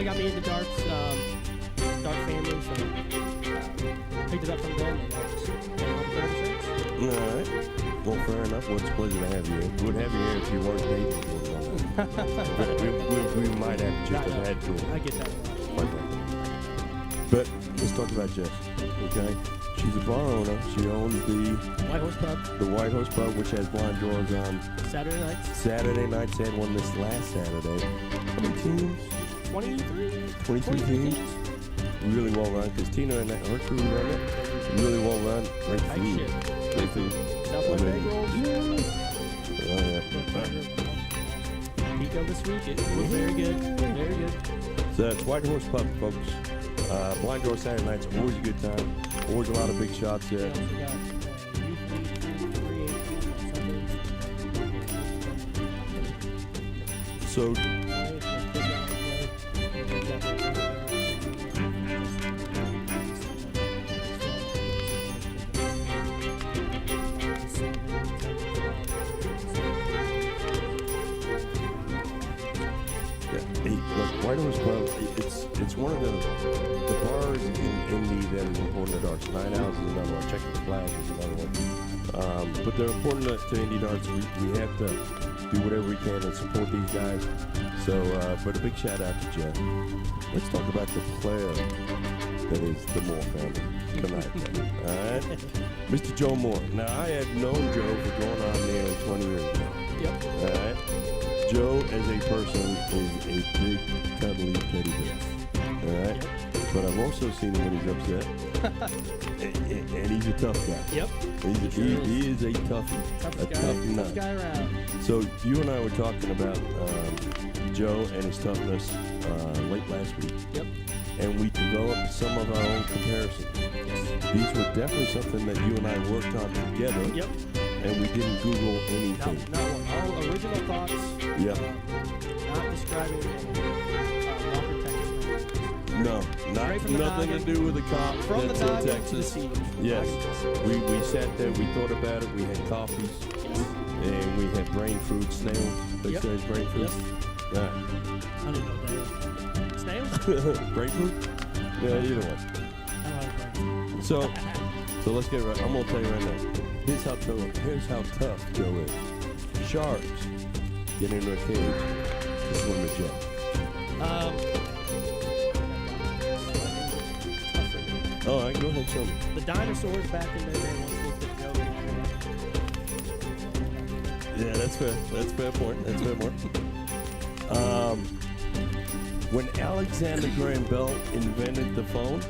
really got me into darts, dart family, so picked it up from them. All right. Well, fair enough. Well, it's a pleasure to have you here. We'd have you here if you weren't dating. we might have just have had to. I get that. But let's talk about Jess, okay? She's a bar owner. She owns the White Horse Pub. The White Horse Pub, which has blind drawers on Saturday nights. Saturday nights. Had one this last Saturday. How many teams? 23. 23 teams. Really well run, because Tina and her crew run it. Really well run. Great food. Great food. Southwest egg rolls. Oh, yeah. Pico this week. It was very good. Very good. So it's White Horse Pub, folks. Blind drawer Saturday nights, always a good time. Always a lot of big shots there. So White Horse Pub, it's one of the bars in Indy that is important to darts. 9 Hours is another one. Checking the Flag is another one. But they're important to Indy darts. We have to do whatever we can to support these guys. So, but a big shout out to Jeff. Let's talk about the player that is the Moore family tonight. All right, Mr. Joe Moore. Now I have known Joe for going on nearly 20 years now. Yep. All right. Joe, as a person, is a big, cuddly teddy bear. All right? Yep. But I've also seen him when he's upset. and he's a tough guy. Yep. He is a toughie. Tough guy around. So you and I were talking about Joe and his toughness late last week. Yep. And we developed some of our own comparisons. These were definitely something that you and I worked on together. Yep. And we didn't Google anything. Not one. All original thoughts. Yeah. Not describing No, nothing to do with the cop. From that's the in dive Texas. to the sea. Yes. We sat there, we thought about it, we had coffees, and we had brain food, snails. Big brain food. Yep. Yeah. I don't know what that is. Snails? Brain food? Yeah, either one. I don't like brain. So let's get right. I'm gonna tell you right now. Here's how tough Joe is. Sharks get into a cage to swim with Joe. All right, go ahead, show me. The dinosaurs back in their day once looked at Joe. Yeah, that's fair. That's a fair point. When Alexander Graham Bell invented the phone,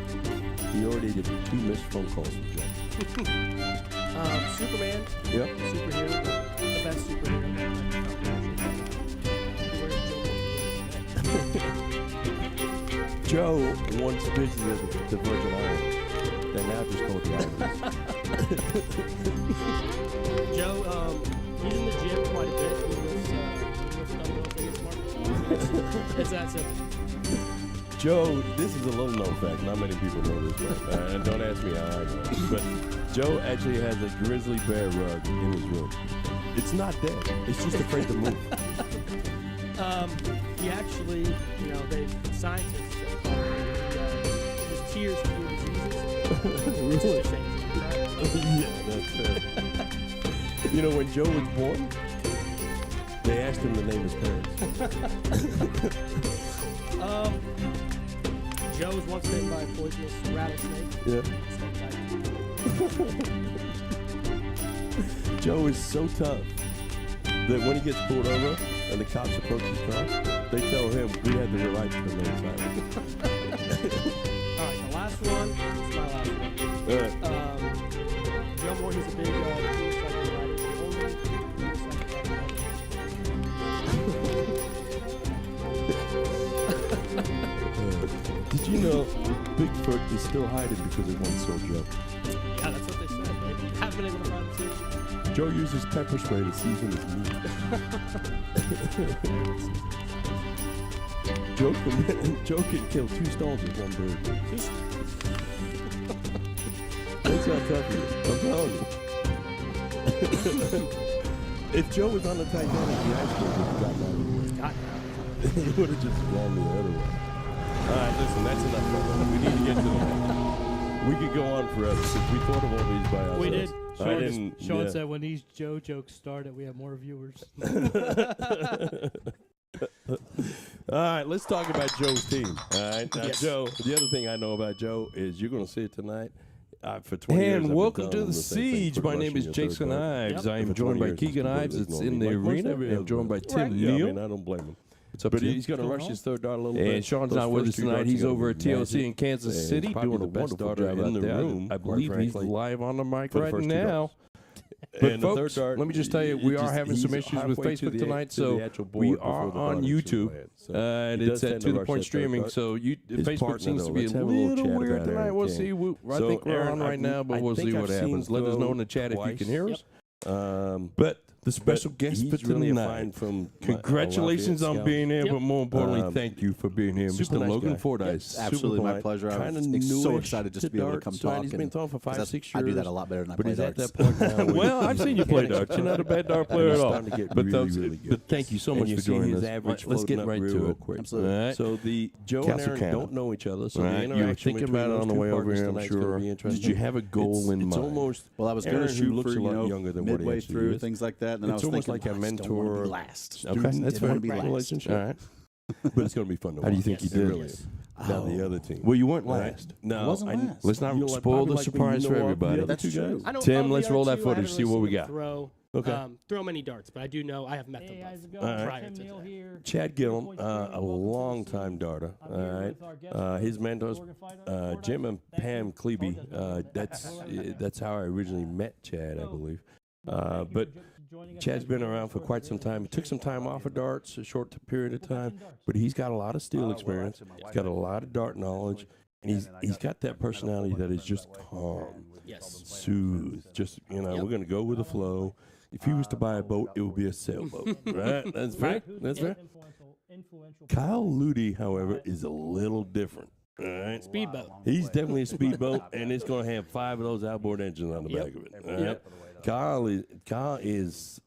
he already did 2 missed phone calls from Joe. Superman. Yep. Superhero. The best superhero. Joe once visited the Virgin Islands. They're now just called the Islands. Joe, he's in the gym quite a bit. He was it's that simple. Joe, this is a little known fact. Not many people know this, and don't ask me how I know it. But Joe actually has a grizzly bear rug in his room. It's not dead. It's just afraid to move. He actually, scientists his tears cure diseases. Really? Yeah, that's fair. When Joe was born, they asked him to name his parents. Joe was once bitten by a poisonous rattlesnake. Yeah. Joe is so tough that when he gets pulled over and the cops approach his car, they tell him we had the right to remain silent. All right, the last one. This is my last one. Joe Moore, he's a big motorcycle rider. Did you know Bigfoot is still hiding because of one sore Joe? Yeah, that's what they said. They haven't been able to find him. Joe uses pepper spray to season his meat. Joe can kill 2 stones with 1 bird. That's how tough he is. I'm telling you. If Joe was on the Titanic, the iceberg would have gotten out of the way. He would have just gone the other way. All right, listen, that's enough. Brother. We need to get to the We could go on forever since we thought of all these by ourselves. We did. I didn't. Sean said when these Joe jokes started, we have more viewers. All right, let's talk about Joe's team. All right, now Yes. Joe. The other thing I know about Joe is you're going to see it tonight. For 20 years, I've And been welcome telling to him the same thing Siege. for My name rushing is your third Jason guard. Ives. I am For joined 20 by years, Keegan people Ives. It's ignore in me. the Like most arena. every I'm joined by other Tim guy. Yeah, I Neal. mean, I don't blame him. What's up, But Tim? he's going to rush his third dart a little bit. And Sean's Those not with first us two tonight. darts He's are gonna over at be TLC magic. in Kansas And City probably doing the a best wonderful daughter job out in the there. room, I quite believe he's frankly, live on the mic for the right first two now. darts. But And the third folks, dart, let me just tell you, we are having some he's issues with halfway to Facebook the- tonight, to so the actual we board are before the on dart is YouTube, played. So and he does it's tend at to To The rush Point that third Streaming. dart. So His Facebook partner, seems to though, be a let's have a little little chat weird about tonight. Aaron We'll King. see. I So, think we're Aaron, on right now, but I we'll think see I've what seen happens. Let us know in the throw chat if you can hear us. twice. But the special But guest he's for really a tonight. find from Congratulations Lafayette on Scouts. being here, Yep. but more importantly, Um, thank you for being here, super Mr. nice Logan guy. Fordice. Absolutely, my pleasure. I Kind was of so excited just to be able to come talk. He's been and- talking for 'cause 5-6 I years. do that a lot better than I But play he's at darts. that point now. where Well, he- I've seen you play darts. You're not a bad dart player he's at all. starting to get But, really, folks, really good. but thank you so And much you for see joining his us. average Let's get floating up right to real it. quick. Absolutely. All right. So the Joe and Castle Aaron Cannon. don't know each other, so All the right, you were interaction thinking between about it those on the two way over partners here, I'm tonight's gonna sure. be interesting. Did you have a goal in It's mind? almost Well, I was Aaron, going to who shoot looks for, a lot younger than what he midway actually through, is. things like that. And then I It's was almost thinking, like a I just don't want to mentor be last. Okay, that's Didn't fair. want to be last. relationship. All right. But it's going to be fun to watch. How do you think you It did? really is. Now the other team. Well, you weren't Right? last. No, I wasn't last. Let's not You know what, spoil probably the like me, surprise you for know what, everybody. the other That's two true. guys? I don't Tim, know let's the roll other that two. I footage, haven't see really what we seen got. them Okay. throw many darts, but I do know I have met them Hey, how's it both. going? All right. Tim Neal here. Chad Gillum, Point a Streaming. Welcome to the long-time Siege. darter. I'm All here right. with our guest His mentors, Logan fighter, Jim and Thank Pam you. Klebe. Oh, That's how I originally met Chad, I believe. Thank you But for joining us. Chad's been around for quite some time. He took some time off of darts, a short period of time, but he's got a lot of steel experience. He's got a lot of dart knowledge, and he's got that personality that is just calm, Yes. soothed. Just we're gonna go with the flow. If he was to buy a boat, it would be a sailboat, right? That's fair. That's fair. Kyle Ludi, however, is a little different. All right. Speedboat. He's definitely a speedboat, and it's going to have 5 of those outboard engines on the Yep. back of it. All right. Kyle is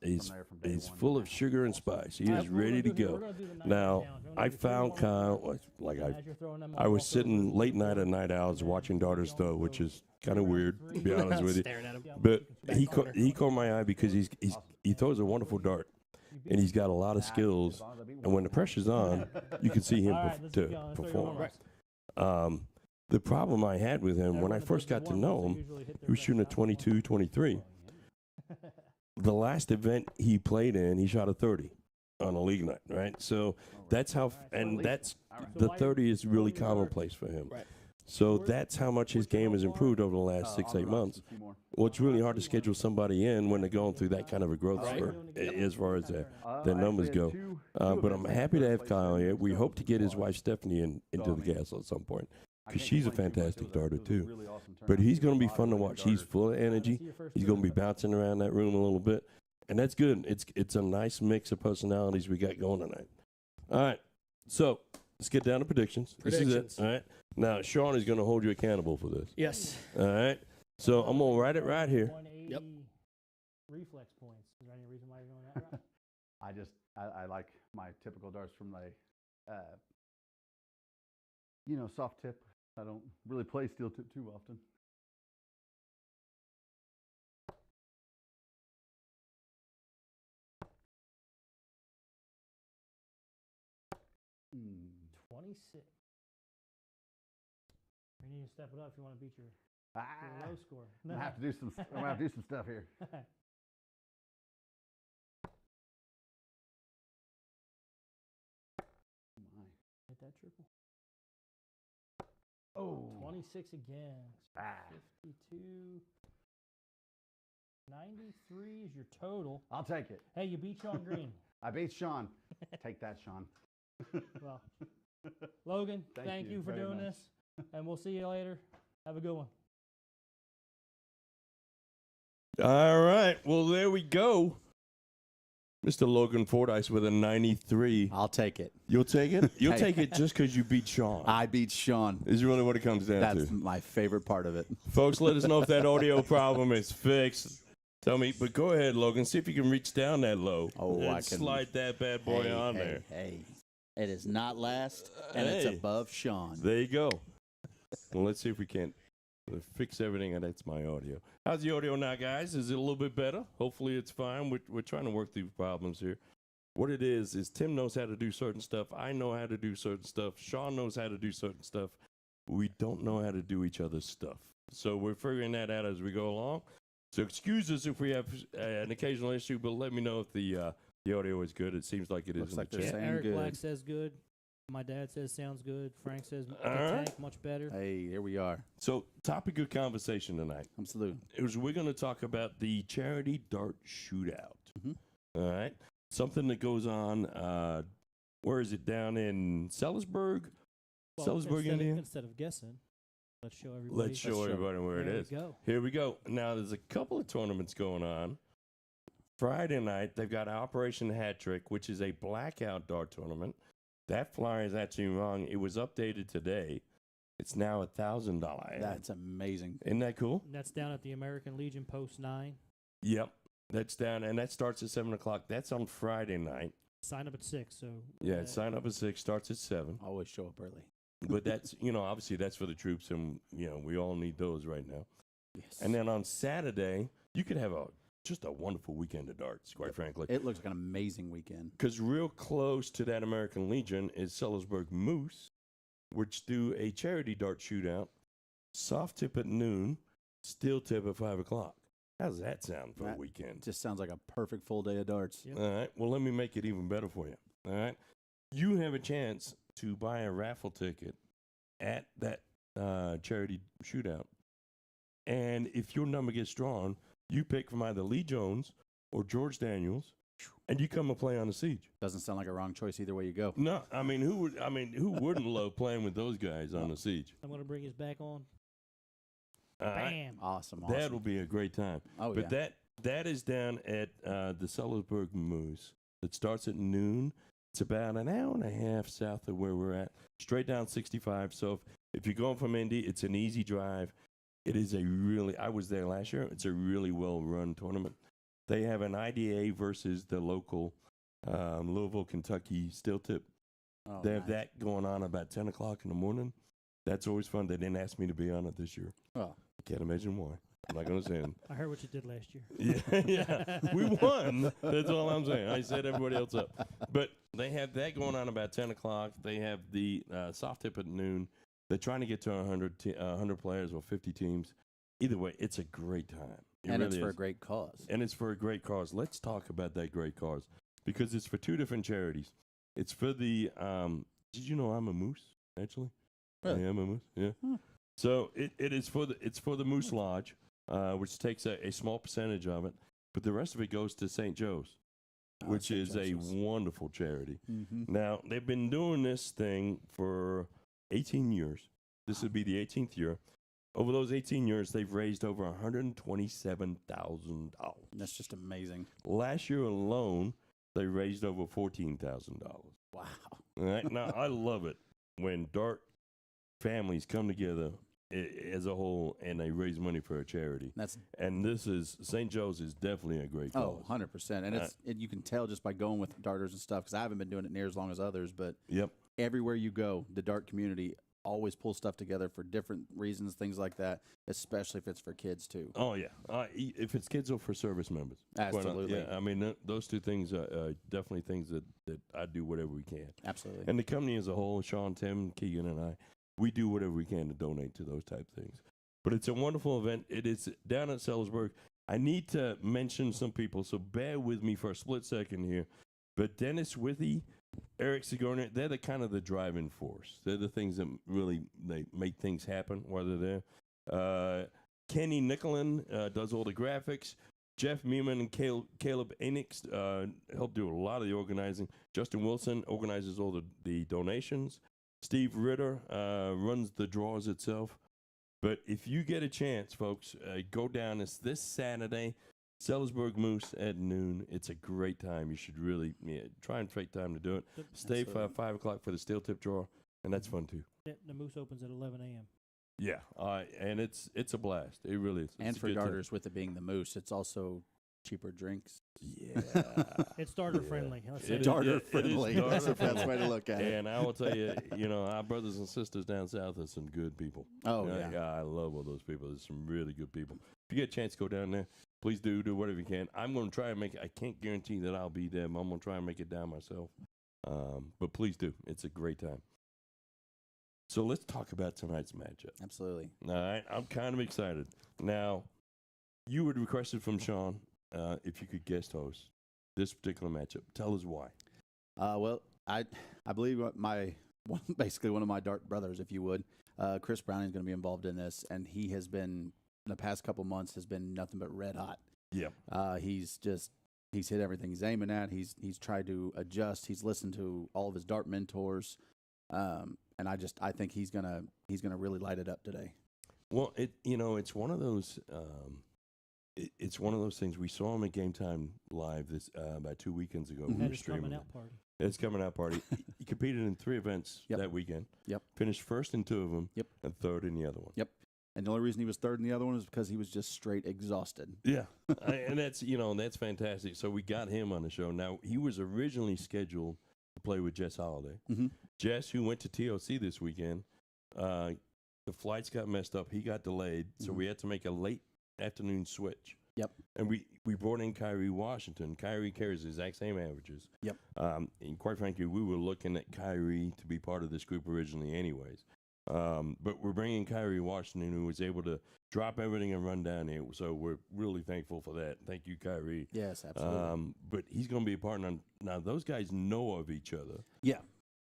full of sugar and spice. He is ready to go. Now, I found Kyle I was sitting late night at Night Owls watching darters throw, which is kind of weird, to be honest with you. Staring at him. But Back he corner. caught my eye because he throws a wonderful dart, and he's got a lot of skills. And when the pressure's on, you can see him perform. The problem I had with him when I first got to know him, he was shooting a 22, 23. The last event he played in, he shot a 30 on a league night, right? So that's how, and that's the 30 is really commonplace for him. Right. So that's how much his game has improved over the last 6-8 months. Well, it's really hard to schedule somebody in when they're going through that kind of a growth spurt as far as their numbers go. But I'm happy to have Kyle here. We hope to get his wife Stephanie into the castle at some point because she's a fantastic darter too. But he's going to be fun to watch. He's full of energy. He's going to be bouncing around that room a little bit, and that's good. It's a nice mix of personalities we got going tonight. All right, so let's get down to predictions. This is it. All right. Now Sean is going to hold you accountable for this. Yes. All right. So I'm going to write it right here. Yep. Reflex points. Is there any reason why you're going that route? I like my typical darts from my, soft tip. I don't really play steel tip too often. Mm. 26. You need to step it up if you want to beat your low score. I'm gonna have to do some. I'm gonna have to do some stuff here. Hit that triple. Oh, 26 again. 52. 93 is your total. I'll take it. Hey, you beat Sean Green. I beat Sean. Take that, Sean. Well, Logan, Thank thank you you for very doing much. this, and we'll see you later. Have a good one. All right. Well, there we go. Mr. Logan Fordice with a 93. I'll take it. You'll take it? You'll Hey. take it just because you beat Sean. I beat Sean. Is really what it comes down That's to. my favorite part of it. Folks, let us know if that audio problem is fixed. Tell me, but go ahead, Logan. See if you can reach down that low. Oh, and I can slide that bad boy on there. Hey. It is not last, and it's Hey. above Sean. There you go. Well, let's see if we can't fix everything, and that's my audio. How's the audio now, guys? Is it a little bit better? Hopefully it's fine. We're trying to work through problems here. What it is Tim knows how to do certain stuff. I know how to do certain stuff. Sean knows how to do certain stuff. We don't know how to do each other's stuff. So we're figuring that out as we go along. So excuse us if we have an occasional issue, but let me know if the audio is good. It seems like it is. Looks in like the they're chat. saying Eric good. Black says good. My dad says sounds good. Frank says the right. tank much better. Hey, here we are. So topic of conversation tonight Absolutely. is we're going to talk about the charity dart shootout. Mhm. All right. Something that goes on, where is it, down in Sellersburg? Sellersburg, Indiana? Instead of guessing, let's show everybody. Let's show everybody where it There is. we go. Here we go. Now, there's a couple of tournaments going on. Friday night, they've got Operation Hat Trick, which is a blackout dart tournament. That flyer is actually wrong. It was updated today. It's now $1,000. That's amazing. Isn't that cool? And that's down at the American Legion Post 9. Yep. That's down, and that starts at 7 o'clock. That's on Friday night. Sign up at 6. So Yeah, sign up at 6, starts at 7. Always show up early. But that's, obviously that's for the troops, and, we all need those right now. Yes. And then on Saturday, you could have just a wonderful weekend of darts, quite frankly. It looks like an amazing weekend. Because real close to that American Legion is Sellersburg Moose, which do a charity dart shootout, soft tip at noon, steel tip at 5 o'clock. How's that sound for a That weekend? just sounds like a perfect full day of darts. Yep. All right. Well, let me make it even better for you. All right. You have a chance to buy a raffle ticket at that charity shootout. And if your number gets drawn, you pick from either Lee Jones or George Daniels, and you come and play on the Siege. Doesn't sound like a wrong choice either way you go. No, who wouldn't love playing with those guys on the Siege? I'm going to bring his back on. All right. Bam. Awesome. That'll be a great time. Oh, But yeah. that is down at the Sellersburg Moose. It starts at noon. It's about an hour and a half south of where we're at, straight down 65. So if you're going from Indy, it's an easy drive. It is I was there last year. It's a really well-run tournament. They have an IDA versus the local Louisville, Kentucky steel tip. Oh, They have nice. that going on about 10 o'clock in the morning. That's always fun. They didn't ask me to be on it this year. Oh. I can't imagine why. I'm not going to say it. I heard what you did last year. Yeah, we won. That's all I'm saying. I set everybody else up. But they have that going on about 10 o'clock. They have the soft tip at noon. They're trying to get to 100 players or 50 teams. Either way, it's a great time. And really it's for is. a great cause. And it's for a great cause. Let's talk about that great cause because it's for two different charities. It's for the, did you know I'm a moose, actually? Really? I am a moose, yeah. So it is for the Moose Lodge, which takes a small percentage of it, but the rest of it goes to St. Joe's, which St. is a Joseph's. wonderful charity. Mm-hmm. Now, they've been doing this thing for 18 years. This would be the 18th year. Over those 18 years, they've raised over $127,000. That's just amazing. Last year alone, they raised over $14,000. Wow. All right? Now, I love it when dart families come together as a whole and they raise money for a charity. And this is, St. Joe's is definitely a great cause. 100%. And you can tell just by going with darters and stuff, because I haven't been doing it near as long as others, but Yep. everywhere you go, the dart community always pulls stuff together for different reasons, things like that, especially if it's for kids too. Oh, yeah. If it's kids or for service members. Quite Absolutely. Yeah, I mean, those two things are definitely things that I do whatever we can. Absolutely. And the company as a whole, Sean, Tim, Keegan, and I, we do whatever we can to donate to those type things. But it's a wonderful event. It is down at Sellersburg. I need to mention some people, so bear with me for a split second here. But Dennis Withy, Eric Sigourney, they're the kind of the driving force. They're the things that really they make things happen while they're there. Kenny Nicholin does all the graphics. Jeff Meeman and Caleb Enix help do a lot of the organizing. Justin Wilson organizes all the donations. Steve Ritter runs the draws itself. But if you get a chance, folks, go down. It's this Saturday, Sellersburg Moose at noon. It's a great time. You should really try and take time to do it. Stay for 5 o'clock for the steel tip draw, and that's fun too. The Moose opens at 11 a.m. Yeah, and it's a blast. It really is. And It's a for good time. darters, with it being the Moose, it's also cheaper drinks. Yeah. It's starter friendly. Let's say It is- that. Darter it is friendly. darter That's the best friendly. way to look at it. And I will tell you, our brothers and sisters down south are some good people. Oh, yeah. I love all those people. There's some really good people. If you get a chance to go down there, please do whatever you can. I'm going to try and make it. I can't guarantee that I'll be there, but I'm going to try and make it down myself. But please do. It's a great time. So let's talk about tonight's matchup. Absolutely. All right. I'm kind of excited. Now, you had requested from Sean if you could guest host this particular matchup. Tell us why. Well, I believe basically one of my dark brothers, if you would, Chris Browning is going to be involved in this, and he has been in the past couple months has been nothing but red hot. Yeah. He's hit everything he's aiming at. He's tried to adjust. He's listened to all of his dart mentors, and I think he's gonna really light it up today. Well, it's one of those. It's one of those things. We saw him at Game Time Live this about 2 weekends ago. Mhm. We At were his coming streaming it. out party. It's coming out party. He competed in 3 events Yep. that weekend. Yep. Finished first in 2 of them. Yep. And third in the other one. Yep. And the only reason he was third in the other one is because he was just straight exhausted. Yeah. And that's fantastic. So we got him on the show. Now, he was originally scheduled to play with Jess Holiday. Mm-hmm. Jess, who went to TOC this weekend, the flights got messed up. He got delayed. So Mhm. we had to make a late afternoon switch. Yep. And we brought in Kyree Washington. Kyree carries the exact same averages. Yep. And quite frankly, we were looking at Kyree to be part of this group originally anyways. But we're bringing Kyree Washington, who was able to drop everything and run down here. So we're really thankful for that. Thank you, Kyree. Yes, absolutely. But he's going to be a partner. Now, those guys know of each other. Yeah.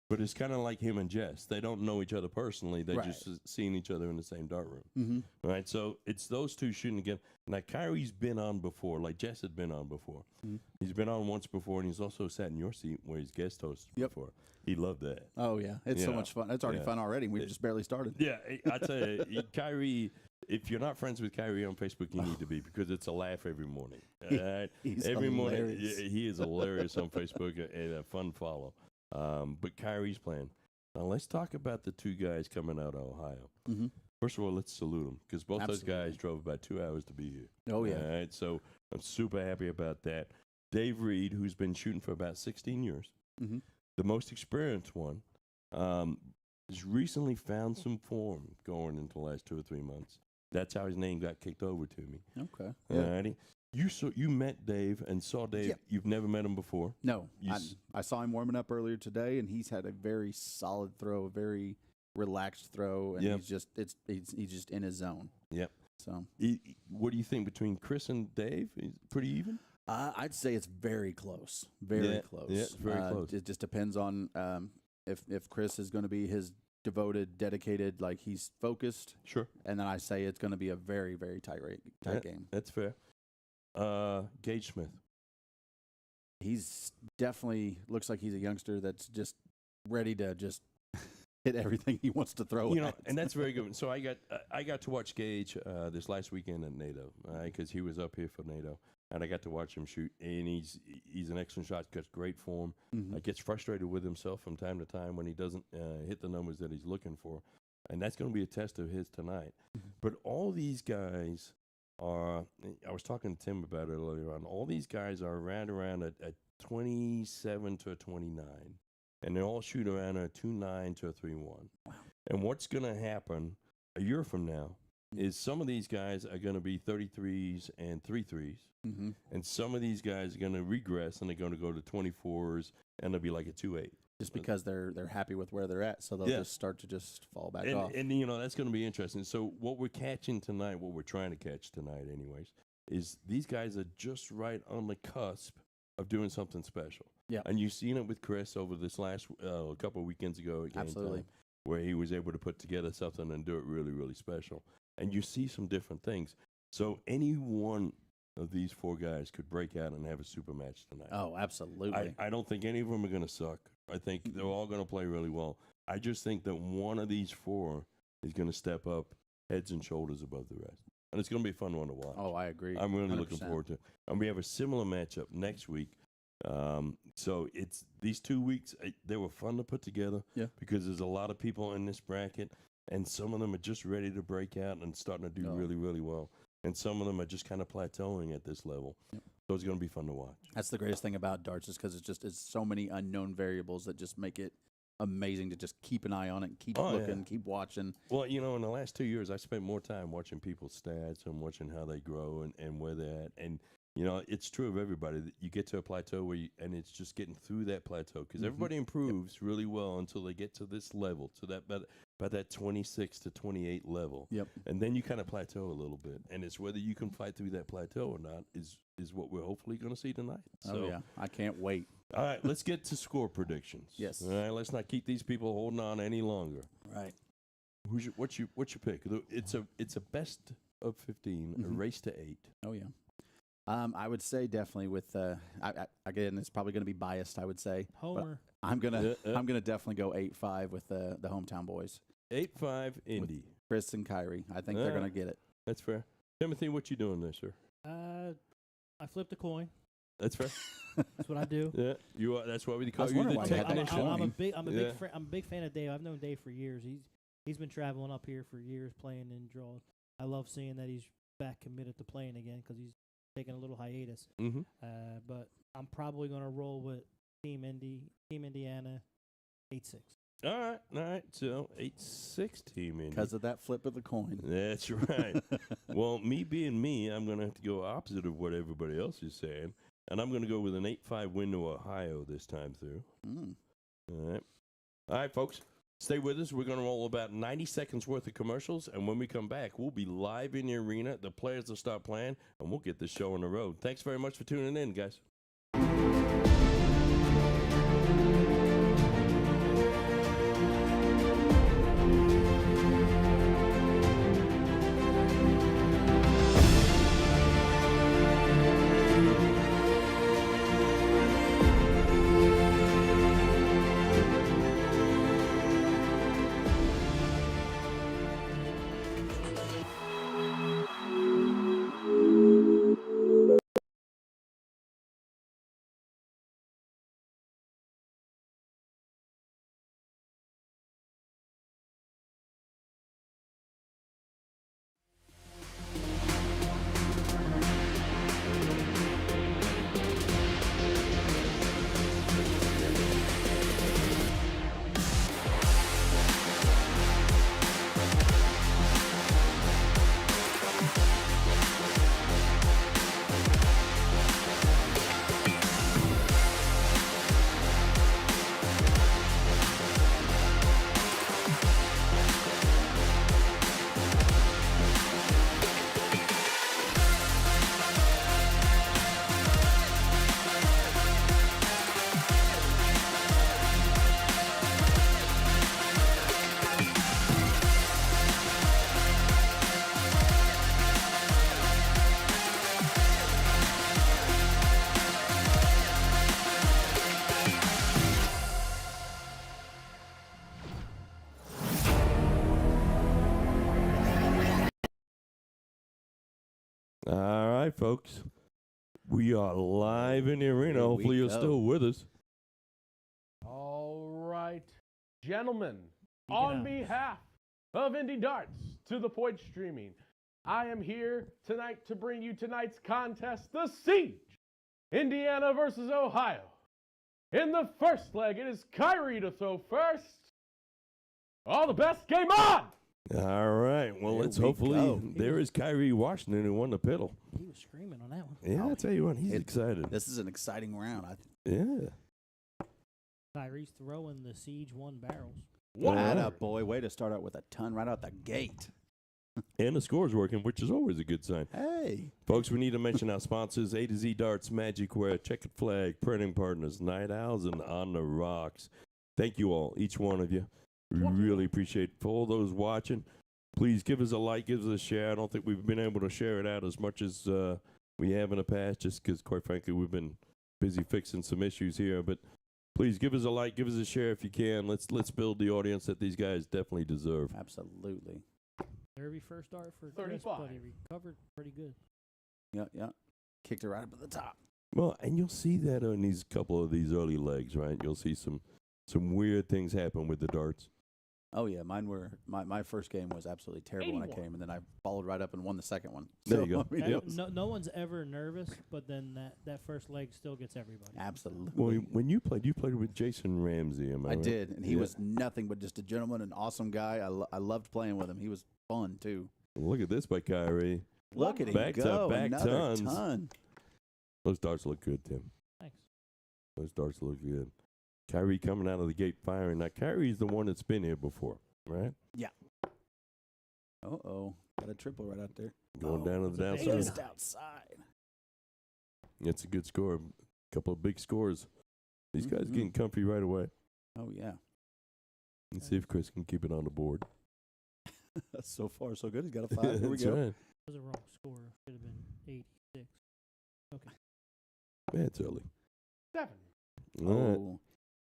But it's kind of like him and Jess. They don't know each other personally. They Right. just seen each other in the same dart room. Mm-hmm. Right, so it's those two shooting again. Now, Kyree's been on before, like Jess had been on before. Mhm. He's been on once before, and he's also sat in your seat where he's guest hosted Yep. before. He loved that. Oh, yeah. It's so Yeah. much fun. It's already Yeah. fun already. We've just barely started. Yeah, I tell you, Kyree, if you're not friends with Kyree on Facebook, you need to be, because it's a laugh every morning. All right? He's Every morning, hilarious. he is hilarious on Facebook and a fun follow. But Kyree's playing. Now, let's talk about the 2 guys coming out of Ohio. Mm-hmm. First of all, let's salute them, because both those Absolutely. guys drove about 2 hours to be here. Oh, yeah. All right, so I'm super happy about that. Dave Reed, who's been shooting for about 16 years, Mm-hmm. the most experienced one, has recently found some form going into the last 2 or 3 months. That's how his name got kicked over to me. Okay. All righty. You met Dave and saw Dave. Yeah. You've never met him before. No, You I, s- I saw him warming up earlier today, and he's had a very solid throw, a very relaxed throw, and Yep. he's just in his zone. Yep. So What do you think between Chris and Dave? Is it pretty even? I'd say it's very close, very Yeah, close. yeah, it's very close. It just depends on if Chris is going to be his devoted, dedicated, like he's focused, Sure. and then I say it's going to be a very, very tight game. That's fair. Gage Smith. He's definitely looks like he's a youngster that's just ready to just hit everything he wants to throw. at. And that's very good. So I got to watch Gage this last weekend at NATO, because he was up here for NATO, and I got to watch him shoot. And he's an excellent shot. Got great form. Mhm. Gets frustrated with himself from time to time when he doesn't hit the numbers that he's looking for, and that's going to be a test of his tonight. Mhm. But all these guys are. I was talking to Tim about it earlier on. All these guys are around a 27 to a 29. And they all shoot around a 2.9 to a 3.1. Wow. And what's going to happen a year from now is some of these guys are going to be 33s and 3.3s. Mm-hmm. And some of these guys are going to regress, and they're going to go to 24s, and they'll be like a 2.8. Just because they're happy with where they're at, so they'll Yeah. just start to just fall back And, off. and that's going to be interesting. So what we're catching tonight, what we're trying to catch tonight anyways, is these guys are just right on the cusp of doing something special. Yeah. And you've seen it with Chris over this last a couple of weekends ago at Game Absolutely. Time, where he was able to put together something and do it really, really special. And you see some different things. So any one of these 4 guys could break out and have a super match tonight. Oh, absolutely. I don't think any of them are going to suck. I think they're all going to play really well. I just think that one of these 4 is going to step up heads and shoulders above the rest. And it's going to be a fun one to watch. Oh, I agree. I'm really looking 100%. forward to it. And we have a similar matchup next week. So it's these 2 weeks, they were fun to put together. Yeah. Because there's a lot of people in this bracket, and some of them are just ready to break out and starting to do Oh. really, really well. And some of them are just kind of plateauing at this level. Yep. So it's going to be fun to watch. That's the greatest thing about darts is because it's so many unknown variables that just make it amazing to just keep an eye on it, and keep looking, keep watching. Well, you know, in the last 2 years, I spent more time watching people's stats and watching how they grow and where they're at. And, you know, it's true of everybody that you get to a plateau and it's just getting through that plateau because everybody improves really well until they get to this level, to that by that 26 to 28 level. Yep. And then you kind of plateau a little bit. And it's whether you can fight through that plateau or not is what we're hopefully going to see tonight. Oh, yeah. I can't wait. All right, let's get to score predictions. Yes. All right, let's not keep these people holding on any longer. Right. What's your pick? It's a best of 15, a race to 8. Oh, yeah. I would say definitely with again, it's probably going to be biased. I would say Homer. I'm gonna definitely go 8-5 with the hometown boys. 8-5 Indy. With Chris and Kyree. I think they're gonna get it. That's fair. Timothy, what you doing there, sir? I flipped a coin. That's fair. That's what I do. Yeah, you are. That's why we I call was you the wondering why you had that technician. I'm a big fan of Dave. I've known Dave for years. He's been traveling up here for years, playing in draws. I love seeing that he's back committed to playing again because he's taking a little hiatus. Mm-hmm. But I'm probably going to roll with Team Indiana, 8-6. All right. So 8-6 Team Indy. Because of that flip of the coin. That's right. Well, me being me, I'm going to have to go opposite of what everybody else is saying. And I'm going to go with an 8-5 win to Ohio this time through. All right, folks. Stay with us. We're going to roll about 90 seconds worth of commercials. And when we come back, we'll be live in the arena. The players will start playing, and we'll get this show on the road. Thanks very much for tuning in, guys. All right, folks. We are live in the arena. Here we Hopefully you're go. still with us. All right, gentlemen, Speak it on out. behalf of Indie Darts to the Point Streaming, I am here tonight to bring you tonight's contest, The Siege, Indiana versus Ohio. In the first leg, it is Kyree to throw first. All the best, game on! All right. Well, There let's we hopefully. go. There is Kyree Washington who won the piddle. He was screaming on that one. Yeah, I'll tell you what. He's It- excited. This is an exciting round. Yeah. Kyree's throwing the Siege 1 barrels. Wow. Atta boy, way to start out with a ton right out the gate. And the score's working, which is always a good sign. Hey. Folks, we need to mention our sponsors, A to Z Darts, Magic Wear, Checkered Flag, Printing Partners, Night Owls, and On the Rocks. Thank you all, each one of you. We really appreciate it. For all those watching, please give us a like, give us a share. I don't think we've been able to share it out as much as we have in the past, just because, quite frankly, we've been busy fixing some issues here. But please give us a like, give us a share if you can. Let's build the audience that these guys definitely deserve. Absolutely. Derby first dart for Chris, 35. but he recovered pretty good. Yeah. Kicked it right up at the top. Well, and you'll see that on these couple of these early legs, right? You'll see some weird things happen with the darts. Oh yeah, mine were my first game was absolutely terrible when I 81. came, and then I folled right up and won the second one. There you go. I mean, it was No one's ever nervous, but then that first leg still gets everybody. absolutely. Well, when you played with Jason Ramsey, am I I right? did, and he Yeah. was nothing but just a gentleman, an awesome guy. I loved playing with him. He was fun too. Look at this by Kyree. Look at him Back to go! back Another tons. ton. Those darts look good, Tim. Thanks. Those darts look good. Kyree coming out of the gate firing. Now, Kyree's the one that's been here before, right? Oh, got a triple right out there. Going down to the it's a downside. big Just outside. It's a good score. A couple of big scores. These guys Mhm. getting comfy right away. Oh yeah. Let's see if Chris can keep it on the board. So far, so good. He's got a 5. Here we That's go. right. That was a wrong score. Should have been 86. Man, it's early. 7. All right. Oh,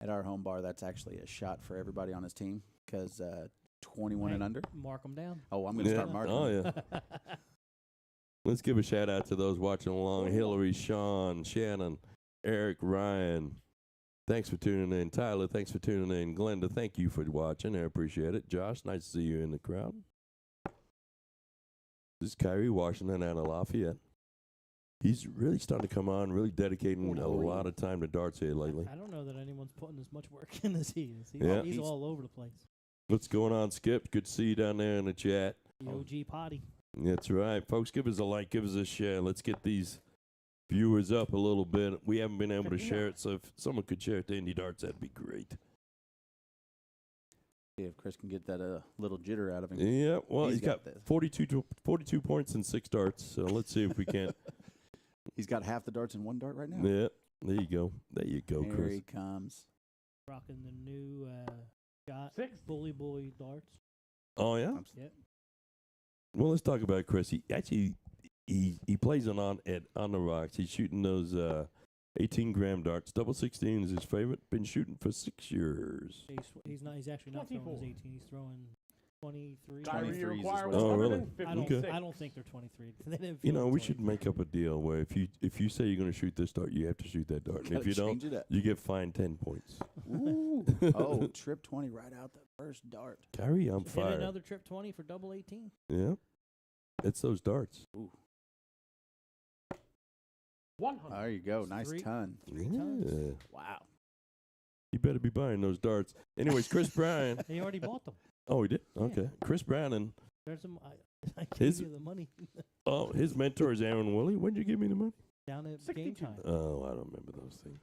at our home bar, that's actually a shot for everybody on his team because 21 and Hey, under. Mark them down. Oh, I'm going to Yeah. start marking. Oh, yeah. Let's give a shout out to those watching along. Hillary, Sean, Shannon, Eric, Ryan. Thanks for tuning in. Tyler, thanks for tuning in. Glenda, thank you for watching. I appreciate it. Josh, nice to see you in the crowd. This is Kyree Washington out of Lafayette. He's really starting to come on, really dedicating a lot of time to darts here lately. I don't know that anyone's putting as much work in as he is. Yeah. He's all over the place. What's going on, Skip? Good to see you down there in the chat. The OG potty. That's right. Folks, give us a like, give us a share. Let's get these viewers up a little bit. We haven't been able to share it, so if someone could share it to Indie Darts, that'd be great. See if Chris can get that little jitter out of him. Yeah, well, He's he's got got this. 42 points and 6 darts, so let's see if we can. He's got half the darts in one dart right now. Yeah, there you go. There you go, Here Chris. he comes. Rocking the new shot 6. bully boy darts. Oh, yeah? Yep. Well, let's talk about Chris. He actually he plays on the rocks. He's shooting those 18-gram darts. Double 16 is his favorite. Been shooting for 6 years. He's not. He's actually not throwing 24. his 18. He's throwing 23. Kyree 23s is require what- Oh, really? 156. I don't think they're 23. They didn't You feel know, like we should 23. make up a deal where if you say you're going to shoot this dart, you have to shoot that dart. And if Gotta you don't, change it up. you get fined 10 points. Ooh. Oh, trip 20 right out the first dart. Kyrie on Hit fire. another trip 20 for double 18. Yeah. It's those darts. Ooh. 100. There you go. Nice Three. ton. Yeah. Wow. You better be buying those darts. Anyways, Chris Bryan. He already bought them. Oh, he did? Yeah. Okay. Chris Brown and There's some. I gave His- you the money his mentor is Aaron Willie. When'd you give me the money? down at 62. game time. Oh, I don't remember those things.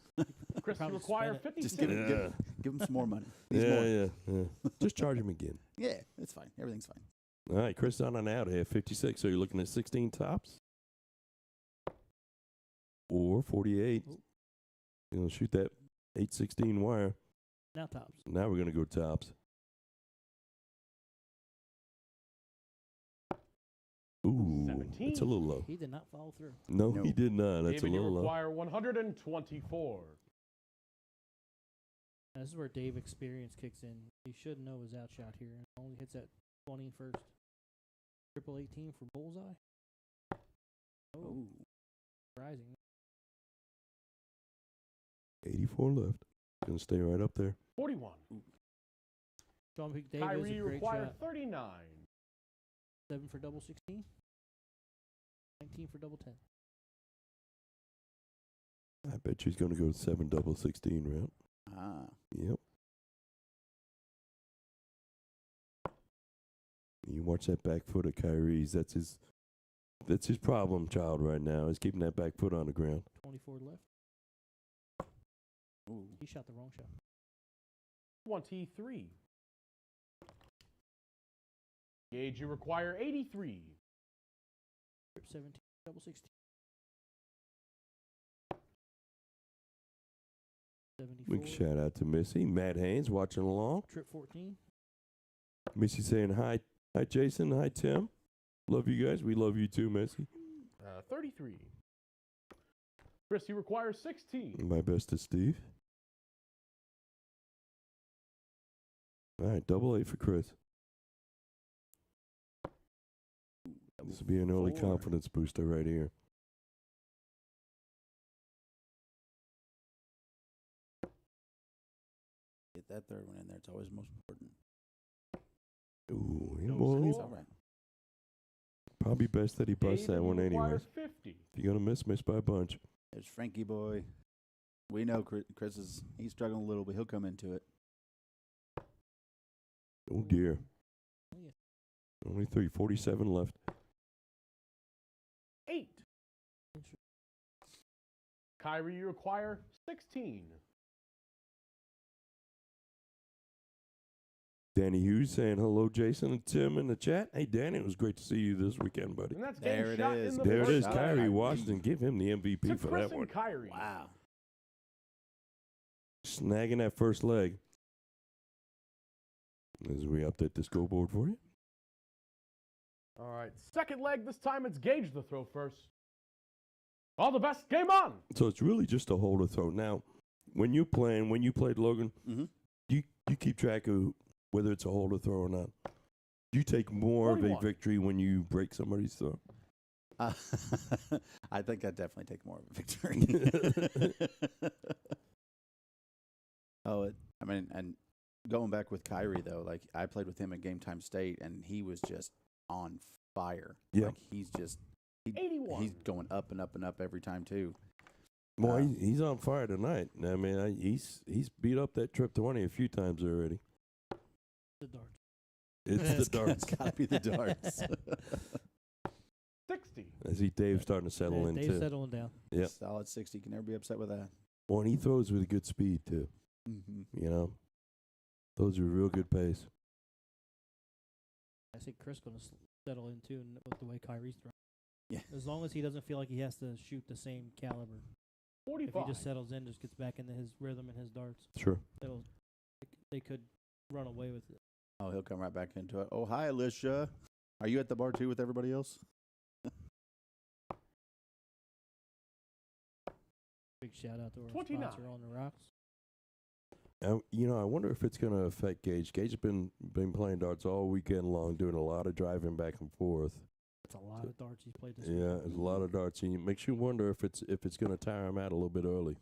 Chris Probably require spent 50. Just give him, Yeah. give him some more money. Needs Yeah, more. yeah. Just charge him again. Yeah, it's fine. Everything's fine. All right, Chris on and out here, 56. So you're looking at 16 tops? Or 48. Ooh. You know, shoot that 816 wire. Now tops. Now we're going to go tops. Ooh, 17. it's a little low. He did not follow through. No, No. he did not. That's David, a you little low. require 124. Now, this is where Dave experience kicks in. He should know his outshot here. Only hits at 20 first. Triple 18 for bullseye. Oh, Ooh. surprising. 84 left. Going to stay right up there. 41. Sean Peak Dave is Kyree a great require shot. 39. 7 for double 16. 19 for double 10. I bet she's going to go 7 double 16 route. Ah. Yep. You watch that back foot of Kyree's. That's his problem child right now. Is keeping that back foot on the ground. 24 left. Ooh. He shot the wrong shot. 23. Gage, you require 83. Trip 17, double 16. 74. Big shout out to Missy. Matt Haynes watching along. Trip 14. Missy saying hi. Hi, Jason. Hi, Tim. Love you guys. We love you too, Missy. 33. Chris, you require 16. My best to Steve. All right, double 8 for Chris. This will be an early 4. confidence booster right here. Get that third one in there. It's always most important. Probably best that he busts that David, one you require anyways. 50. If you're going to miss by a bunch. There's Frankie boy. We know Chris he's struggling a little, but he'll come into it. Oh, dear. Oh, yeah. Only 47 left. 8. Kyree, you require 16. Danny Hughes saying hello, Jason and Tim in the chat. Hey, Danny, it was great to see you this weekend, buddy. And that's There game it shot is. in the There it first is, shot. leg. Kyree Kyree. Washington. Give him the MVP To for Chris that one. and Kyree. Wow. Snagging that first leg. As we update the scoreboard for you. All right, second leg. This time it's Gage the throw first. All the best. Game on. So it's really just a hold or throw. Now, when you played Logan, Mm-hmm. you keep track of whether it's a hold or throw or not. Do you take more of a 41. victory when you break somebody's throw? I think I definitely take more of a victory. And going back with Kyree though, like I played with him at Game Time State, and he was just on fire. Yeah. Like he's 81. he's going up and up and up every time too. Well, he's on fire tonight. I mean, he's beat up that trip 20 a few times already. The darts. It's the darts. It's got to be the darts. 60. I see Dave starting to settle in Dave's too. settling down. Yep. Solid 60. Can never be upset with that. Well, and he throws with a good speed too. Mm-hmm. You know, those are real good pace. I think Chris going to settle in too with the way Kyree's throwing. Yeah. As long as he doesn't feel like he has to shoot the same caliber. 45. If he just settles in, just gets back into his rhythm and his darts, Sure. they could run away with it. Oh, he'll come right back into it. Oh, hi, Alicia. Are you at the bar too with everybody else? Big shout out to our 29. sponsor on the rocks. I wonder if it's going to affect Gage. Gage has been playing darts all weekend long, doing a lot of driving back and forth. That's a lot of darts he's played this Yeah, weekend. there's a lot of darts. And it makes you wonder if it's going to tire him out a little bit early.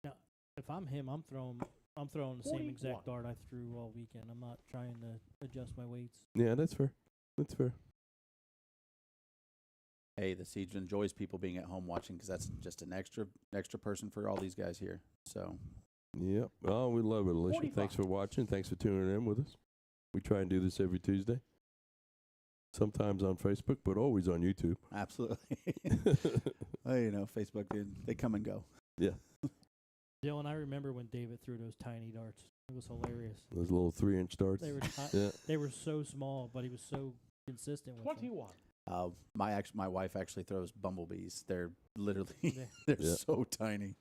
Now, if I'm him, I'm throwing the same 41. exact dart I threw all weekend. I'm not trying to adjust my weights. Yeah, that's fair. That's fair. Hey, the Siege enjoys people being at home watching because that's just an extra person for all these guys here. So, Yep. Oh, we love it, Alicia. 45. Thanks for watching. Thanks for tuning in with us. We try and do this every Tuesday. Sometimes on Facebook, but always on YouTube. absolutely. Well, Facebook, they come and go. Yeah. Dylan, I remember when David threw those tiny darts. It was hilarious. Those little 3-inch darts. They were Yeah. they were so small, but he was so consistent with them. 21. My wife actually throws bumblebees. They're literally Yeah. they're Yeah. so tiny.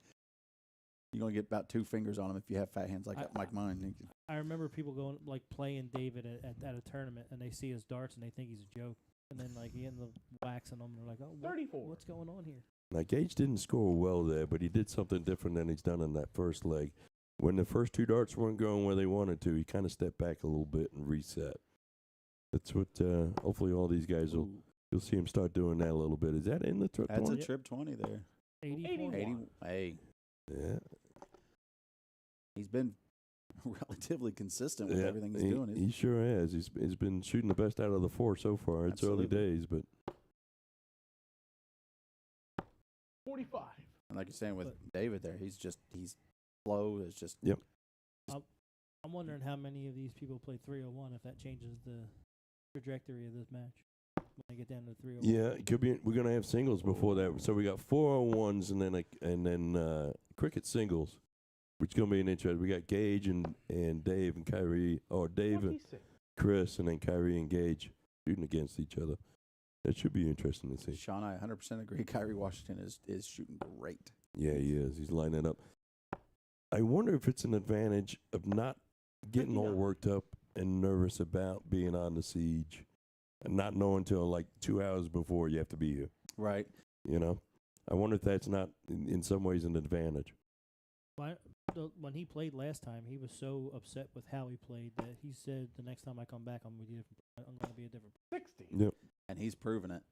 You're gonna get about 2 fingers on them if you have fat hands like mine. I remember people going playing David at a tournament, and they see his darts and they think he's a joke, and then he ends up waxing them. And they're like, "Oh, 34. what's going on here?" Now, Gage didn't score well there, but he did something different than he's done in that first leg. When the first 2 darts weren't going where they wanted to, he kind of stepped back a little bit and reset. That's what hopefully all these guys you'll see him start doing that a little bit. Is that in the trip? That's a 20? trip 20 there. 84. 80. Hey, Yeah. he's been relatively consistent with everything he's doing. He sure has. He's been shooting the best out of the 4 so far. It's early Absolutely. days, but 45. And like you're saying with David there, he's slow. It's just Yep. I'm wondering how many of these people play 301 if that changes the trajectory of this match when they get down to 301. yeah, it could be. We're gonna have singles before that, so we got 401s and then cricket singles, which is gonna be an interest. We got Gage and Dave and Kyree, or Dave and 26. Chris, and then Kyree and Gage shooting against each other. That should be interesting to see. Sean. I 100% agree. Kyree Washington is shooting great. Yeah, he is. He's lining up. I wonder if it's an advantage of not getting all 59. worked up and nervous about being on the siege and not knowing till 2 hours before you have to be here. Right. I wonder if that's not in some ways an advantage. When he played last time, he was so upset with how he played that he said, "The next time I come back, I'm going to be a different." 60. Yep. And he's proven it.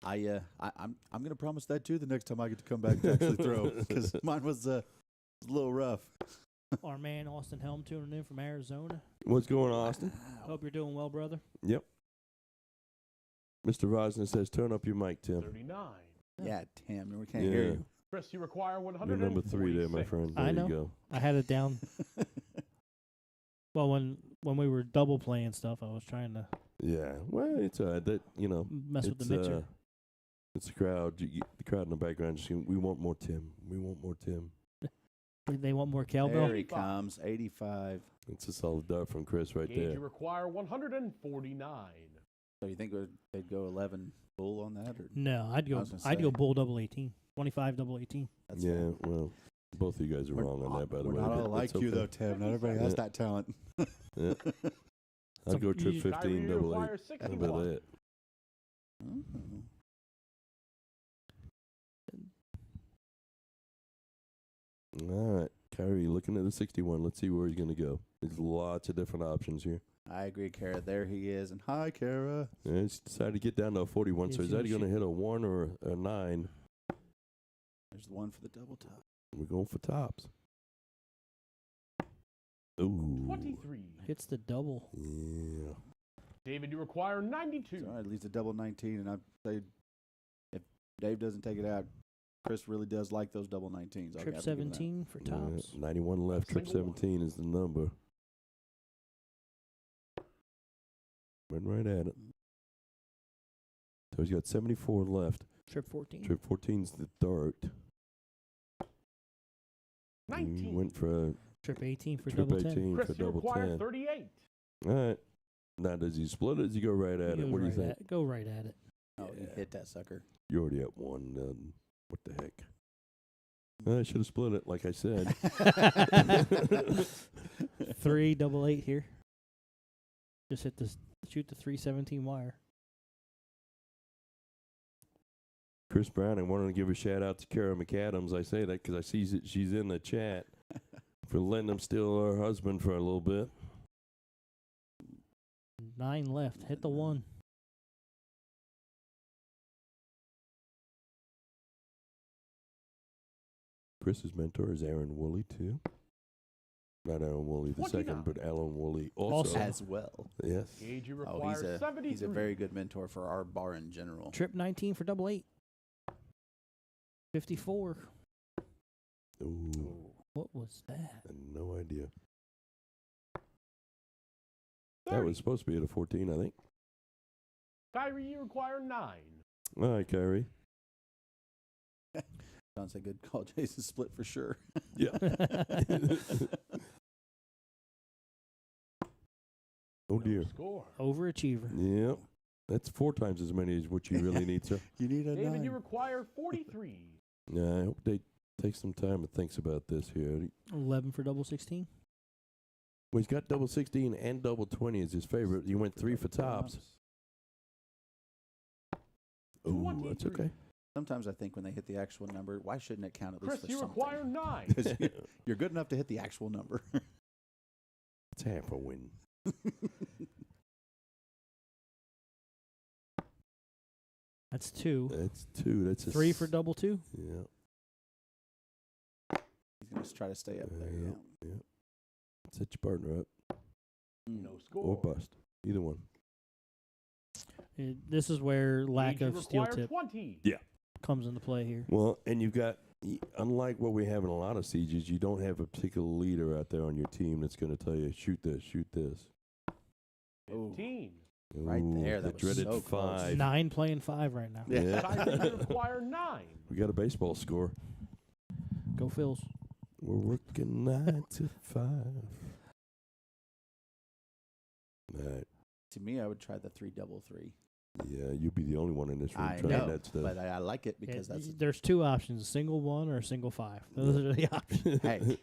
I'm going to promise that too the next time I get to come back to actually throw because mine was a little rough. Our man Austin Helm tuning in from Arizona. What's going on, Austin? Hope you're doing well, brother. Yep. Mr. Rosner says, turn up your mic, Tim. 39. Yeah, Tim, we can't hear you. Chris, you require You're 146. number 3 there, my friend. There I know. you go. I had it down. Well, when we were double playing stuff, I was trying to Yeah. Well, it's all right. That, mess with the mixer. It's the crowd. The crowd in the background just saying, we want more Tim. We want more Tim. They want more cowbell. There he comes, 85. It's a solid dart from Chris right Gage, there. you require 149. So you think they'd go 11 bull on that? Or? No, I'd go. I was gonna I'd go say. bull double 18, 25 double 18. That's Yeah, fair. well, both of you guys are wrong on that, by the way. We're not but all like that's you, okay. though, Tim. Not everybody has that talent. Yeah. I'd go trip you- 15, Kyree, you double require 8. How 61. about that? Mm. All right. Kyree, looking at the 61. Let's see where he's going to go. There's lots of different options here. I agree, Kara. There he is. And hi, Kara. Yeah, he's decided to get down to a 41, so Yes, he's you either going to should- hit a 1 or a 9. There's the one for the double top. We're going for tops. Ooh. 23. Hits the double. Yeah. David, you require 92. So, all right, at least a double 19. And I say if Dave doesn't take it out, Chris really does like those double 19s. I'll Trip have to give him that. 17 for Yeah, tops. 91 left. Trip Single one. 17 is the number. Went right at it. So he's got 74 left. Trip 14. Trip 14's the dart. 19. He went for Trip 18 for trip double 10. 18 Chris, for you double require 10. 38. All right. Now, does he split it or does he go right at it? Goes What do you right think? Go right at it. Oh, Yeah. he hit that sucker. You're already at 1. What the heck? I should have split it, like I said. 3 double 8 here. Just hit this. Shoot the 317 wire. Chris Brown, I wanted to give a shout out to Kara McAdams. I say that because I see that she's in the chat for letting him steal her husband for a little bit. 9 left. Hit the 1. Chris's mentor is Aaron Woolley, too. Not Aaron Woolley the 29. second, but Alan Woolley also. As well. Yes. Gage, you Oh, require 73. he's a very good mentor for our bar in general. Trip 19 for double 8. 54. Ooh, What was that? I had no idea. 30. That was supposed to be at a 14, I think. Kyree, you require 9. All right, Kyree. Sounds a good call. Jason split for sure. Yeah. Oh, dear. Score. Overachiever. Yep. That's 4 times as many as what you really need, sir. You need a David, 9. you require 43. Yeah, I hope they take some time and thinks about this here. 11 for double 16. Well, he's got double 16 and double 20 as his favorite. You went 3 for tops. Oh, that's 23. okay. Sometimes I think when they hit the actual number, why shouldn't it count at Chris, least for you something? require 9. 'Cause you're good enough to hit the actual number. It's half a win. That's 2. That's 2. That's a 3 for double 2. Yeah. He's going to try to stay up there. Yeah. Yeah. Yeah. Set your partner up No or score. bust. Either one. This is where lack Gage, you of steel require tip 20. comes into play here. Well, and you've got, unlike what we have in a lot of sieges, you don't have a particular leader out there on your team that's going to tell you, shoot this, shoot this. 15. Right there, The that was dreaded so close. 5. 9 playing 5 right now. Yeah. Kyree, you require 9. We got a baseball score. Go Phils. We're working 9 to 5. All right. To me, I would try the 3 double 3. Yeah, you'll be the only one in this room I trying know, that stuff. but I like it because that's There's 2 options: a single 1 or a single 5. Those are the options. hey.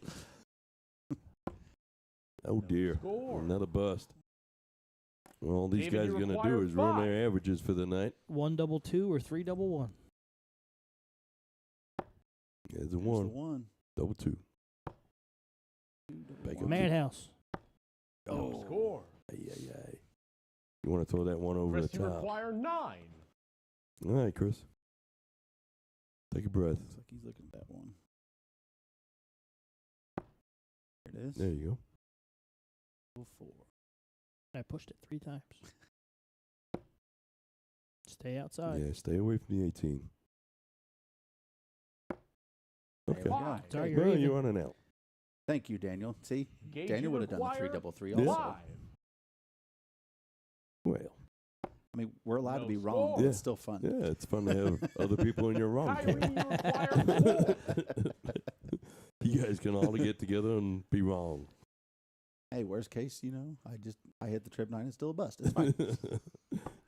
Oh dear, Score. another bust. Well, all these David, guys you are going to require do is run 5. their averages for the night. 1 double 2 or 3 double 1. There's a There's 1, the 1. double 2. 2 double Back 1. up. Madhouse. No score. Ay, ay, ay. You want to throw that one over Chris, the you top. require 9. All right, Chris. Take a breath. Looks like he's looking at that one. There it is. There you go. 4. I pushed it 3 times. Stay outside. Yeah, stay away from the 18. There we Okay. go. Five. Sorry, Okay. you're Well, even. you're running out. Thank you, Daniel. See, Gage, Daniel you would have done the require 3-3-3 Yeah. also. 5. Well, I mean, we're allowed to No be wrong, score. but Yeah. it's still fun. yeah, it's fun to have other people in your wrong Kyree, camp. you require 4. You guys can all get together and be wrong. Hey, worst case, I hit the trip 9 and still a bust. It's fine.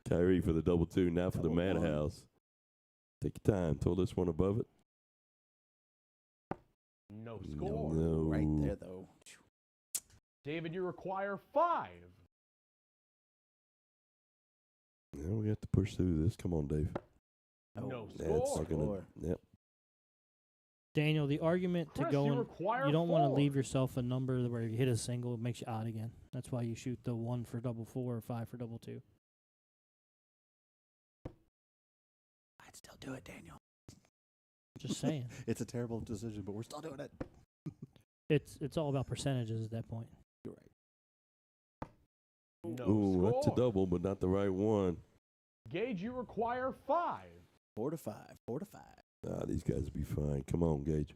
Kyree for the double 2. Now for the Double one. madhouse. Take your time. Throw this one above it. No score. No. Right there, though. David, you require 5. Yeah, we have to push through this. Come on, Dave. No Yeah, it's score. not gonna. Yep. Daniel, the argument to Chris, go you in, require you don't want to 4. leave yourself a number where you hit a single, it makes you odd again. That's why you shoot the 1 for double 4 or 5 for double 2. I'd still do it, Daniel. Just saying. It's a terrible decision, but we're still doing it. It's all about percentages at that point. You're right. No Ooh, score. that's a double, but not the right one. Gage, you require 5. 4 to 5. 4 to 5. These guys will be fine. Come on, Gage.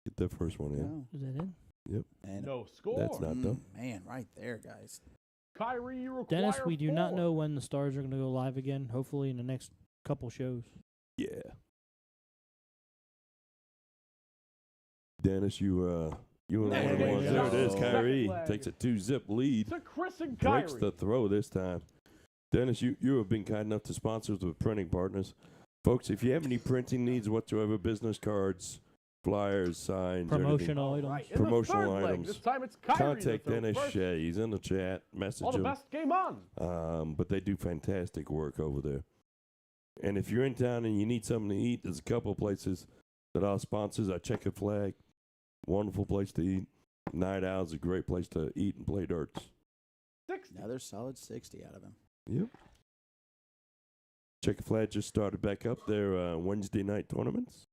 Get that first one in. No. Is that in? And No score. That's not done. man, right there, guys. Kyree, you require Dennis, we do not 4. know when the Stars are going to go live again. Hopefully in the next couple shows. Yeah. Dennis, you were one of the There ones. you There it is. go. Kyree Flag. takes a 2-zip lead. To Chris and Breaks Kyree. the throw this time. Dennis, you have been kind enough to sponsor us with printing partners. Folks, if you have any printing needs whatsoever, business cards, flyers, signs, anything, Promotional items. Right, in Promotional the third leg, items. this time it's Kyree contact to throw Dennis first. Shea. He's in the chat. Message All the him. best game on. But they do fantastic work over there. And if you're in town and you need something to eat, there's a couple of places that our sponsors. Our Checkered Flag, wonderful place to eat. Night Owl's a great place to eat and play darts. 60. Another solid 60 out of him. Yep. Checkered Flag just started back up their Wednesday night tournaments.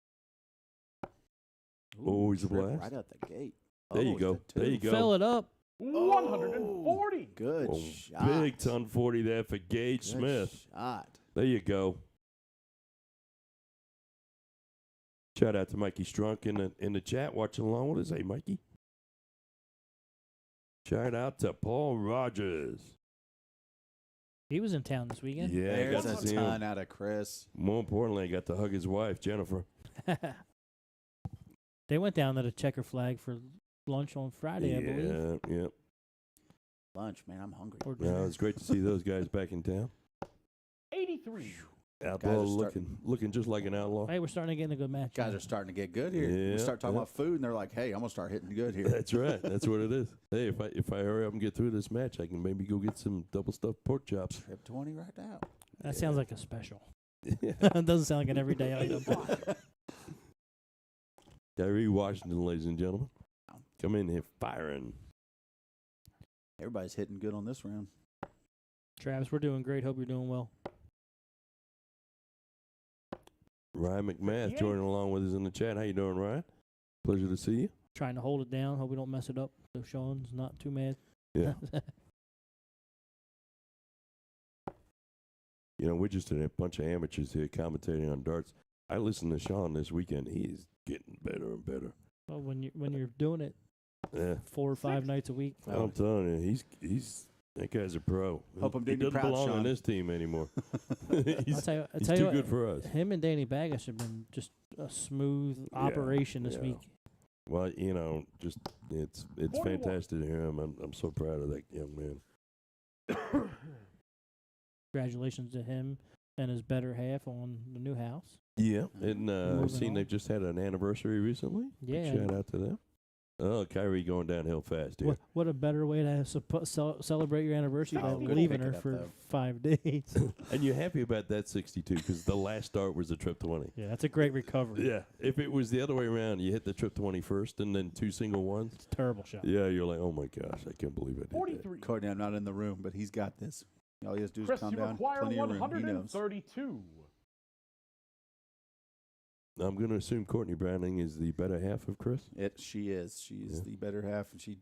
Always a trip blast. Right out the gate. There you Oh, go. the There you two. go. Fill it up. 140. Good Well, shot. big ton 40 there for Gage Good Smith. shot. There you go. Shout out to Mikey Strunk in the chat watching along with us. Hey, Mikey. Shout out to Paul Rogers. He was in town this weekend. Yeah, I There's got a to see him. ton out of Chris. More importantly, I got to hug his wife, Jennifer. They went down to the Checker Flag for lunch on Friday, I believe. Yeah. Lunch, man. I'm hungry. Or Yeah, dinner. it's great to see those guys back in town. 83. Outlaw Guys are looking just like an outlaw. Hey, we're starting to get in a good match. Guys now. are starting to get good here. Yeah, we start talking yeah. about food, and they're like, "Hey, I'm gonna start hitting good here." That's right. That's what it is. Hey, if I hurry up and get through this match, I can maybe go get some double stuffed pork chops. Trip 20 right now. That sounds like a special. Yeah. It doesn't sound like an everyday item. Kyree Washington, ladies and gentlemen. Come in here firing. Everybody's hitting good on this round. Travis, we're doing great. Hope you're doing well. Ryan McMath Yeah. joining along with us in the chat. How you doing, Ryan? Pleasure to see you. Trying to hold it down. Hope we don't mess it up. So Sean's not too mad. Yeah. You know, we're just a bunch of amateurs here commentating on darts. I listened to Sean this weekend. He is getting better and better. Well, when you're doing it Yeah. 4 or 5 nights a week. I'm telling you, he's that guy's a pro. Hope I'm he doing you doesn't proud, belong on Sean. this team anymore. I'll he's tell you, he's tell you too what, good for us. him and Danny Baggis have been just a smooth operation this yeah. week. Well, you know, just it's 41. fantastic to hear him. I'm so proud of that young man. Congratulations to him and his better half on the new house. Yeah, and Moving seen on. they've just had an anniversary recently. Yeah. Shout out to them. Oh, Kyree going downhill fast here. What a better way to celebrate your anniversary Oh, than good leaving pick her it up, for though. 5 days. And you're happy about that 62 because the last start was the trip 20. Yeah, that's a great recovery. Yeah, if it was the other way around, you hit the trip 20 first and then 2 single ones. It's a terrible shot. Yeah, you're like, oh my gosh, I can't believe I did that. 43. Courtney, I'm not in the room, but he's got this. All he has to do is Chris, calm you down. require Plenty of room. He knows. 132. I'm going to assume Courtney Browning is the better half of Chris. She is. She's Yeah. the better half, and she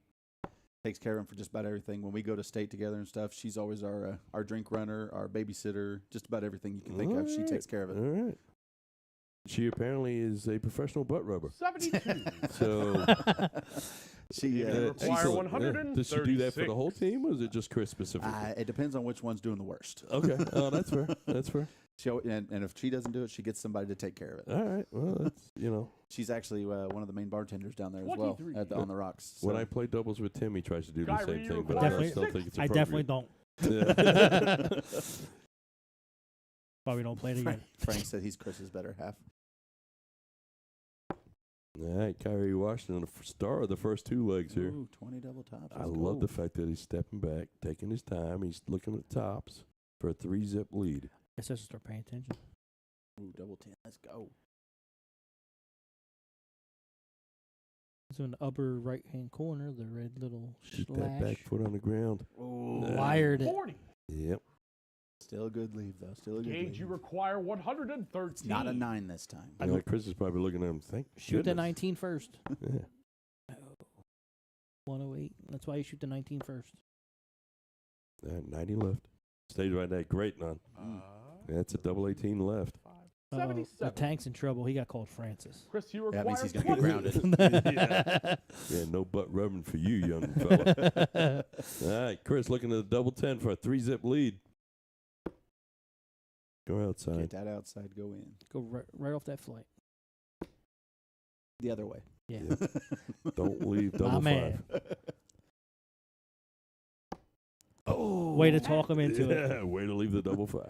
takes care of him for just about everything. When we go to state together and stuff, she's always our drink runner, our babysitter, just about everything you can think of. She takes care of it. All right. She apparently is a professional butt rubber. 72. So She require excellent. 136. Does she do that for the whole team, or is it just Chris specifically? it depends on which one's doing the worst. Okay. Oh, that's fair. That's fair. And if she doesn't do it, she gets somebody to take care of it. All right. Well, that's, you know. She's actually one of the main bartenders down there as well 23. on the rocks. When So- I play doubles with Tim, he tries to do the Kyree, same you thing, but require I still think it's I appropriate. definitely don't. Yeah. Probably don't play it again. Frank said he's Chris's better half. All right, Kyree Washington, the star of the first two legs here. Ooh, 20 double tops. I Let's love go. the fact that he's stepping back, taking his time. He's looking at tops for a 3-zip lead. I guess I should start paying attention. Ooh, double 10. Let's go. So in the upper right-hand corner, the red little Keep that slash. back foot on the ground. Ooh, Yeah. Wired it. 40. Yep. Still a good leave, though. Still a good Gage, leave. you require 113. It's not a 9 this time. You know, Chris is probably looking at him. Thank Shoot the goodness. 19 first. Yeah. 108. That's why you shoot the 19 first. 90 left. Stays right there. Great, none. That's a double 18 left. The 77. tank's in trouble. He got called Francis. Chris, you That require means he's going to be 20. grounded. Yeah, no butt rubbing for you, young fella. All right, Chris looking at the double 10 for a 3-zip lead. Go outside. Get that outside, go in. Go right off that flight. The other way. Yeah. Yeah. Don't leave My double man. 5. Oh, way to talk him into it. Yeah, way to leave the double 5.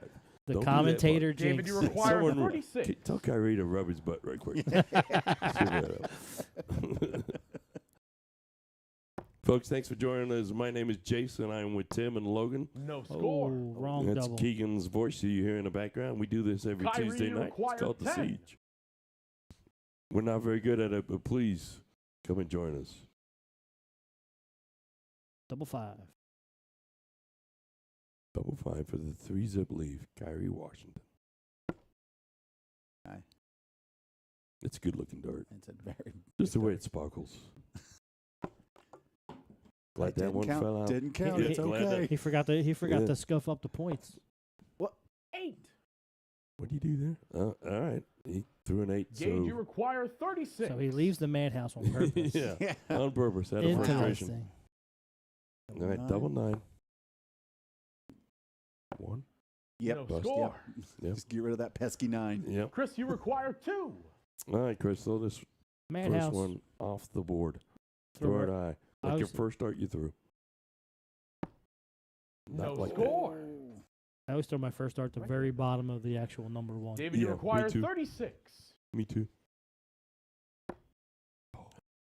The Don't do that, commentator David, jinx. you require Someone- 36. Tell Kyree to rub his butt right quick. See that up. Folks, thanks for joining us. My name is Jason. I'm with Tim and Logan. No Oh, score. wrong That's double. Keegan's voice you hear in the background. We do this every Kyree, Tuesday you night. require It's called The 10. Siege. We're not very good at it, but please come and join us. Double 5. Double 5 for the 3-zip leave. Kyree Washington. Aye. It's a good-looking dart. It's a very Just the way it sparkles. Glad that didn't one count. fell out. Didn't count. Yeah, It's glad okay. He forgot Yeah. to scuff up the points. 8. What do you do there? All right. He threw an 8. Gage, you So require 36. So he leaves the madhouse on purpose. yeah, on purpose, out of frustration. Interesting. All right, double 9. 1. Yep. No bust. score. Yep. Just get rid of that pesky 9. Yep. Chris, you require 2. All right, Chris, throw this Madhouse. first one off the board. Throw Throw it. it high. I Like your was- first dart you threw. No Not like score. I always throw my first dart at the very bottom of the actual number 1. David, you Yeah, me require too. 36. that. Me too.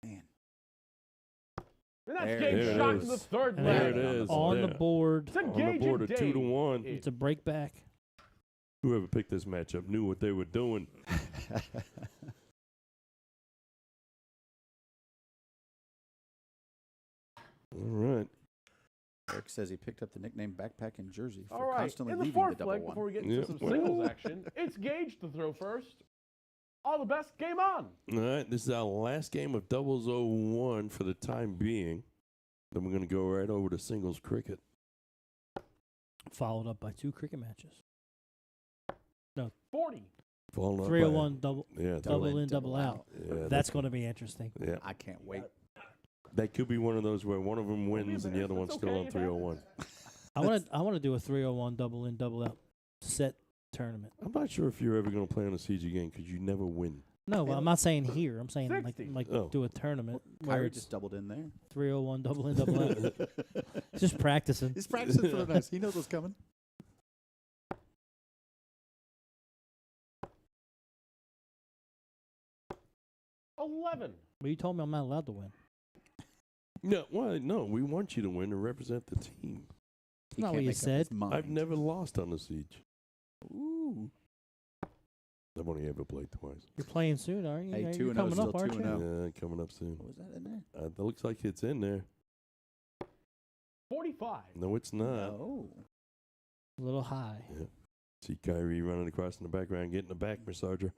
Man. And that's There Gage it shot is. to the third And leg. There it is. On the Yeah. board. It's a On the Gage board and of 2 to Dave. 1. It's a break back. Whoever picked this matchup knew what they were doing. All right. Eric says he picked up the nickname Backpack in Jersey for All right, constantly in the leaving the fourth double leg, 1. before we get into Yeah, some well. singles action, it's Gage to throw first. All the best. Game on. All right. This is our last game of doubles 01 for the time being. Then we're going to go right over to singles cricket. Followed up by 2 cricket matches. 40. Following up by- 301 double Yeah, double in, double out. Yeah, That's going to be interesting. yeah. I can't wait. That could be one of those where one of them wins and the other one's It's still okay, on it 301. I want to do a 301 double in, double out set tournament. I'm not sure if you're ever going to play on a siege again because you never win. No, well, I'm not saying here. I'm saying 60. like Oh. do a tournament where Kyrie it's just doubled in there. 301 double in, double out. Just practicing. He's practicing for the nice. He knows what's coming. $11. But you told me I'm not allowed to win. No, well, no, we want you to win and represent the team. He Not can't what you make up his said. mind. I've never lost on the siege. Ooh. I've only ever played twice. You're playing soon, aren't you? Hey, You're 2-0 coming still up, aren't 2-0. you? Yeah, coming up soon. What was that in there? That looks like it's in there. 45. No, it's not. No. A little high. Yeah. See Kyree running across in the background, getting the back massager.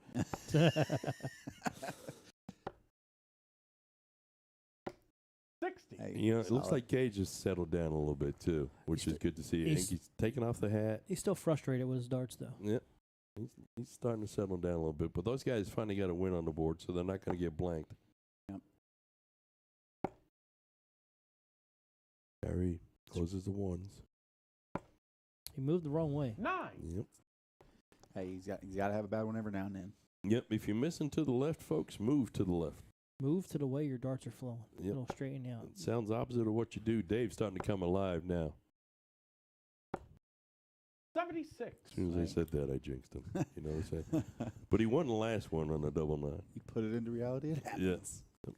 60. Hey, You know, it looks solid. like Gage has settled down a little bit too, which is good to see. I think he's- he's taking off the hat. He's still frustrated with his darts, though. Yep. He's starting to settle down a little bit. But those guys finally got a win on the board, so they're not going to get blanked. Yep. Kyree closes the ones. He moved the wrong way. 9. Yep. Hey, he's got to have a bad one every now and then. Yep. If you're missing to the left, folks, move to the left. Move to the way your darts are flowing. Yep. It'll straighten you out. It sounds opposite of what you do. Dave's starting to come alive now. 76. As soon as I said that, I jinxed him. You know what I'm saying? But he won the last one on the double nine. You put it into reality, it happens. Yes.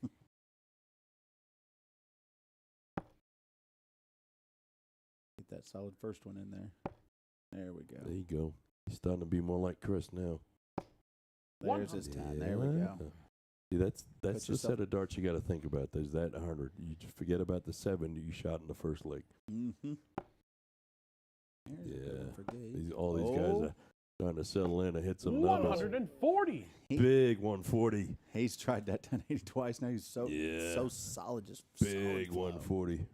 Get that solid first one in there. There we go. There you go. He's starting to be more like Chris now. There's his 10. There we go. See, that's Put the yourself- set of darts you got to think about. There's that 100. You just forget about the 7 you shot in the first leg. Mm-hmm. There's a good Yeah. one for Gage. All these guys Oh. are trying to settle in and hit some numbers. 140. Big 140. He's tried that 1080 twice now. He's so solid, just Big solid flow. 140.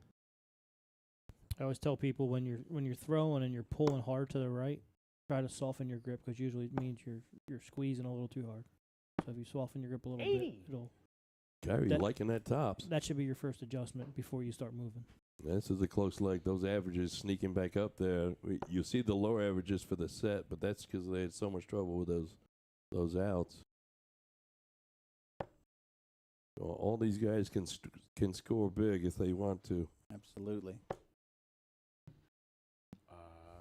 I always tell people when you're throwing and you're pulling hard to the right, try to soften your grip because usually it means you're squeezing a little too hard. So if you soften your grip a little 80. bit, Kyree That- liking that tops. that should be your first adjustment before you start moving. This is a close leg. Those averages sneaking back up there. You see the lower averages for the set, but that's because they had so much trouble with those outs. All these guys can score big if they want to. Absolutely.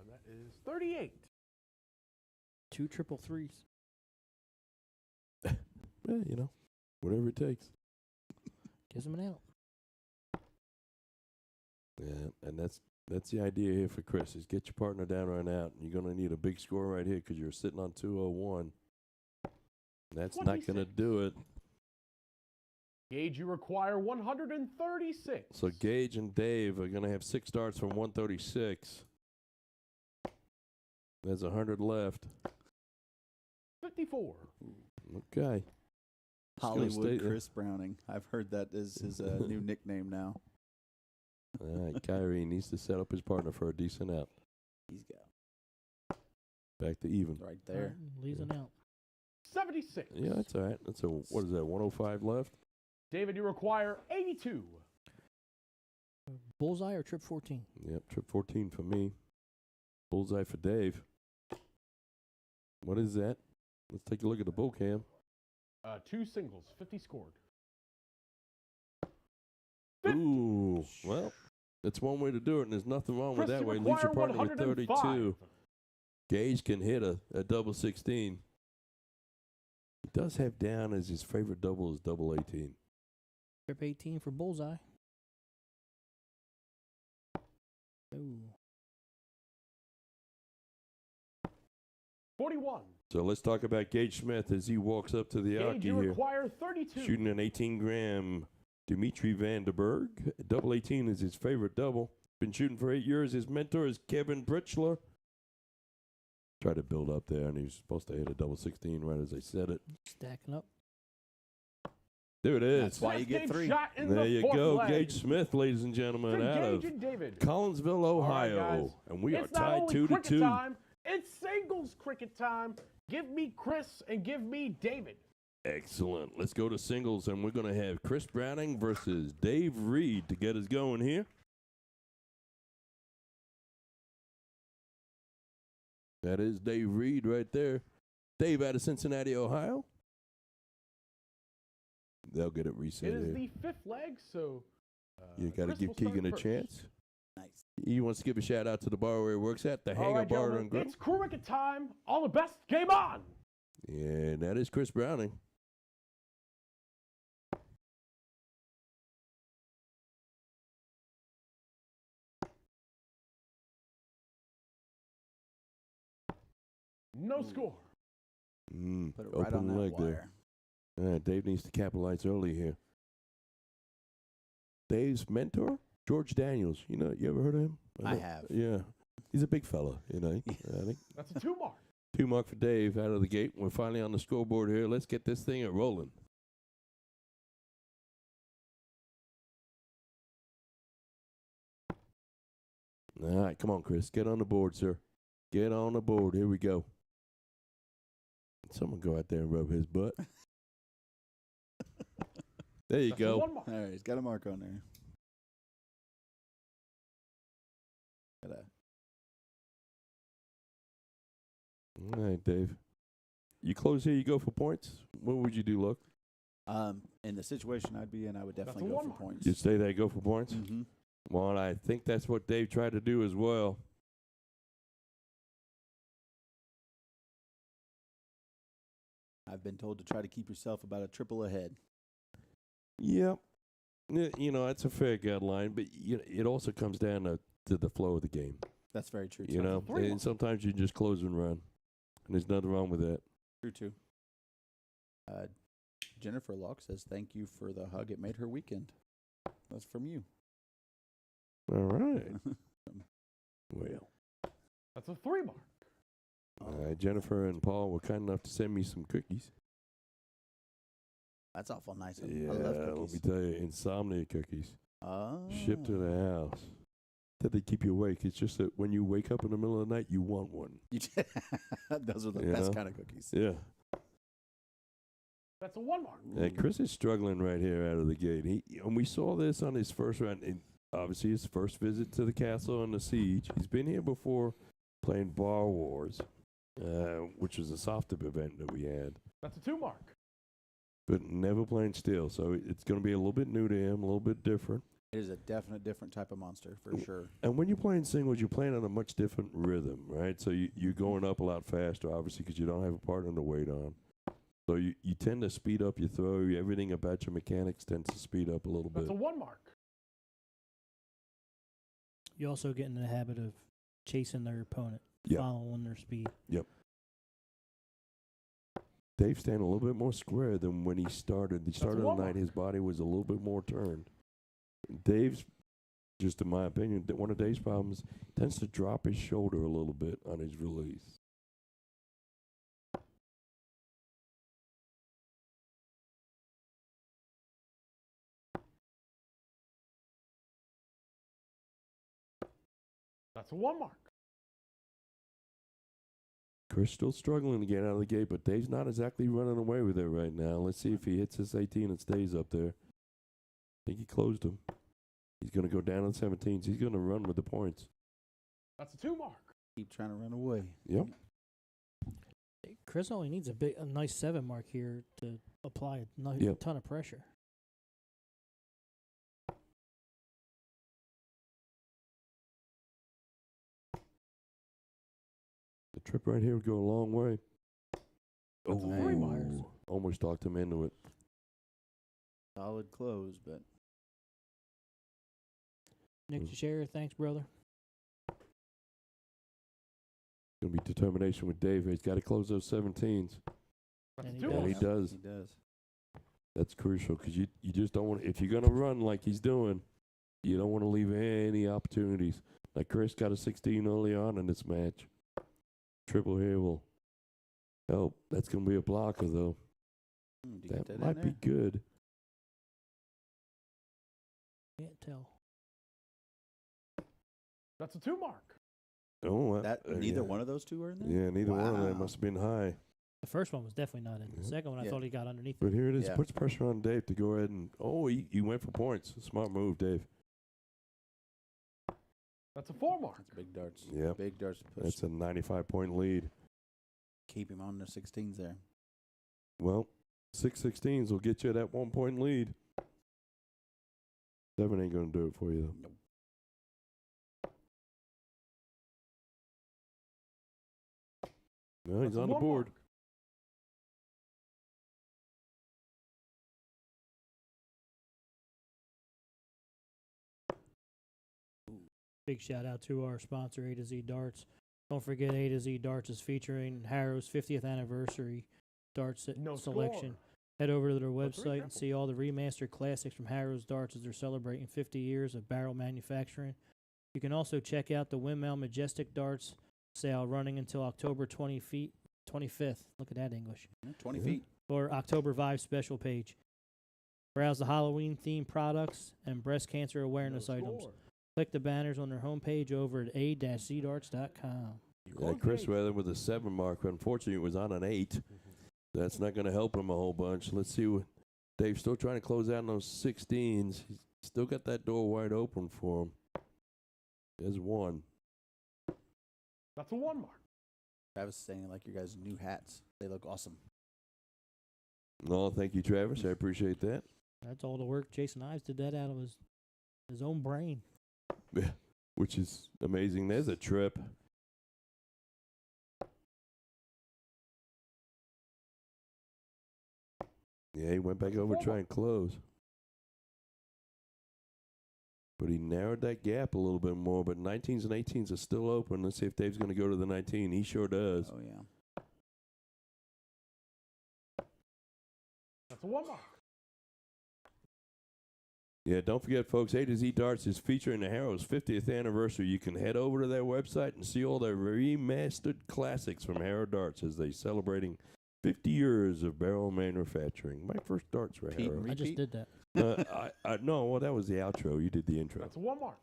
That is 38. 2 triple threes. Yeah, you know, whatever it takes. Gives him an out. Yeah, and that's the idea here for Chris is get your partner down right out. And you're going to need a big score right here because you're sitting on 201. That's not going to 26. do it. Gage, you require 136. So Gage and Dave are going to have 6 darts from 136. There's 100 left. 54. Okay. Just gonna stay Hollywood there. Chris Browning. I've heard that is his new nickname now. All right, Kyree needs to set up his partner for a decent out. He's got Back to even. right there. Leaves an out. 76. Yeah, that's all right. That's what is that, 105 left? David, you require 82. Bullseye or trip 14? Yep, trip 14 for me. Bullseye for Dave. What is that? Let's take a look at the bull cam. 2 singles, 50 scored. Ooh, well, that's one way to do it, and there's nothing wrong with Chris, that you way. Leaves your require partner with 105. 32. Gage can hit a double 16. He does have down as his favorite double is double 18. Trip 18 for Bullseye. Ooh. 41. So let's talk about Gage Smith as he walks up to the Gage, Aki you here. require 32. Shooting an 18-gram Dimitri Vandenberg. Double 18 is his favorite double. Been shooting for 8 years. His mentor is Kevin Britchler. Tried to build up there, and he was supposed to hit a double 16 right as I said it. Stacking up. There it is. That's why you Best get game 3. Shot in There the you fourth go. leg. Gage Smith, ladies and gentlemen, For out Gage of and David. Collinsville, All right, Ohio. guys. And we are It's not tied only 2 to cricket 2. time, it's singles cricket time. Give me Chris and give me David. Excellent. Let's go to singles, and we're going to have Chris Browning versus Dave Reed to get us going here. That is Dave Reed right there. Dave out of Cincinnati, Ohio. They'll get it reset It is here. the 5th leg, so You got to Chris give will start Keegan a first. chance. Nice. He wants to give a shout out to the bar where he works at, the All Hangar right, Bar gentlemen, and Grill. it's cricket time. All the best. Game on. And that is Chris Browning. No score. Put it right on Open that leg wire. there. Dave needs to capitalize early here. Dave's mentor, George Daniels. You know, you ever heard of him? I know- have. Yeah. He's a big fella, you know. I think That's a 2 mark. 2 mark for Dave out of the gate. We're finally on the scoreboard here. Let's get this thing rolling. All right, come on, Chris. Get on the board, sir. Get on the board. Here we go. Someone go out there and rub his butt. There you That's a go. 1 mark. All right, he's got a mark on there. Gotta All right, Dave. You close here, you go for points. What would you do, Look? In the situation I'd be in, I would That's definitely a go one for mark. points. You stay there, go for points? Mm-hmm. Well, I think that's what Dave tried to do as well. I've been told to try to keep yourself about a triple ahead. Yep. You know, that's a fair guideline, but it also comes down to the flow of the game. That's very true. You too. know, and sometimes you just close and run, and there's nothing wrong with that. True too. Jennifer Locke says thank you for the hug. It made her weekend. That's from you. All right. Well, That's a 3 mark. Jennifer and Paul were kind enough to send me some cookies. That's awful nice. Yeah, I love let me cookies. tell you, insomnia cookies shipped to Oh. the house. That they keep you awake. It's just that when you wake up in the middle of the night, you want one. Those are the You best know? kind of cookies. Yeah. That's a 1 mark. Chris is struggling right here out of the gate. And we saw this on his first round. And obviously, his first visit to the castle and the siege. He's been here before playing Bar Wars, which was a soft tip event that we had, That's a 2 mark. but never playing steel. So it's going to be a little bit new to him, a little bit different. It is a definite different type of monster for sure. And when you're playing singles, you're playing on a much different rhythm, right? So you're going up a lot faster, obviously, because you don't have a partner to wait on. So you tend to speed up your throw. Everything about your mechanics tends to speed up a little That's bit. a 1 mark. You also get in the habit of chasing their opponent, Yep. following their speed. Dave's standing a little bit more square than when he started. He started the one night, mark. his body was a little bit more turned. Dave's, just in my opinion, one of Dave's problems, tends to drop his shoulder a little bit on his release. That's a 1 mark. Chris still struggling to get out of the gate, but Dave's not exactly running away with it right now. Let's see if he hits this 18 and stays up there. I think he closed him. He's going to go down on 17s. He's going to run with the points. That's a 2 mark. Keep trying to run away. Yep. Chris only needs a nice 7 mark here to apply a Yep. ton of pressure. The trip right here would go a long way. That's a 3 mark. Almost talked him into it. Solid close, but Nick Mm. Teixeira, thanks, brother. Going to be determination with Dave. He's got to close those 17s. That's And a he 2 does. mark. He does. He does. That's crucial because you just don't want, if you're going to run like he's doing, you don't want to leave any opportunities. Like Chris got a 16 early on in this match. Triple here will help. That's going to be a blocker, though. Did you get That that might in be there? good. Can't tell. That's a 2 mark. Oh, Neither yeah. one of those two are in there? Yeah, neither one of them Wow. must have been high. The first one was definitely not in. The Yeah. second one, I Yeah. thought he got underneath. But here it is. Yeah. Puts pressure on Dave to go ahead and, he went for points. Smart move, Dave. That's a 4 mark. That's big darts. Yep. Big darts to push. That's a 95-point lead. Keep him on the 16s there. Well, 6 16s will get you that 1 point lead. 7 ain't going to do it for you, though. Nope. No, he's That's a on the 1 board. mark. Big shout out to our sponsor, A to Z Darts. Don't forget, A to Z Darts is featuring Harrow's 50th anniversary darts No selection. score. Head over to their That's very website and simple. see all the remastered classics from Harrow's Darts as they're celebrating 50 years of barrel manufacturing. You can also check out the Windmill Majestic Darts sale running until October 25th. Look at that English. 20 Yeah. feet. Or October Vive special page. Browse the Halloween themed products and breast cancer awareness No items. score. Click the banners on their homepage over at a-zdarts.com. Yeah, Chris Weather with a 7 mark. Unfortunately, it was on an 8. That's not going to help him a whole bunch. Let's see what Dave's still trying to close out on those 16s. He's still got that door wide open for him. There's 1. That's a 1 mark. Travis is saying, like, your guys' new hats. They look awesome. No, thank you, Travis. I appreciate that. That's all the work. Jason Ives did that out of his own brain. Yeah, which is amazing. There's a trip. Yeah, he went back over to try and close. But he narrowed that gap a little bit more. But 19s and 18s are still open. Let's see if Dave's going to go to the 19. He sure does. Oh, yeah. That's a 1 mark. Yeah, don't forget, folks, A to Z Darts is featuring the Harrow's 50th anniversary. You can head over to their website and see all their remastered classics from Harrow Darts as they're celebrating 50 years of barrel manufacturing. My first darts were Pete, Harrow. I just did that. No, well, that was the outro. You did the intro. That's a 1 mark.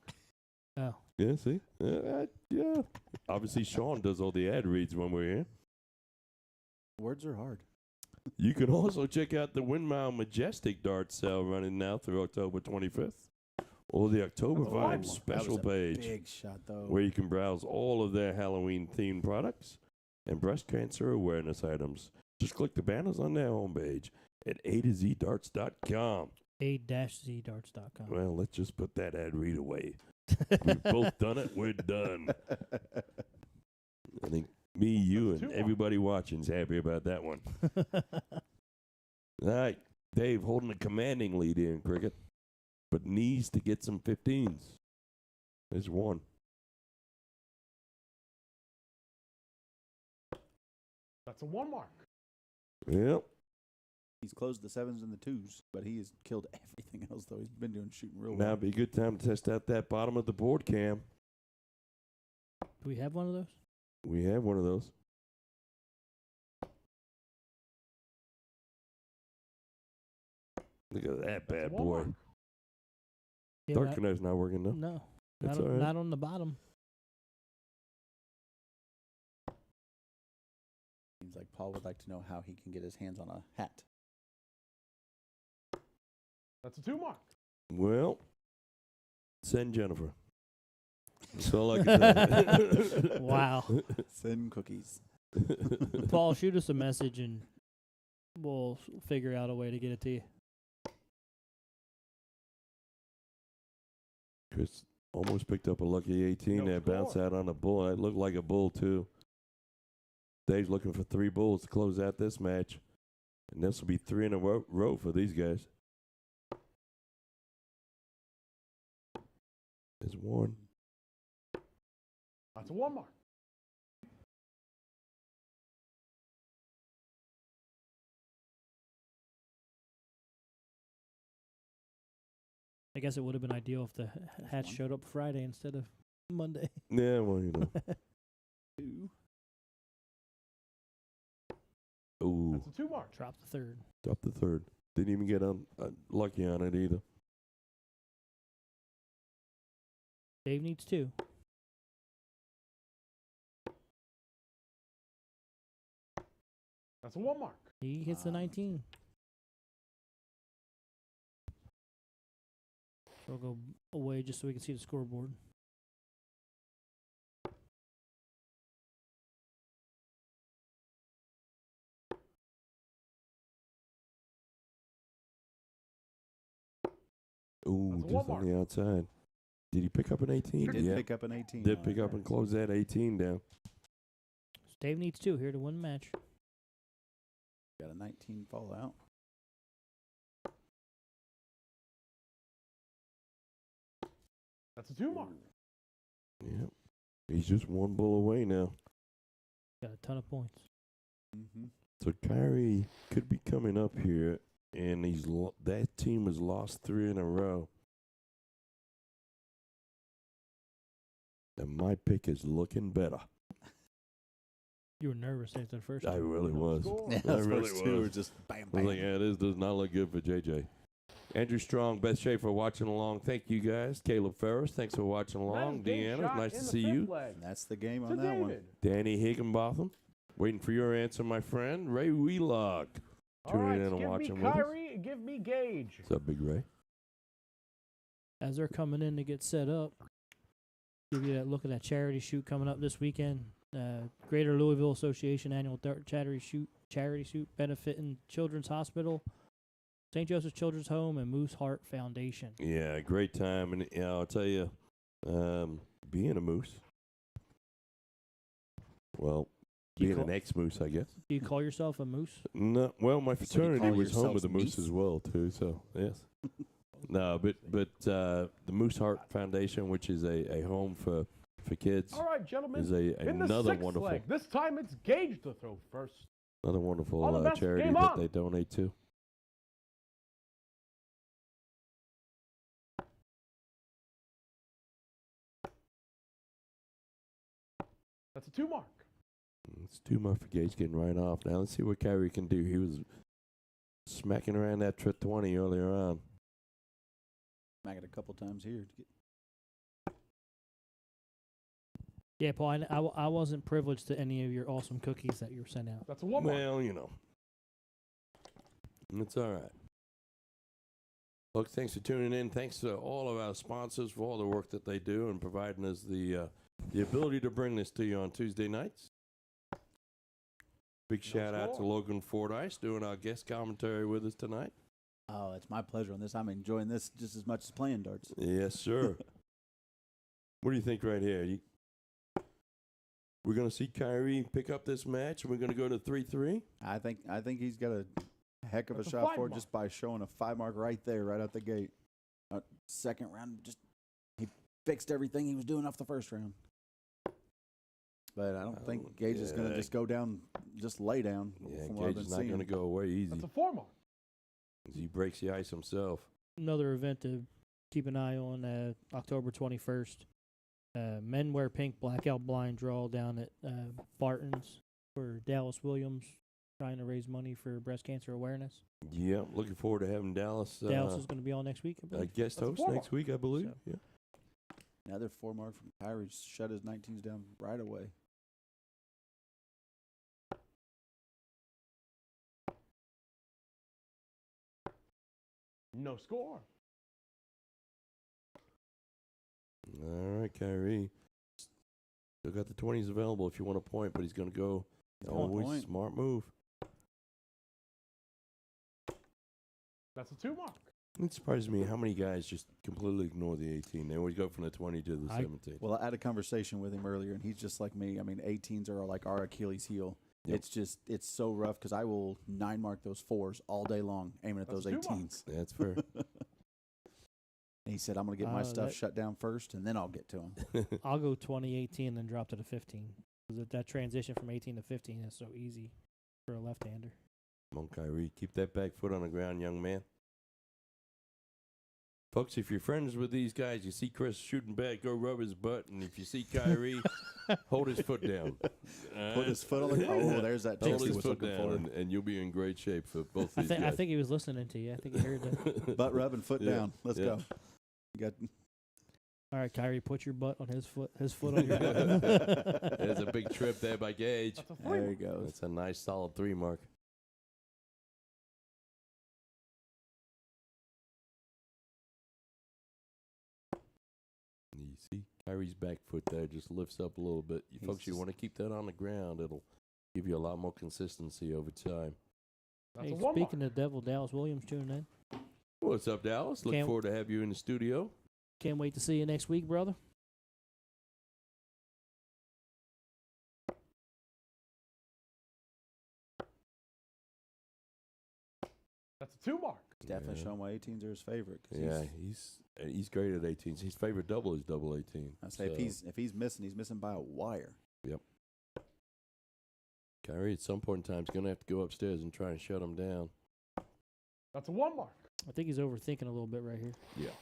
Oh. Yeah, see? Yeah. Obviously, Sean does all the ad reads when we're here. Words are hard. You can also check out the Windmile Majestic Dart sale running now through October 25th, or the October That's a Vibes lot. special That was a page, big shot, though. where you can browse all of their Halloween-themed products and breast cancer awareness items. Just click the banners on their homepage at a-to-zdarts.com. a-zdarts.com. Well, let's just put that ad read away. We've both done it. We're done. I think me, you, That's and 2 everybody watching's happy about that one. All right, Dave holding a commanding lead here in cricket, but needs to get some 15s. There's 1. That's a 1 mark. Yep. He's closed the 7s and the 2s, but he has killed everything else, though. He's been doing shooting real Now well. would be a good time to test out that bottom of the board cam. Do we have one of those? We have one of those. Look at that bad One boy. mark. Yeah, Dark connect's not working, though. no. That's Not, all right. not on the bottom. Seems like Paul would like to know how he can get his hands on a hat. That's a 2 mark. Well, send Jennifer. That's all I can say. Wow. Send cookies. Paul, shoot us a message and we'll figure out a way to get it to you. Chris almost picked up a lucky 18 No there. Bounce score. out on a bull. It looked like a bull, too. Dave's looking for 3 bulls to close out this match. And this will be 3 in a row for these guys. There's 1. That's a 1 mark. I guess it would have been ideal if the hat one. showed up Friday instead of Monday. Yeah, well, you know. 2. Ooh, That's a 2 mark. Drop the 3rd. dropped the 3rd. Didn't even get lucky on it either. Dave needs 2. That's a 1 mark. He hits the 19. So I'll go away just so we can see the scoreboard. Ooh, That's a just on one the outside. Did he pick up an 18? He did Yeah. pick up an 18. Did pick up and close that 18 down. So Dave needs 2 here to win the match. Got a 19 fallout. That's a 2 mark. Yep. He's just 1 bull away now. Got a ton of points. Mm-hmm. So Kyree could be coming up here, and that team has lost 3 in a row. And my pick is looking better. You were nervous after the first I one. really was. Score. Yeah, I those really first 2 was. were just bam, I was bam. like, yeah, this does not look good for JJ. Andrew Strong, Beth Schaefer watching along. Thank you guys. Caleb Ferris, thanks for watching along. That is game Deanna, shot nice in to the see fifth you. leg That's the game to on that one. David. Danny Higginbotham, waiting for your answer, my friend. Ray Wheelock, All tuning right, in and give me watching with us. Kyree, give me Gage. What's up, Big Ray? As they're coming in to get set up, give you a look at that charity shoot coming up this weekend. Greater Louisville Association annual charity shoot benefiting Children's Hospital, St. Joseph's Children's Home, and Moose Heart Foundation. Yeah, great time. And I'll tell you, being a moose, well, Do you being an call- ex-moose, I guess. Do you call yourself a moose? No, well, my So you fraternity call was home yourselves with the moose meese? as well, too. So yes, no, but the Moose Heart Foundation, which is a home for kids, All right, gentlemen. is in the another sixth wonderful leg. This time it's Gage to throw first. another All the wonderful best. charity Game that on. they donate to. That's a 2 mark. It's 2 more for Gage getting right off. Now let's see what Kyree can do. He was smacking around that 20 earlier on. Smack it a couple times here. Yeah, Paul, I wasn't privileged to any of your awesome cookies that you were sent out. That's a 1 mark. Well, you know, it's all right. Folks, thanks for tuning in. Thanks to all of our sponsors for all the work that they do and providing us the ability to bring this to you on Tuesday nights. Big shout out to score. Logan Fordice doing our guest commentary with us tonight. Oh, it's my pleasure on this. I'm enjoying this just as much as playing darts. Yes, sir. What do you think right here? We're going to see Kyree pick up this match, and we're going to go to 3-3? I think he's got a heck of a That's a shot 5 for it mark. just by showing a 5 mark right there, right out the gate. Second round, just he fixed everything he was doing off the first round. But I don't think Gage is going to just go down, just lay down. Yeah, from what I've Gage been is not going to seeing. go away easy. That's a 4 mark. He breaks the ice himself. Another event to keep an eye on, October 21st. Men wear pink blackout blind draw down at Barton's for Dallas Williams, trying to raise money for breast cancer awareness. Yeah, looking forward to having Dallas. Dallas is going to be on next week, I believe. Guest That's a host 4 next week, I believe. So- Yeah. Another 4 mark from Kyree, shut his 19s down right away. No score. All right, Kyree. Still got the 20s available if you want a point, but he's going to go. He's going Always point. smart move. That's a 2 mark. It surprises me how many guys just completely ignore the 18. They always go from the 20 to the 17. Well, I had a conversation with him earlier, and he's just like me. I mean, 18s are like our Achilles heel. Yep. It's so rough because I will 9 mark those 4s all day long, aiming at That's those 2 marks. 18s. That's fair. And he said, I'm going to get my stuff that- shut down first, and then I'll get to him. I'll go 20-18 and then drop to the 15. 'Cause that transition from 18 to 15 is so easy for a left-hander. Come on, Kyree. Keep that back foot on the ground, young man. Folks, if you're friends with these guys, you see Chris shooting back, go rub his butt. And if you see Kyree, hold his foot down. Put his foot on the Oh, there's that Hold text he his was foot looking down, for. and you'll be in great shape for both I these guys. think he was listening to you. I think he heard that. Butt rub and foot Yeah. down. Let's Yeah. go. You got All right, Kyree, put your butt on his foot. His foot on your butt. There's a big trip there by Gage. That's a 3 there he mark. goes. That's a nice solid 3 mark. You see Kyree's back foot there just lifts up a little bit. You folks, you He's- want to keep that on the ground. It'll give you a lot more consistency over time. That's Hey, a 1 speaking mark. of Devil, Dallas Williams tuning in. What's up, Dallas? Look Can't- forward to have you in the studio. Can't wait to see you next week, brother. That's a 2 mark. Definitely Yeah. showing why 18s are his favorite. 'cause Yeah, he's great at 18s. His favorite double is double 18. I say if he's missing, he's missing by a wire. Kyree at some point in time is going to have to go upstairs and try and shut him down. That's a 1 mark. I think he's overthinking a little bit right here. Yeah.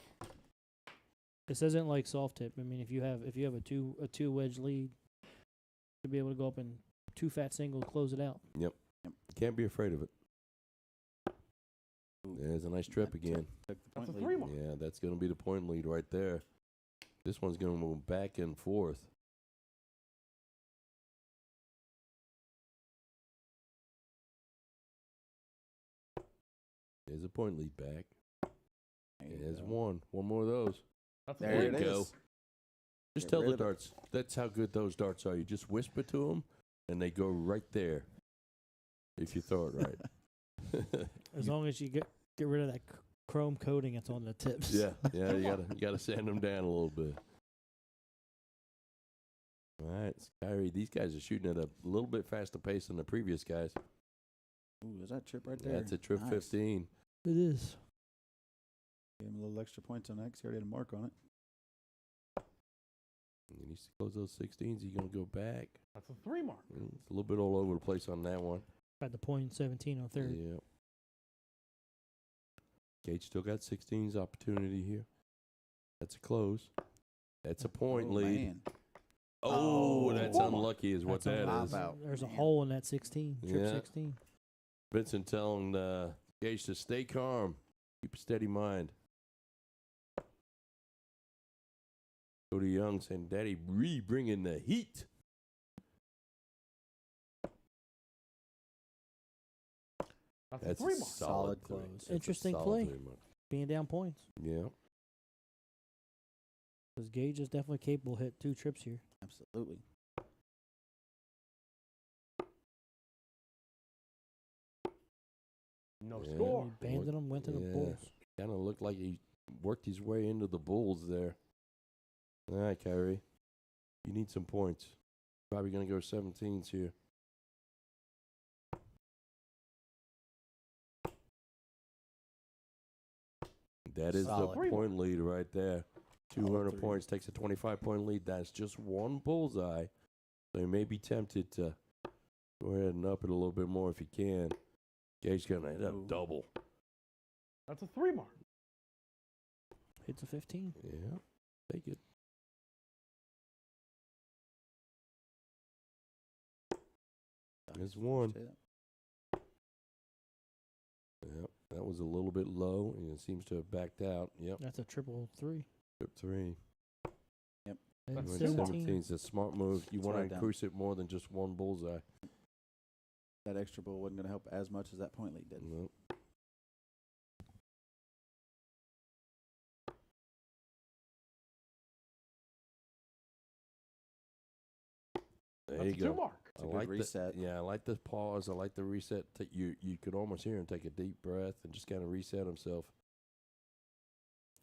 This isn't like soft tip. I mean, if you have a two wedge lead, to be able to go up and 2 fat single, close it out. Can't be afraid of it. There's a nice trip again. Took the That's point a lead. 3 mark. Yeah, that's going to be the point lead right there. This one's going to move back and forth. There's a point lead back. There you There's go. one. One more of those. That's a There There it you go. is. Just Get tell rid the of it. darts. That's how good those darts are. You just whisper to them, and they go right there. If you throw it right. As long as you get rid of that chrome coating that's on the tips. Yeah, you gotta sand them down a little bit. All right, Kyree, these guys are shooting at a little bit faster pace than the previous guys. Ooh, is that trip right there? That's a trip Nice. 15. It is. Gave him a little extra points on that 'cause he already had a mark on it. He needs to close those 16s. He's gonna go back. That's a 3 mark. It's a little bit all over the place on that one. Got the point 17 on third. Yeah. Gage still got 16's opportunity here. That's a close. That's a point Oh, lead. man. Oh, that's Oh. unlucky is what That's a that pop is. out. There's a Man. hole in that 16. Trip Yeah. 16. Vincent telling Gage to stay calm. Keep a steady mind. Cody Young saying, Daddy Bree bringing the heat. That's, That's a 3 a mark. Solid three. close. That's a Interesting solid play. 3 mark. Being down points. Yeah. Because Gage is definitely capable of hit 2 trips here. Absolutely. No Yeah. score. He banded him, went to the Yeah. Bulls. Kind of looked like he worked his way into the Bulls there. All right, Kyree. You need some points. Probably going to go 17s here. That is Solid. the point lead right there. 200 three. points takes a 25-point lead. That's just one bullseye. So you may be tempted to go ahead and up it a little bit more if you can. Gage's going to hit a Ooh. double. That's a 3 mark. Hits a 15. Yeah, take it. There's one. Yep, that was a little bit low, and it seems to have backed out. Yep, That's a triple 3. trip 3. And That's Went 17. 17 is a smart move. You Let's want write to it down. increase it more than just one bullseye. That extra ball wasn't going to help as much as that point lead did. Nope. There That's you a 2 go. mark. It's a good reset. Yeah, I like the pause. I like the reset. You could almost hear him take a deep breath and just kind of reset himself.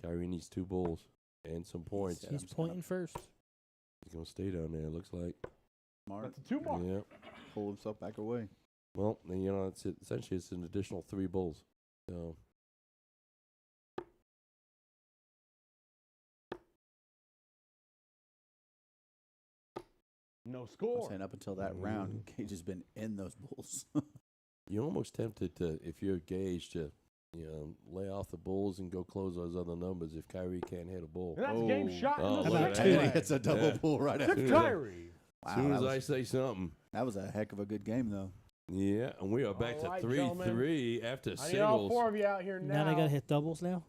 Kyree needs 2 bulls and some points. Yeah, He's I'm just gonna- pointing first. He's gonna stay down there. It looks like. Smart. That's a 2 mark. Yeah. Pull himself back away. Well, then, you know, it's essentially it's an additional 3 bulls. So No I'm score. saying up until that round, Gage has been in those bulls. you're almost tempted to, if you're Gage, to lay off the bulls and go close those other numbers if Kyree can't hit a bull. And that's game Oh. shot in Oh, the look at second that. And he leg. hits a double Yeah. pull right Tip after. Yeah. Kyree. As soon Wow, as that I was, say something. that was a heck of a good game, though. Yeah, and we are back All to right, 3-3 after I need all singles. 4 of you out here Now now. they got to hit doubles now.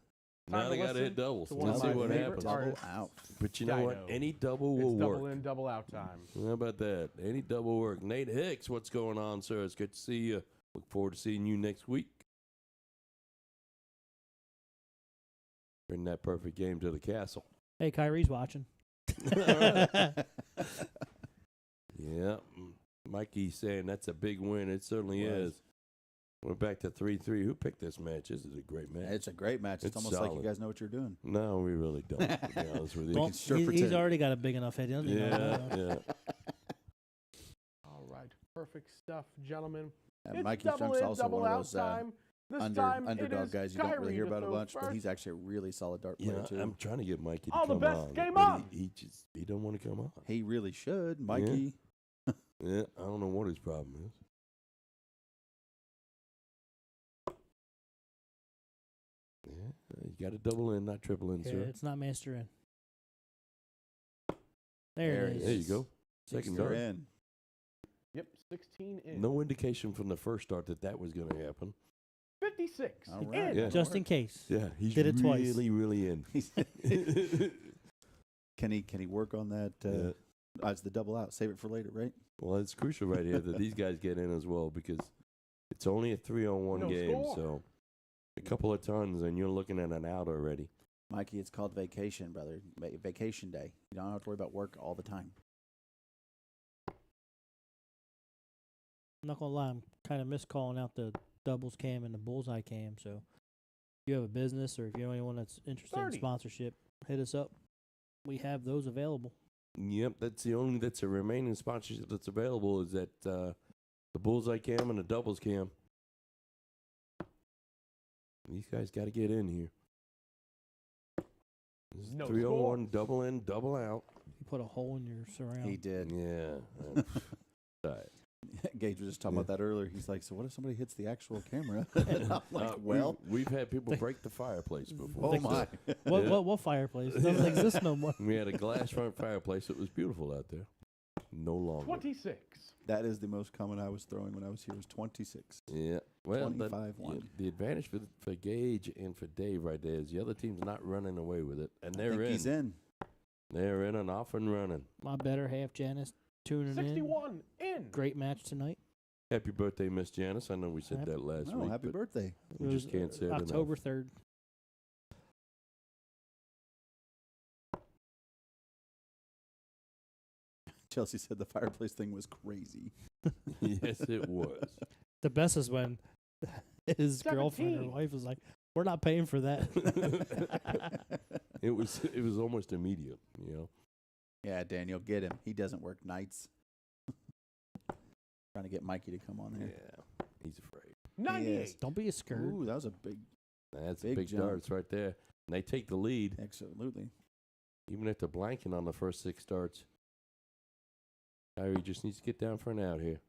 Now Time they to got to hit listen doubles. to one Let's of see my what favorite happens. Double artists. out. But you know what? Dino. Any double will It's work. double in, double out time. How about that? Any double work. Nate Hicks, what's going on, sir? It's good to see you. Look forward to seeing you next week. Bring that perfect game to the castle. Hey, Kyree's watching. Yeah. Mikey saying that's a big win. It certainly Was. is. We're back to 3-3. Who picked this match? This is a great match. It's a great match. It's It's almost like solid. you guys know what you're doing. No, we really don't, to be honest with you. Don't, sure he's pretend. already got a big enough head. He doesn't need no Yeah, more. yeah. All right. Perfect stuff, gentlemen. And It's Mikey double Chunk's in, also double one of out those time. This under, time it underdog is guys you don't really Kyree hear to about a throw bunch, but first. he's actually a really solid dart player, Yeah, too. I'm trying to get Mikey to All the come best. on. Game but on. He don't want to come on. He really should. Mikey. Yeah, I don't know what his problem is. Yeah, you got to double in, not triple in, Yeah, sir. it's not master in. There, There it he is. There you go. Second They're dart. in. Yep, 16 in. No indication from the first start that was going to happen. 56. All right. Yeah. Just in case. Yeah, he's Did it twice. really in. Can he work on that? It's the double out. Save it for later, right? Well, it's crucial right here that these guys get in as well because it's only a 3-on-1 No game, score. so a couple of tons and you're looking at an out already. Mikey, it's called vacation, brother. Vacation day. You don't have to worry about work all the time. I'm not gonna lie, I'm kind of miscalling out the doubles cam and the bullseye cam. So if you have a business or if you know anyone that's interested 30. in sponsorship, hit us up. We have those available. Yep, that's a remaining sponsorship that's available is that the bullseye cam and the doubles cam. These guys got to get in here. This is No 3-on-1, double in, double out. You put a hole in your surround. He did. Yeah. All right. Gage was just talking about that earlier. He's like, so what if somebody hits the actual camera? And I'm like, well, we've had people break the fireplace before. oh my. What fireplace? It doesn't exist no more. We had a glass front fireplace. It was beautiful out there. No longer. 26. That is the most common I was throwing when I was here was 26. Yeah. Well, 25-1. the advantage for Gage and for Dave right there is the other team's not running away with it, and I they're think in. he's in. They're in and off and running. My better half, Janice, tuning 61 in. Great match tonight. Happy birthday, Miss Janice. I know we said that last Oh, week. happy but birthday. We It just was, can't say it October 3rd. Chelsea said the fireplace thing was crazy. Yes, it was. The best is when his girlfriend or 17. wife was like, "We're not paying for that." It was almost immediate, you know. Yeah, Daniel, get him. He doesn't work nights. Trying to get Mikey to come on here. Yeah, he's afraid. 98. Don't be a skirt. Ooh, that was a big, That's Big big jump. darts right there. And they take the lead, absolutely. even if they're blanking on the first 6 darts. Kyree just needs to get down for an out here.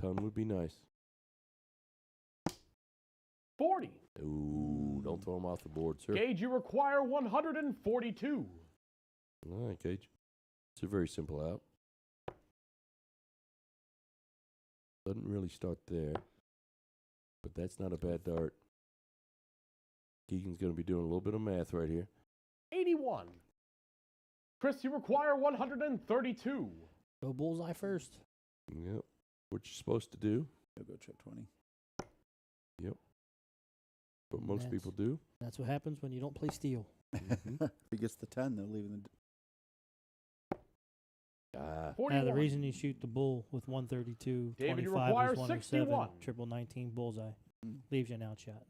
Ton would be nice. 40. Ooh, don't throw him off the board, sir. Gage, you require 142. All right, Gage. It's a very simple out. Doesn't really start there, but that's not a bad dart. Keegan's going to be doing a little bit of math right here. 81. Chris, you require 132. Go bullseye first. Yep. What you're supposed to do. He'll go trip 20. Yep. What most That's- people do. That's what happens when you don't play steel. Mhm. If he gets the 10, they'll leave in Ah, 41. The reason you shoot the bull with 132, David, you 25 require is 107, 61. triple 19 bullseye. Mm. Leaves you an outshot.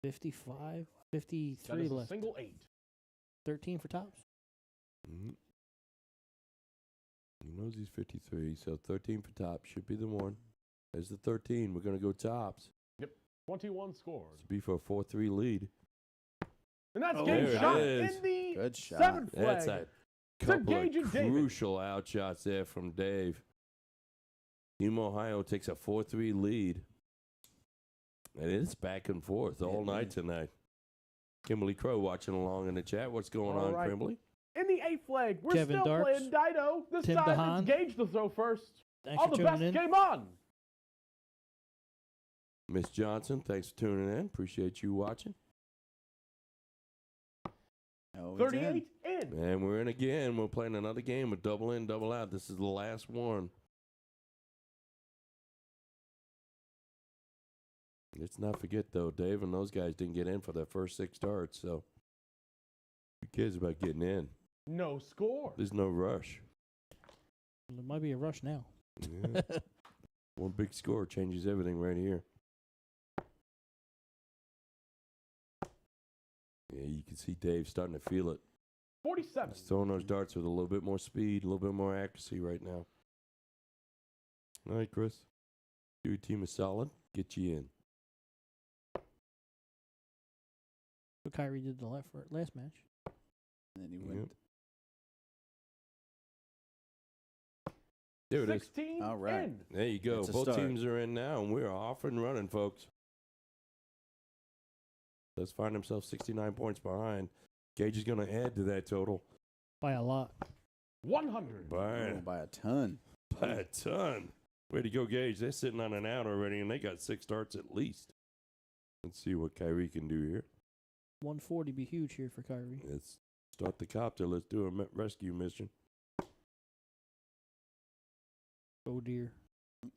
55, That 53 is a left. single 8. 13 for tops. mhm. He knows he's 53, so 13 for top should be the one. There's the 13. We're going to go tops. 21 scores. To be for a 4-3 lead. And that's Oh, Gage there it shot is. in the Good shot. 7th flag. That's a To couple Gage of and David. crucial outshots there from Dave. Team Ohio takes a 4-3 lead. And it's back and forth all It night is. tonight. Kimberly Crow watching along in the chat. What's going All on, right. Kimberly? In the 8th flag, we're Kevin still Darks, playing Dido. This Tim time DeHaan. it's Gage to throw first. Thanks All for the tuning best in. game on. Miss Johnson, thanks for tuning in. Appreciate you watching. Oh, it's 38 in. And we're in again. We're playing another game with double in, double out. This is the last one. Let's not forget, though, Dave and those guys didn't get in for their first 6 starts, so who cares about getting in? No score. There's no rush. There might be a rush now. Yeah. One big score changes everything right here. Yeah, you can see Dave starting to feel it. 47. He's throwing those darts with a little bit more speed, a little bit more accuracy right now. All right, Chris. Your team is solid. Get you in. What Kyree did the last match. And then he went. Yep. There it is. 16 All right. in. There you go. It's a Both start. teams are in now, and we're off and running, folks. Let's find himself 69 points behind. Gage is going to add to that total By a lot. 100. by Oh, by a ton. a ton. Way to go, Gage. They're sitting on an out already, and they got 6 darts at least. Let's see what Kyree can do here. 140 be huge here for Kyree. Let's start the copter. Let's do a rescue mission. Oh, dear.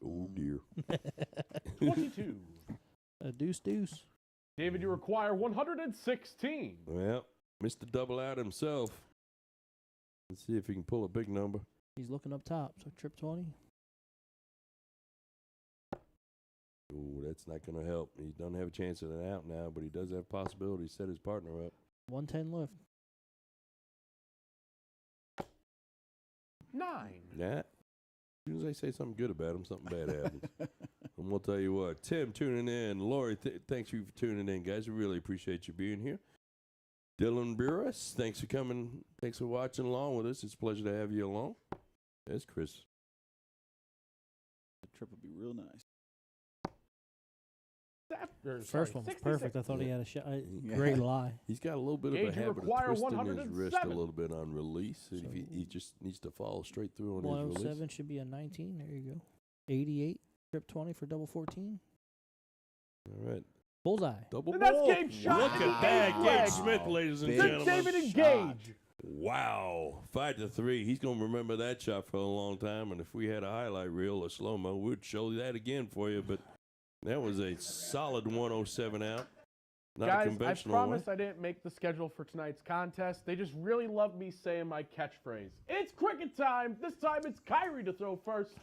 Oh, dear. 22. A deuce. David, you require 116. Well, Mr. Double Out himself. Let's see if he can pull a big number. He's looking up top, so trip 20. Ooh, that's not going to help. He doesn't have a chance at an out now, but he does have possibility to set his partner up. 110 left. 9. Nah. As soon as I say something good about him, something bad happens. And we'll tell you what. Tim tuning in. Lori, thanks you for tuning in, guys. We really appreciate you being here. Dylan Burris, thanks for coming. Thanks for watching along with us. It's a pleasure to have you along. There's Chris. The trip would be real nice. First one was 66. perfect. I thought he had a shot. Yeah. Great lie. He's got a little bit Gage, of a you habit of require twisting his 107. wrist a little bit on release. So He just needs to follow straight through on his 107 release. should be a 19. There you go. 88. Trip 20 for double 14. All right. Bullseye. Double And that's ball. Gage shot Look at at the that. eighth Gage leg. Smith, ladies and Big gentlemen. David and shot. Gage. Wow. 5-3. He's going to remember that shot for a long time. And if we had a highlight reel or slow-mo, we'd show that again for you. But that was a solid 107 out. Not a Guys, I conventional promise one. I didn't make the schedule for tonight's contest. They just really love me saying my catchphrase. It's cricket time. This time it's Kyree to throw first.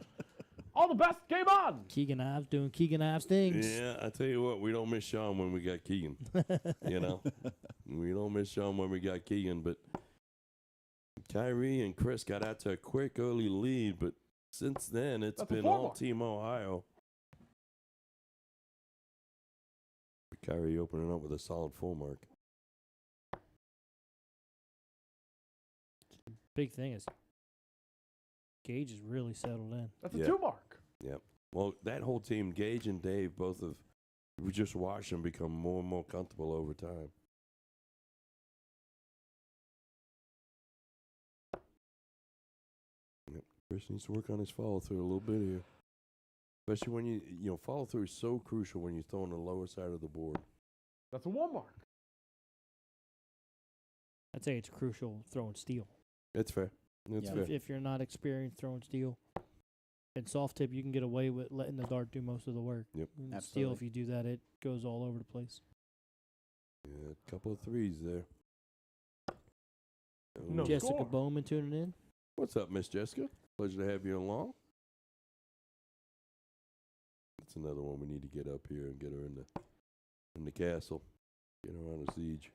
All the best. Game on. Keegan Ives doing Keegan Ives things. Yeah, I tell you what, we don't miss Sean when we got Keegan. You know, we don't miss Sean when we got Keegan. But Kyree and Chris got out to a quick early lead, but since then it's That's a been four all mark. Team Ohio. Kyree opening up with a solid 4 mark. Big thing is Gage is really settled in. That's a Yeah. 2 mark. Yep. Well, that whole team, Gage and Dave, both of we just watched them become more and more comfortable over time. Yep. Chris needs to work on his follow through a little bit here. Especially when you know, follow through is so crucial when you're throwing the lower side of the board. That's a 1 mark. I'd say it's crucial throwing steel. That's fair. That's Yeah. fair. If you're not experienced throwing steel. And soft tip, you can get away with letting the dart do most of the work. Yep. And steel, Absolutely. if you do that, it goes all over the place. Yeah, a couple of threes there. No Jessica score. Bowman tuning in. What's up, Miss Jessica? Pleasure to have you along. That's another one we need to get up here and get her in the castle. Get her on a siege.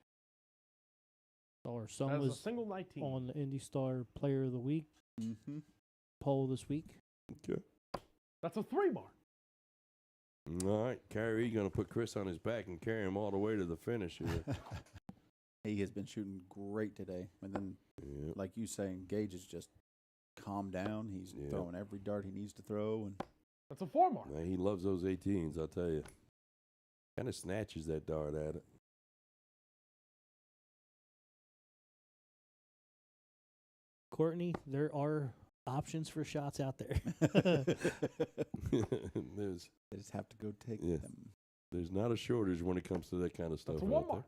Saw her son That is a was single 19. on the Indy Star Player of the Week Mm-hmm. poll this week. Okay. That's a 3 mark. All right, Kyree going to put Chris on his back and carry him all the way to the finish here. He has been shooting great today. And then, Yep. like you saying, Gage is just calmed down. He's Yeah. throwing every dart he needs to throw. And That's a 4 mark. Man, he loves those 18s, I'll tell you. Kind of snatches that dart at it. Courtney, there are options for shots out there. there's they just have to go take Yeah. them. there's not a shortage when it comes to that kind of stuff That's a out 1 mark.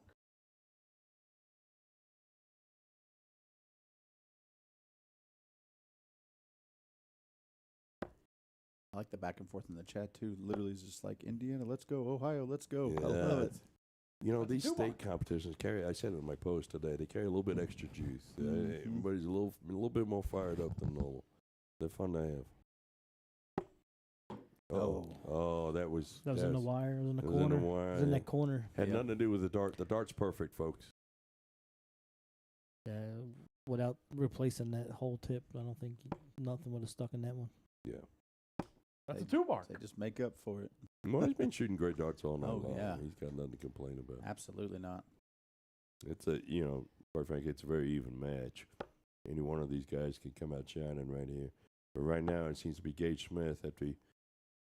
I like the back and forth in the chat, too. Literally, it's just like, Indiana, let's go. Ohio, let's go. there. I love Yeah. it. You know, That's a these 2 state mark. competitions carry, I said it in my post today, they carry a little bit extra juice. Mhm. Everybody's a little bit more fired up than normal. They're fun to have. Oh, that was That was in the that's- wire. It was in the it was in corner. the wire, It was in yeah. that corner. Had Yep. nothing to do with the dart. The dart's perfect, folks. Without replacing that whole tip, I don't think nothing would have stuck in that one. Yeah. That's a They- 2 mark. They just make up for it. Well, he's been shooting great darts all night Oh, long. yeah. He's got nothing to complain about. Absolutely not. It's a, quite frankly, it's a very even match. Any one of these guys can come out shining right here. But right now, it seems to be Gage Smith after he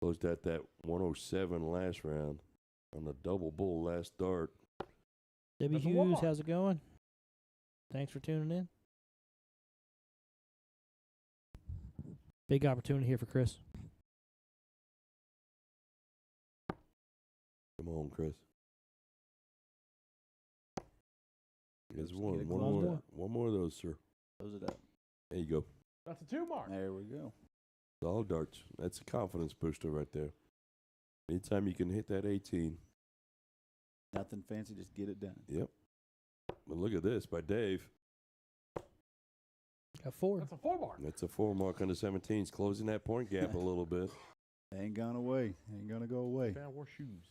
closed out that 107 last round on the double bull last dart. Debbie That's a 1 Hughes, mark. how's it going? Thanks for tuning in. Big opportunity here for Chris. Come on, Chris. There's Just one. get it One closed more. up. One more of those, sir. Close it up. There you go. That's a 2 mark. There we go. Solid darts. That's a confidence booster right there. Anytime you can hit that 18. Nothing fancy, just get it done. Yep. But look at this by Dave. Got 4. That's a 4 mark. That's a 4 mark on the 17s, closing that point gap a little bit. Ain't gone away. Ain't gonna go away. Man, wear shoes.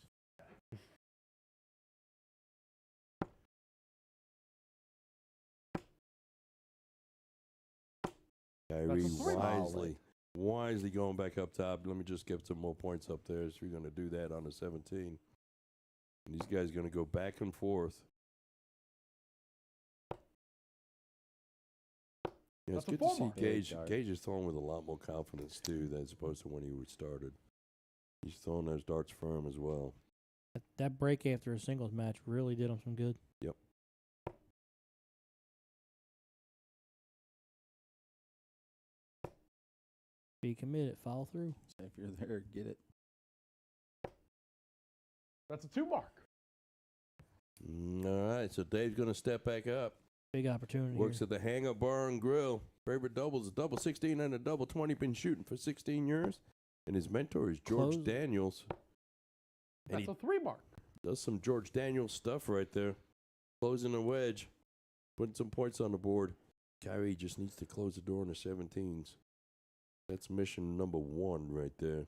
Kyree That's a 3 mark. wisely going back up top. Let me just get some more points up there. So you're going to do that on the 17. And these guys are going to go back and forth. Yeah, it's That's a good to 4 see mark. Gage. Dart. Gage is throwing with a lot more confidence, too, as opposed to when he started. He's throwing those darts firm as well. That break after a singles match really did him some good. Yep. Be committed, follow through. So if you're there, get it. That's a 2 mark. All right, so Dave's going to step back up. Big opportunity. Works here. at the Hang Up Bar and Grill. Favorite doubles, a double 16 and a double 20. Been shooting for 16 years. And his mentor is George Close. Daniels. And That's he a 3 mark. does some George Daniels stuff right there. Closing the wedge. Putting some points on the board. Kyree just needs to close the door in the 17s. That's mission number 1 right there.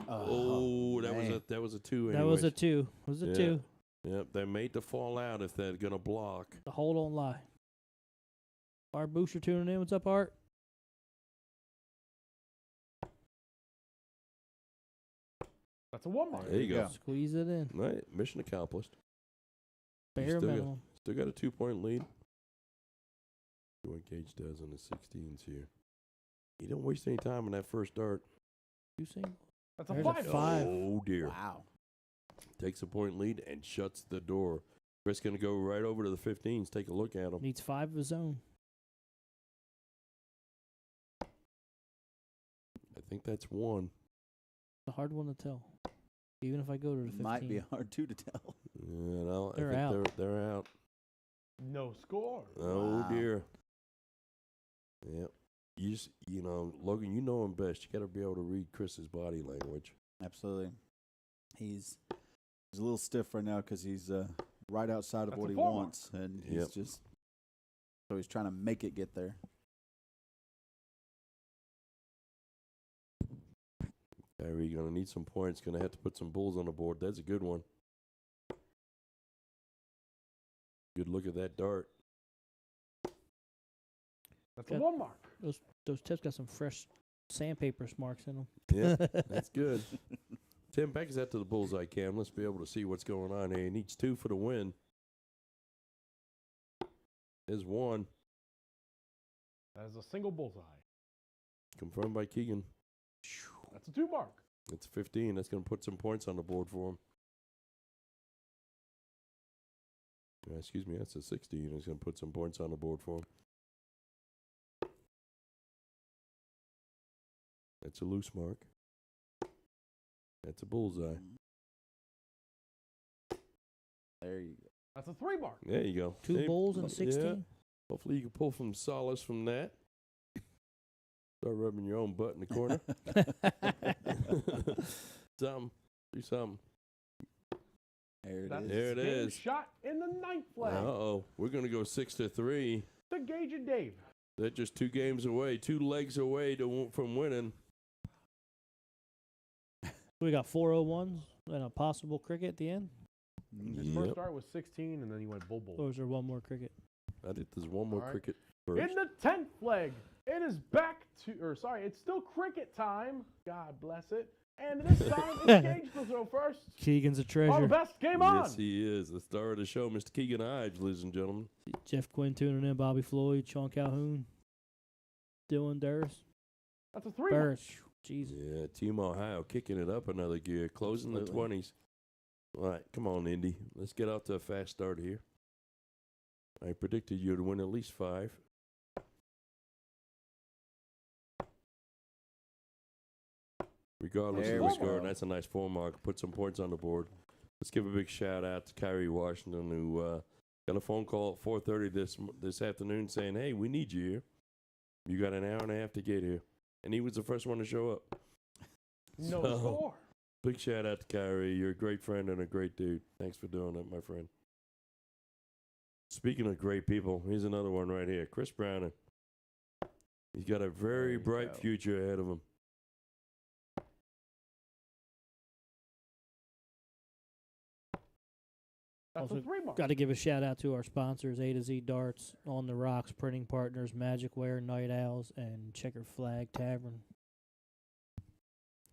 Oh, that was a 2 That was a anyways. 2. It was a Yeah. 2. Yep, they're made to fall out if they're going to block. The hole don't lie. Art Booster tuning in. What's up, Art? That's a 1 mark. There you go. Squeeze it in. All right, mission accomplished. Bare still got- minimum. Still got a 2-point lead. See what Gage does on the 16s here. He didn't waste any time on that first dart. 2 singles. That's a There's a 5 mark. 5. Oh, dear. Wow. Takes a point lead and shuts the door. Chris going to go right over to the 15s. Take a look at him. Needs 5 of his own. I think that's 1. It's a hard one to tell. Even if I go to the 15. Might be hard too to tell. Yeah, no, They're I think out. they're out. No score. Oh, Wow. dear. Yep. Logan, you know him best. You got to be able to read Chris's body language. Absolutely. He's a little stiff right now because he's right outside of That's what a he 4 mark. wants, and he's Yep. just so he's trying to make it get there. Kyree going to need some points. Going to have to put some bulls on the board. That's a good one. Good look at that dart. That's Got- a 1 mark. Those tips got some fresh sandpaper marks in them. Yeah, that's good. Tim, back us out to the bullseye cam. Let's be able to see what's going on here. He needs 2 for the win. There's 1. That is a single bullseye. Confirmed by Keegan. That's a 2 mark. It's 15. That's going to put some points on the board for him. Excuse me, that's a 16. It's going to put some points on the board for him. That's a loose mark. That's a bullseye. There you go. That's a 3 mark. There you go. 2 See? bowls and 16. Yeah. Hopefully you can pull some solace from that. Start rubbing your own butt in the corner. Something. Do something. There it That's is. There it game is. shot in the 9th flag. Uh-oh. We're going to go 6-3. To Gage and Dave. They're just 2 games away, 2 legs away from winning. We got 401s and a possible cricket at the end. His first start was 16, and then he went bull. Or is there one more cricket? I think there's one more All right. cricket first. In the 10th flag, it is it's still cricket time. God bless it. And this time, it's Gage to throw first. Keegan's a All the treasure. best game on. Yes, he is. The star of the show, Mr. Keegan Ives, ladies and gentlemen. Jeff Quinn tuning in. Bobby Floyd, Sean Calhoun, Dylan Durst. That's a 3 mark. Burris. Jesus. Yeah, Team Ohio kicking it up another gear, closing Absolutely. the 20s. All right, come on, Indy. Let's get off to a fast start here. I predicted you to win at least 5. regardless There of the we score. go. That's a nice 4 mark. Put some points on the board. Let's give a big shout out to Kyree Washington, who got a phone call at 4:30 this afternoon saying, "Hey, we need you here. You got an hour and a half to get here," and he was the first one to show up. No So, score. Big shout out to Kyree. You're a great friend and a great dude. Thanks for doing it, my friend. Speaking of great people, here's another one right here. Chris Browning. He's got a very There you bright go. future ahead of him. That's Also a 3 mark. Got to give a shout out to our sponsors: A to Z Darts, On the Rocks Printing Partners, Magic Wear, Night Owls, and Checkered Flag Tavern.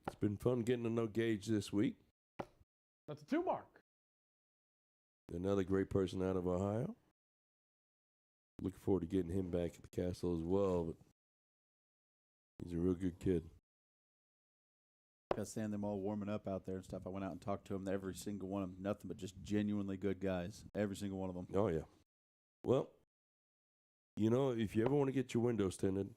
It's been fun getting to know Gage this week. That's a 2 mark. Another great person out of Ohio. Looking forward to getting him back at the castle as well. But he's a real good kid. Got seeing them all warming up out there and stuff. I went out and talked to them. Every single one of them, nothing but just genuinely good guys. Every single one of them. Oh, yeah. Well, you know, if you ever want to get your windows tinted,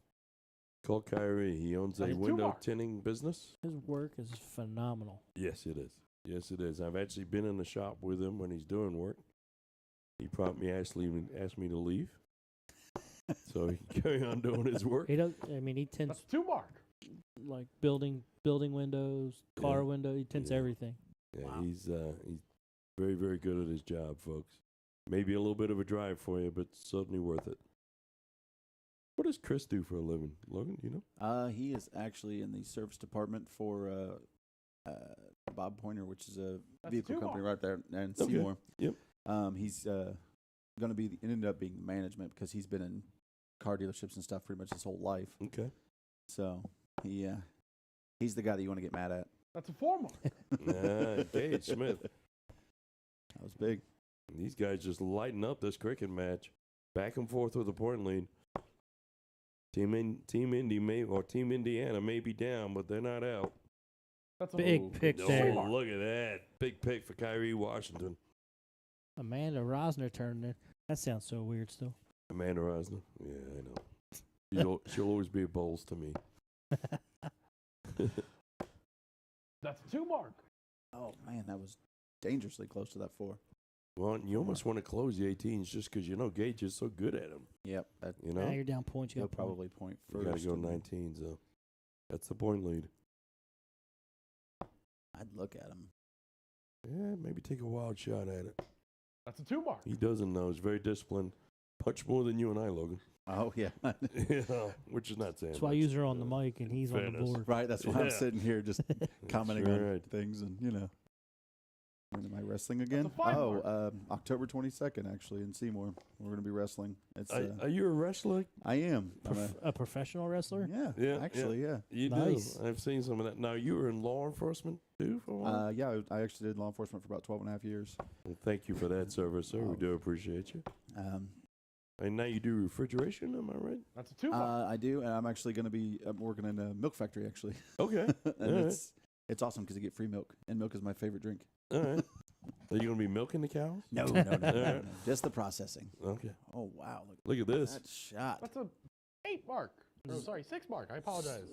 call Kyree. He owns That's a a window two-mark. tinting business. His work is phenomenal. Yes, it is. Yes, it is. I've actually been in the shop with him when he's doing work. He promptly asked me to leave, so he can carry on doing his work. He does. I mean, he tints That's a 2 mark. like building windows, car Yeah. window. He tints Yeah. everything. Yeah, Wow. he's very, very good at his job, folks. Maybe a little bit of a drive for you, but certainly worth it. What does Chris do for a living, Logan? Do you know? He is actually in the service department for Bob Pointer, which is a That's vehicle two company more. right there in Okay. Seymour. Yep. He's going to be ended up being the management because he's been in car dealerships and stuff pretty much his whole life. Okay. So he's the guy that you want to get mad at. That's a 4 mark. Gage Smith. That was big. These guys just lighting up this cricket match. Back and forth with a point lead. Team Indiana may be down, but they're not out. That's a Big pick Oh, there. look at that. Big pick for Kyree Washington. Amanda Rosner turned in. That sounds so weird still. Amanda Rosner. Yeah, I know. She'll always be a Bowles to me. That's a 2 mark. Oh man, that was dangerously close to that 4. Well, you almost want to close the 18s just because you know Gage is so good at them. Yep, You Now know? you're down points. You he'll got point. probably point You first. got to go and 19s, though. That's the point lead. I'd look at him. Yeah, maybe take a wild shot at it. That's a 2 mark. He doesn't know. He's very disciplined. Much more than you and I, Logan. Oh yeah, You know, which is not saying That's why much. you are on the mic and he's on the Fairness. board. right. That's why I'm Yeah. sitting here just commenting That's on right. things and When am I wrestling again? a 5 mark. October 22nd, actually, in Seymour. We're going to be wrestling. It's Are you a wrestler? I am. A professional wrestler? Yeah, Yeah, actually, yeah. You Nice. do. I've seen some of that. Now, you were in law enforcement, too, for a while? Yeah, I actually did law enforcement for about 12 and a half years. Well, thank you for that service, sir. We Oh. do appreciate you. Um, And now you do refrigeration, am I right? That's a 2 mark. I do, and I'm actually going to be working in a milk factory, actually. Okay. And All right. it's awesome because you get free milk, and milk is my favorite drink. All right. Are you going to be milking the cows? No, Alright. just the processing. Okay. Oh, wow. Look at this. That shot. That's a 8 mark. Oh, sorry, 6 mark. I apologize.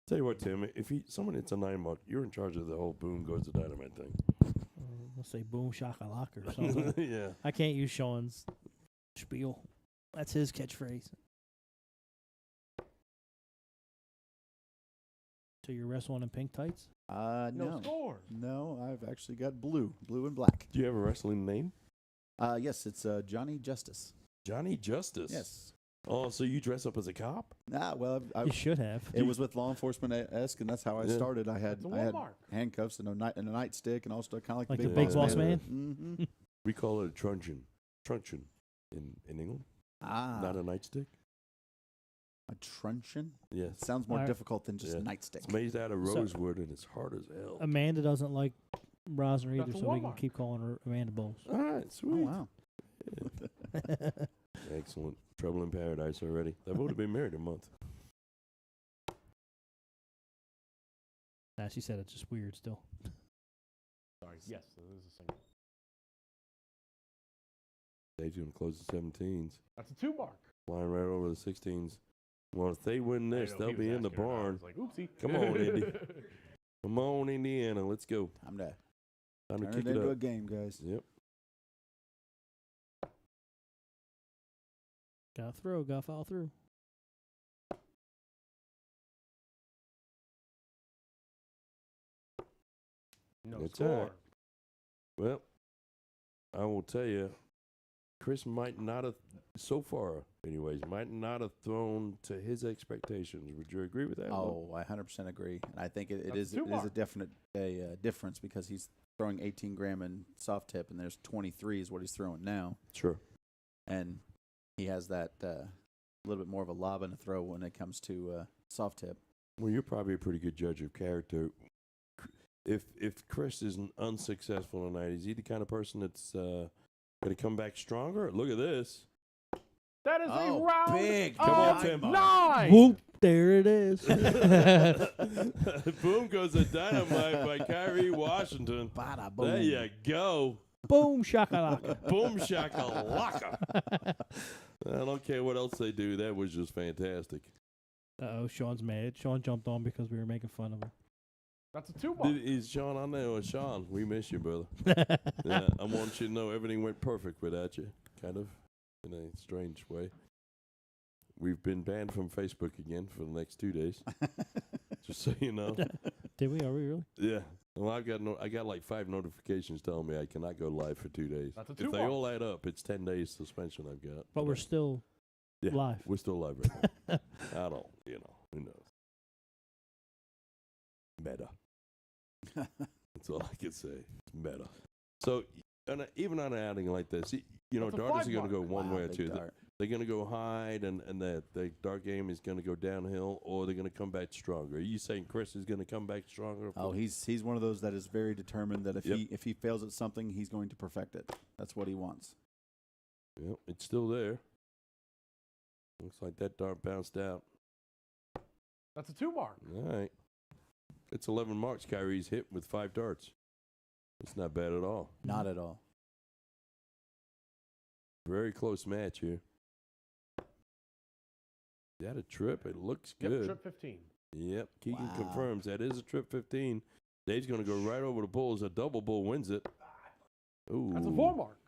Tell you what, Tim, if someone hits a 9 mark, you're in charge of the whole boom goes to dynamite thing. Let's say boom shakalaka or something. Yeah. I can't use Sean's spiel. That's his catchphrase. So you're wrestling in pink tights? No No. score. No, I've actually got blue and black. Do you have a wrestling name? Yes, it's Johnny Justice. Johnny Justice. Yes. Oh, so you dress up as a cop? Well, You should have. it was with law enforcement-esque, and that's how I Yeah. started. I had That's a 1 mark. handcuffs and a nightstick, and all stuff, kind of Like the the big, big boss man? Mm-hmm. We call it a truncheon. Truncheon in England. Not a nightstick? A truncheon? Yes. Sounds more Alright. difficult than just Yeah. nightstick. It's made out of So- rosewood and it's hard as hell. Amanda doesn't like Rosner either, That's a so we can Walmart. keep calling her Amanda Bowles. All right, Oh, sweet. wow. Excellent. Trouble in paradise already. They would have been married a month. Nah, she said it's just weird still. Sorry. Yes, it is a single. Dave's going to close the 17s. That's a 2 mark. Flying right over the 16s. Well, if they win I this, know, they'll he be was in the asking her, and I barn. was like, oopsie. Come on, Indy. Come on, Indiana. Let's go. Time to Time to turn kick it it into a up. game, guys. Yep. Got to throw. Got to follow through. No That's score. all right. Well, I will tell you, Chris might not have, so far, anyways, might not have thrown to his expectations. Would you agree with that? Lo? Oh, I 100% agree. And I think it That's is two a mark. definite difference because he's throwing 18 gram in soft tip, and there's 23 is what he's throwing now. Sure. And he has that little bit more of a lob and a throw when it comes to soft tip. Well, you're probably a pretty good judge of character. If Chris is unsuccessful tonight, is he the kind of person that's going to come back stronger? Look at this. That is a Oh, round big Come on, of Tim. 9. Whoop! There it is. Boom goes a dynamite by Kyree Washington. Bada boom. There you go. Boom shakalaka. Boom shakalaka. I don't care what else they do. That was just fantastic. Uh-oh, Sean's mad. Sean jumped on because we were making fun of him. That's a 2 mark. Is Sean on there? Or Sean, we miss you, brother. Yeah, I want you to know everything went perfect without you, kind of, in a strange way. We've been banned from Facebook again for the next 2 days, just so you know. Did we? Are we really? Yeah. Well, I got like 5 notifications telling me I cannot go live for 2 days. That's a If 2 they mark. all add up, it's 10 days suspension I've got. But we're still Yeah, live. We're still live right now. I don't, who knows? Meta. That's all I can say. It's meta. So, even on an outing like this, That's a darters 5 are going to go mark. one Wow, way or big two. dart. They're going to go hide, and the dart game is going to go downhill, or they're going to come back stronger. Are you saying Chris is going to come back stronger? Oh, he's one of those that is very determined that Yep. if he fails at something, he's going to perfect it. That's what he wants. Yep, it's still there. Looks like that dart bounced out. That's a 2 mark. All right. It's 11 marks Kyree's hit with 5 darts. It's not bad at all. Not at all. Very close match here. Is that a trip? It looks Yep, good. trip 15. Yep, Keegan Wow. confirms that is a trip 15. Dave's going to go right over the bulls. A double bull wins it. Ooh. That's a 4 mark.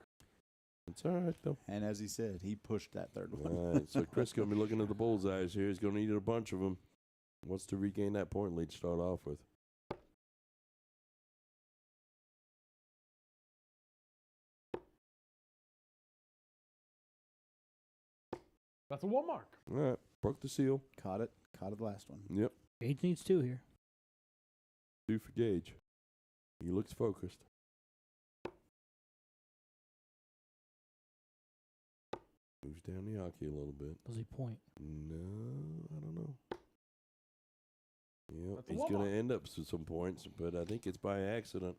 It's all right, though. And as he said, he pushed that third one. All right, so Chris going to be looking at the bull's eyes here. He's going to eat a bunch of them. Wants to regain that point lead to start off with. That's a 1 mark. All right, broke the seal. Caught it the last one. Yep, Gage needs 2 here. 2 for Gage. He looks focused. Moves down the hockey a little bit. Does he point? No, I don't know. Yep, That's a he's one going mark. to end up with some points, but I think it's by accident.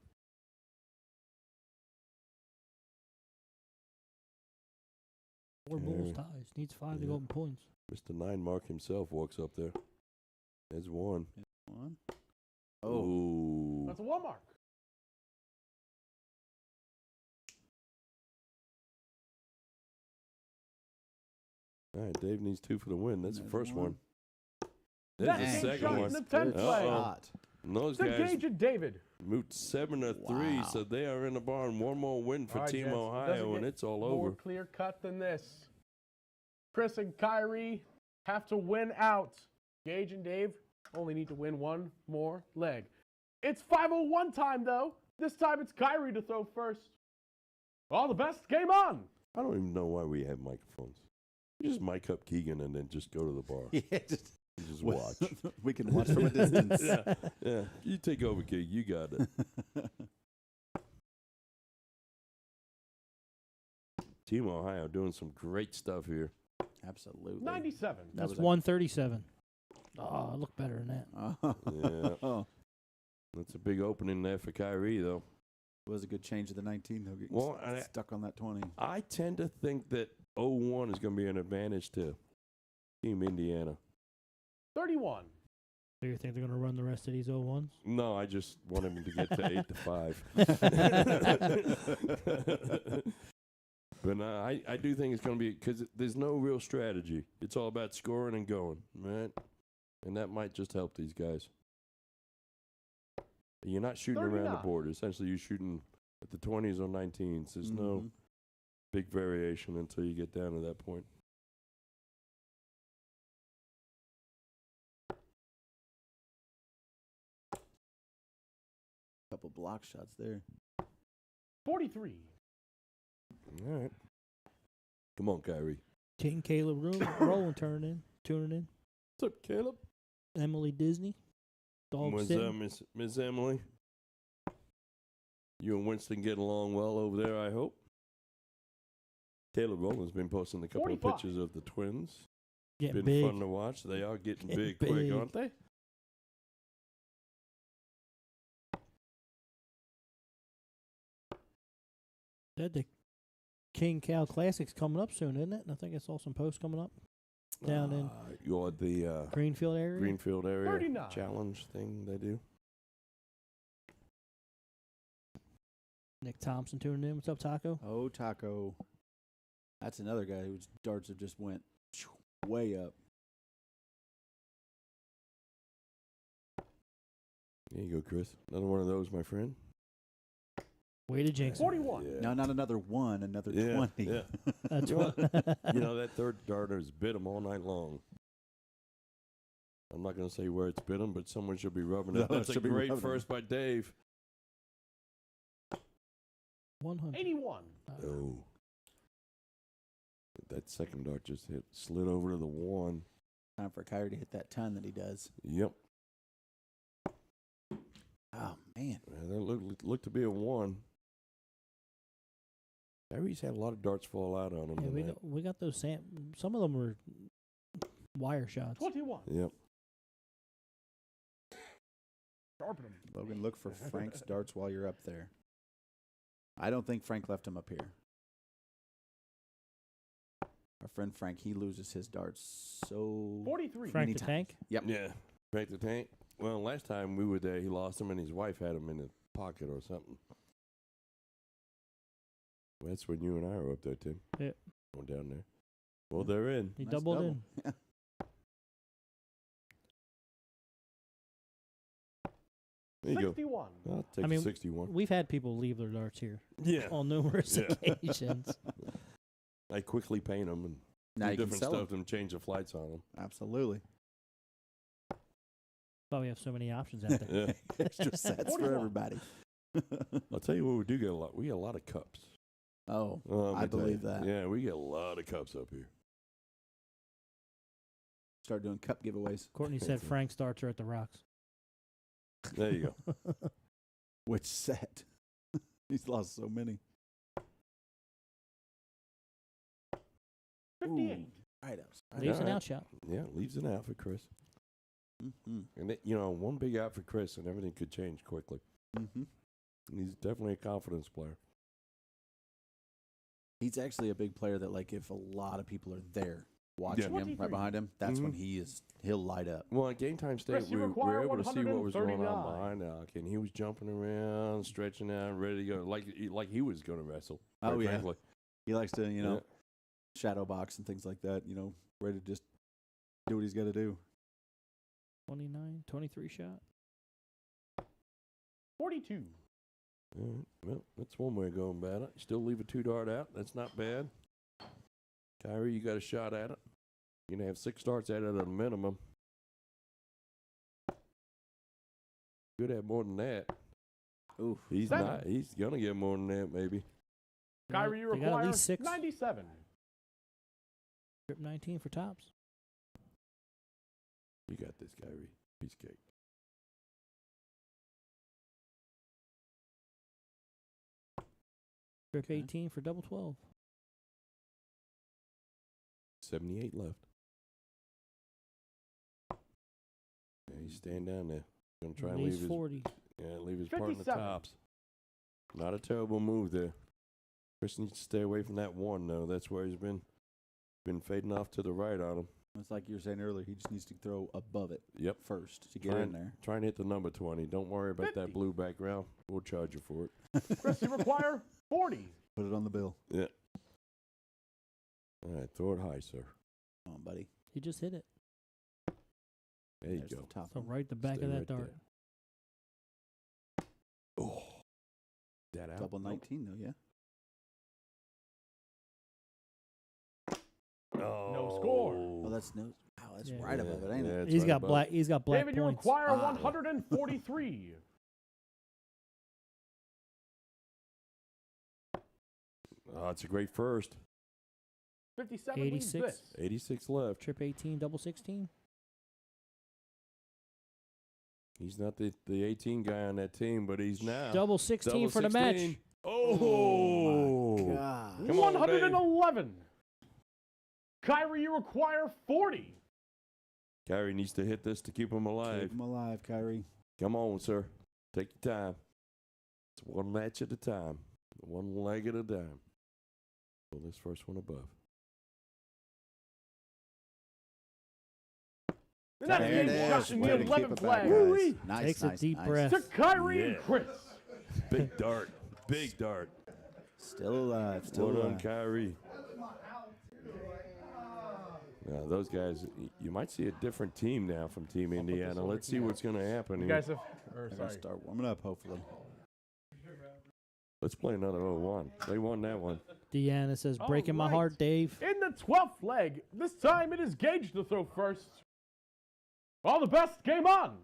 Four bulls Okay. ties. Needs 5 to Yeah. go up in points. Mr. 9 Mark himself walks up there. There's 1. One. Oh, Ooh. That's a 1 mark. All right, Dave needs 2 for the win. That's the There's first one. one. That's There's a the game second shot one. in the 10th good play. shot. And those To guys Gage and David. moved 7 to 3, Wow. so they are in the barn. One more win for All right, Team gents, it Ohio, doesn't and get it's all More over. clear cut than this. Chris and Kyree have to win out. Gage and Dave only need to win 1 more leg. It's 5:01 time, though. This time it's Kyree to throw first. All the best. Game on. I don't even know why we have microphones. You just mic up Keegan and then just go to the bar. Yeah, just You just watch. we can watch from a distance. Yeah, yeah. You take over, Keegan. You got it. Team Ohio doing some great stuff here. Absolutely. 97. That That's was a- 137. Oh, I look better than that. Yeah. That's a big opening there for Kyree, though. It was a good change of the 19, though. Getting Well, I- stuck on that 20. I tend to think that 0-1 is going to be an advantage to Team Indiana. 31. So you think they're going to run the rest of these 0-1s? No, I just want him to get to 8 to 5. But I do think it's going to be, because there's no real strategy. It's all about scoring and going, right? And that might just help these guys. You're not shooting around the 39. board. Essentially, you're shooting at the 20s or 19s. There's no Mhm. big variation until you get down to that point. Couple block shots there. 43. All right. Come on, Kyree. King Caleb Rowland tuning in. What's up, Caleb? Emily Disney. Dog What's sitting. up, Miss Emily? You and Winston get along well over there, I hope. Caleb Rowland's been posting a couple 45. of pictures of the twins. Getting Been big. fun to watch. They are getting Getting big quick, big. aren't they? That the King Cow Classics coming up soon, isn't it? And I think I saw some posts coming up down in You're the Greenfield area. Greenfield area 39. challenge thing they do. Nick Thompson tuning in. What's up, Taco? Oh, Taco. That's another guy whose darts have just went way up. There you go, Chris. Another one of those, my friend. Way to jinx it. 41. Yeah. No, not another one, another Yeah, 20. yeah. That's You know, what. You know, that third darter's bit him all night long. I'm not going to say where it's bit him, but someone should be rubbing it. No, That's a should be great rubbing it. first by Dave. 100. 81. Oh. That second dart just slid over to the one. Time for Kyree to hit that 10 that he does. Yep. Oh, man. Yeah, that looked to be a one. Kyree's had a lot of darts fall out on him. Yeah, tonight. we got those. Some of them were wire shots. 21. Yep. Sharpen him. Logan, look for Frank's darts while you're up there. I don't think Frank left him up here. Our friend Frank, he loses his darts so 43. Frank many the times. Tank. Yep. Yeah. Frank the Tank. Well, last time we were there, he lost him, and his wife had him in a pocket or something. Well, that's when you and I were up there, Tim. Yeah. Going down there. Well, they're in. He Nice doubled double. in. There you 61. go. I'll take I mean, 61. We've had people leave their darts here Yeah. on numerous Yeah. occasions. I quickly paint them and Now do you can different sell stuff them. and change the flights on them. Absolutely. But we have so many options out there. Yeah. Extra sets for 41. everybody. I'll tell you what we do get a lot. We get a lot of cups. Oh, Let I me tell believe you. that. Yeah, we get a lot of cups up here. Start doing cup giveaways. Courtney said Frank's darts are at the Rocks. There you go. Which set? He's lost so many. 58. Right ups. Leaves an Alright. out shot. Yeah, leaves an out for Chris. Mm-hmm. And, one big out for Chris, and everything could change quickly. Mm-hmm. He's definitely a confidence player. He's actually a big player that, like, if a lot of people are there watching him 23. right behind him, that's when Mhm. he'll light up. Well, at Game Time State, Chris, you we require were able to see what was going on 139. behind Alec, and he was jumping around, stretching out, ready to go, like he was going to wrestle. Oh, quite yeah. frankly. He likes to, Yeah. shadow box and things like that, ready to just do what he's got to do. 29, 23 shot. 42. All right. Well, that's one way of going about it. Still leave a 2-dart out. That's not bad. Kyree, you got a shot at it. You're going to have 6 darts at it at a minimum. Could have more than that. Oof. He's 7. not. He's going to get more than that, maybe. Kyree, you They got at require least 6. 97. Trip 19 for tops. You got this, Kyree. Piece of cake. Trip Okay. 18 for double 12. 78 left. Yeah, he's staying down there. Going to try and Leaves leave his 40. leave his part in the 57. tops. Not a terrible move there. Chris needs to stay away from that one, though. That's where he's been fading off to the right on him. It's like you were saying earlier, he just needs to throw above it Yep. first to get Try in and- there. Try and hit the number 20. Don't worry about 50. that blue background. We'll charge you for it. Chris, you require 40. Put it on the bill. Yeah. All right, throw it high, sir. Come on, buddy. He just hit it. There you There's go. the top So one. right the back Stay of that right dart. there. Oh, that out? Double 19 though, yeah. Oh. No score. Oh, that's no. Wow, that's Yeah. right above it, ain't Yeah, it? it's He's right got above. black. He's got black David, you points. require Ah. 143. Oh, it's a great first. 57 leads 86. this. 86 left. Trip 18, double 16. He's not the 18 guy on that team, but he's now. Double 16 Double for the match. 16. Oh. God. Come on, 111. Kyree, you require 40. Kyree needs to hit this to keep him alive. Keep him alive, Kyree. Come on, sir. Take your time. It's one match at a time. One leg at a time. Pull this first one above. And that's There it being is. shot in the Way to keep 11th it back, flag. guys. Woo-wee. Nice, Takes a nice, deep nice. breath. To Kyree Yeah. and Chris. Big dart. Big dart. Still alive. Still One on alive. Kyree. Now, those guys, you might see a different team now from Team Indiana. Let's see what's going to happen You here. guys have, or They're gonna sorry. start warming up, hopefully. Let's play another 0-1. They won that one. Deanna says, All breaking my right. heart, Dave. In the 12th leg, this time it is Gage to throw first. All the best, game on.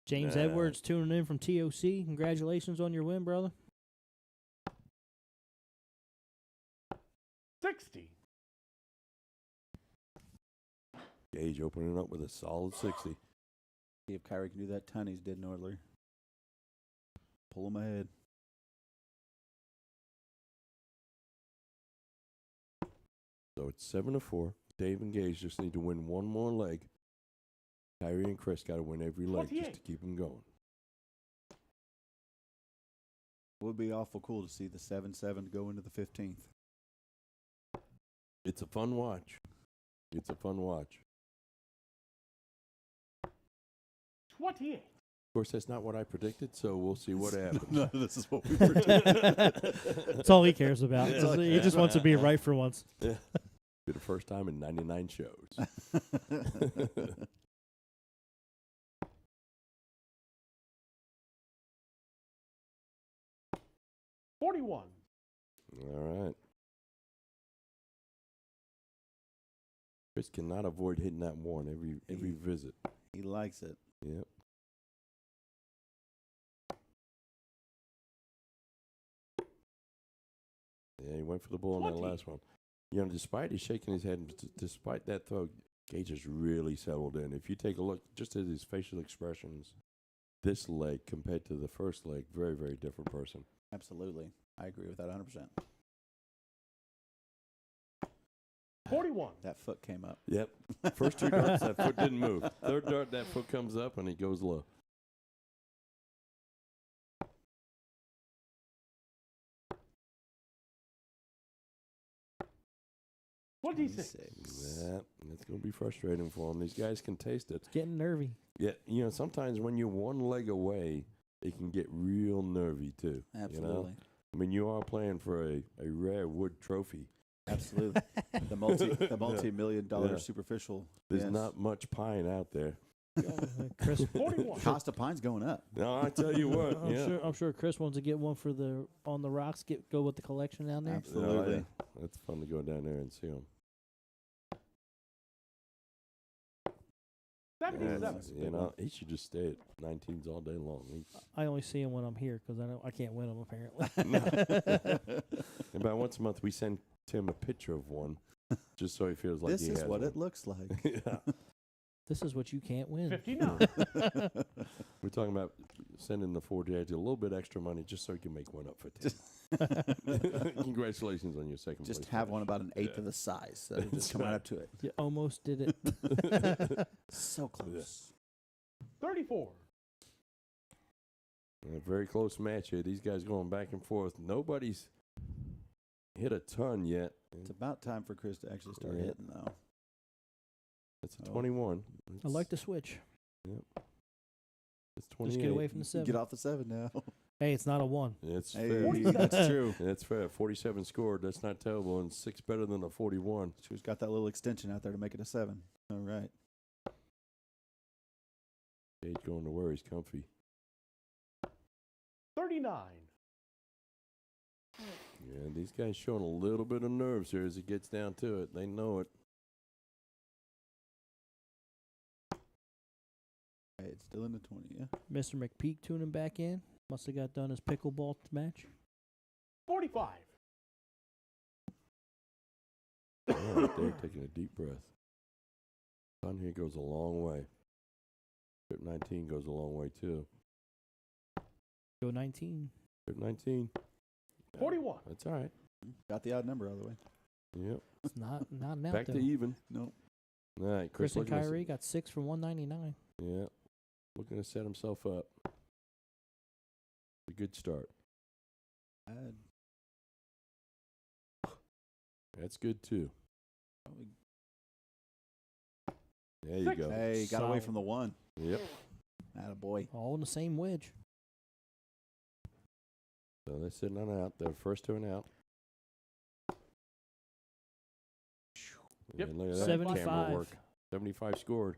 James Nah. Edwards tuning in from TOC. Congratulations on your win, brother. 60. Gage opening up with a solid 60. See if Kyree can do that Tunnies did Nordler. Pull him ahead. So it's 7-4. Dave and Gage just need to win one more leg. Kyree and Chris got to win every leg just to 28. keep them going. It would be awful cool to see the 7-7 go into the 15th. It's a fun watch. It's a fun watch. 28. Of course, that's not what I predicted, so we'll see what happens. No, this is what we predicted. That's all he cares about. That's all he He cares just wants to be about. right for once. Be the first time in 99 shows. 41. All right. Chris cannot avoid hitting that one every visit. He likes it. Yep. Yeah, he went for the ball on that 20. last one. You know, despite he's shaking his head, despite that throw, Gage has really settled in. If you take a look just at his facial expressions, this leg compared to the first leg, very, very different person. Absolutely. I agree with that 100%. 41. That foot came up. Yep. First two darts, that foot didn't move. Third dart, that foot comes up and he goes low. Twenty-six. Yeah, it's going to be frustrating for him. These guys can taste it. Getting nervy. Yeah, you know, sometimes when you're one leg away, it can get real nervy too. Absolutely. You know? I mean, you are playing for a rare wood trophy. Absolutely. The multi-million dollar Yeah. superficial. There's Yes. not much pine out there. Chris, 41. Cost of pine's going up. No, I tell you what, yeah. I'm sure Chris wants to get one for the on the rocks. Go with the collection down there. Absolutely. Oh, yeah. That's fun to go down there and see them. 77. You know, he should just stay at 19s all day long. I only see him when I'm here because I can't win them apparently. And about once a month, we send Tim a picture of one, just so he feels like This he is has what one. it looks like. Yeah. This is what you can't win. 59. We're talking about sending the Fordice a little bit extra money just so he can make one up for Tim. Congratulations on your second Just place have finish. one about an eighth of the size. So it'll just come right up to it. You almost did it. So close. 34. A very close match here. These guys going back and forth. Nobody's hit a ton yet. It's about time for Chris to actually start Yeah. hitting, though. It's a Oh. 21. I like the switch. It's 28. Just get away from the 7. Get off the 7 now. Hey, it's not a 1. It's Hey, fair. that's true. It's fair. 47 scored. That's not terrible. And 6 better than a 41. She's got that little extension out there to make it a 7. All right. Gage going to where he's comfy. 39. Yeah, these guys showing a little bit of nerves here as it gets down to it. They know it. Hey, it's still in the 20, yeah. Mr. McPeak tuning back in. Must have got done his pickleball match. 45. Right there, taking a deep breath. Sun here goes a long way. Trip 19 goes a long way too. Go 19. Trip 19. 41. That's all right. Got the odd number out of the way. Yep. It's not an out Back though. to even. Nope. All right, Chris and looking to Kyree got 6 for 199. Yeah. Looking to set himself up. A good start. Bad. That's good too. Probably- There you 6. go. Hey, got away Solid. from the 1. Yep. Attaboy. All in the same wedge. So they're sitting on out. They're first to an out. Yep. And look at that 75. camera work. 75 scored.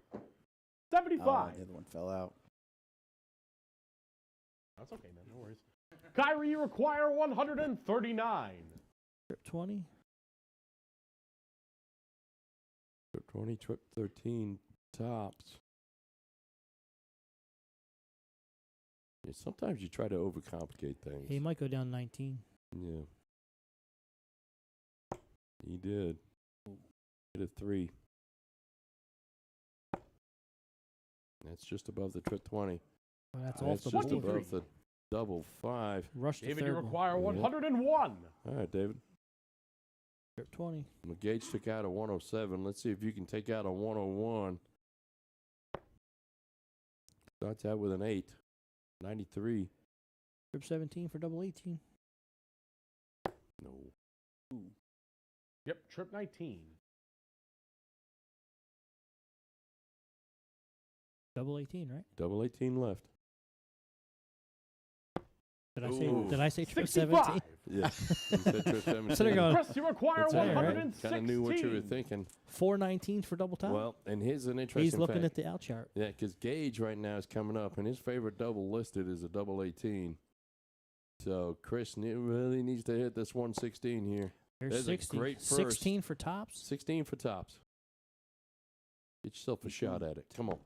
75. Oh, the other one fell out. That's okay, man. No worries. Kyree, you require 139. Trip 20. Trip 20, trip 13 tops. Yeah, sometimes you try to overcomplicate things. He might go down 19. Yeah. He did. Hit a 3. That's just above the trip 20. Oh, that's off That's the just board. above the double 5. Rush the David, you third one. require Yeah. 101. All right, David. Trip 20. Well, Gage took out a 107. Let's see if you can take out a 101. Starts out with an 8. 93. Trip 17 for double 18. No. Yep, trip 19. Double 18, right? Double 18 left. Did I say trip 65. 17? Yeah. He said trip 17. So they're going Chris, you require That's all right. 116. Kind of knew what you were thinking. 419s for double top. Well, and here's an interesting He's looking fact. at the out chart. Yeah, because Gage right now is coming up, and his favorite double listed is a double 18. So Chris really needs to hit this 116 here. There's There's a 60. great first. 16 for tops. 16 for tops. Get yourself a shot at it. Come on.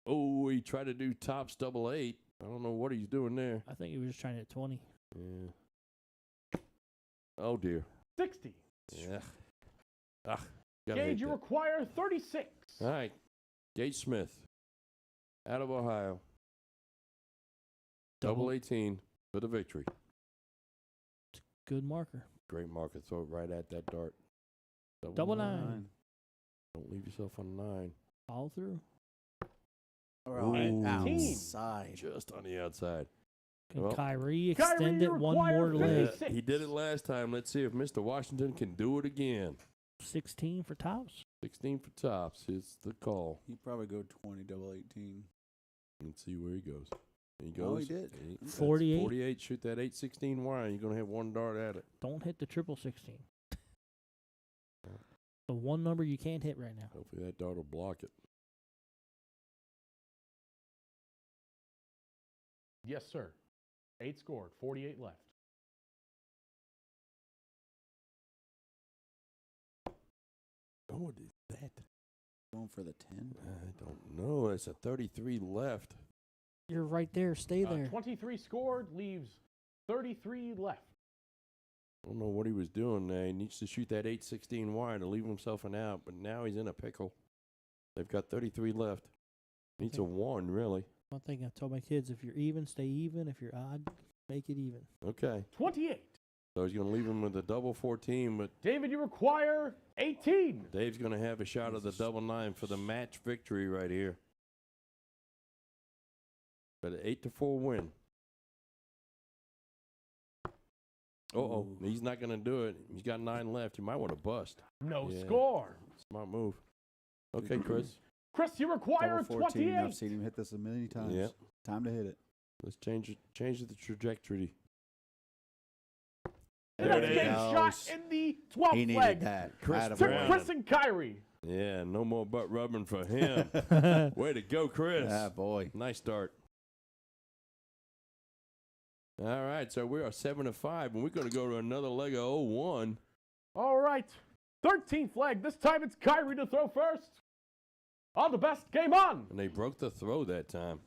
Oh, he tried to do tops double 8. I don't know what he's doing there. I think he was just trying to hit 20. Yeah. Oh, dear. 60. Yeah. Ah, gotta hate Gage, you that. require 36. All right. Gage Smith out of Ohio. Double 18 for the victory. Good marker. Great marker. Throw it right at that dart. Double 9. Don't leave yourself on 9. Follow through. Oh, Ooh. outside. Just on the outside. Can Well, Kyree Kyree, extend you it one require more leg? 56. He did it last time. Let's see if Mr. Washington can do it again. 16 for tops. 16 for tops is the call. He'd probably go 20, double 18. Let's see where he goes. He goes. Oh, he did. That's 48. 48. Shoot that 816 wire. You're going to have one dart at it. Don't hit the triple 16. The one number you can't hit right now. Hopefully that dart will block it. Yes, sir. 8 scored, 48 left. Oh, what is that? Going for the 10. I don't know. It's a 33 left. You're right there. Stay there. 23 scored, leaves 33 left. I don't know what he was doing there. He needs to shoot that 816 wire to leave himself an out, but now he's in a pickle. They've got 33 left. Needs a 1, really. One thing I told my kids, if you're even, stay even. If you're odd, make it even. Okay. 28. So he's going to leave him with a double 14, but David, you require 18. Dave's going to have a shot at the double 9 for the match victory right here. But an 8-4 win. Uh-oh. He's not going to do it. He's got 9 left. You might want to bust. No Yeah. score. Smart move. Okay, Chris. Chris, you require Double 14. 28. I've seen him hit this a million times. Yep. Time to hit it. Let's change the trajectory. And There that's it getting is. shot in the He 12th needed leg that. Chris Attaboy. to Brown. Chris and Kyree. Yeah, no more butt rubbing for him. Way to go, Chris. Ah, boy. Nice start. All right, so we are 7-5, and we're going to go to another leg of 0-1. All right. 13th leg. This time it's Kyree to throw first. All the best. Game on. And they broke the throw that time.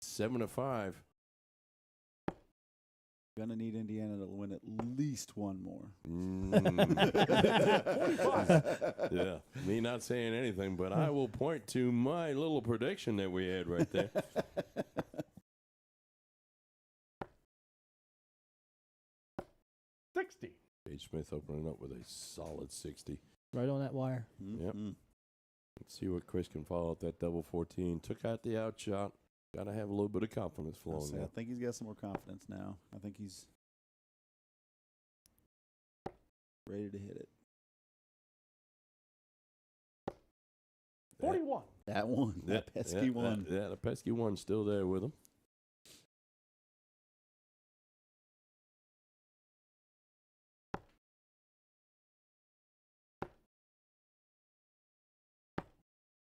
7-5. Gonna need Indiana to win at least one more. Yeah, me not saying anything, but I will point to my little prediction that we had right there. Gage Smith opening up with a solid 60. Right on that wire. Yep. Let's see what Chris can follow up that double 14. Took out the out shot. Got to have a little bit of confidence flowing I now. think he's got some more confidence now. I think he's ready to hit it. 41. That one. That pesky one. Yeah, the pesky one's still there with him.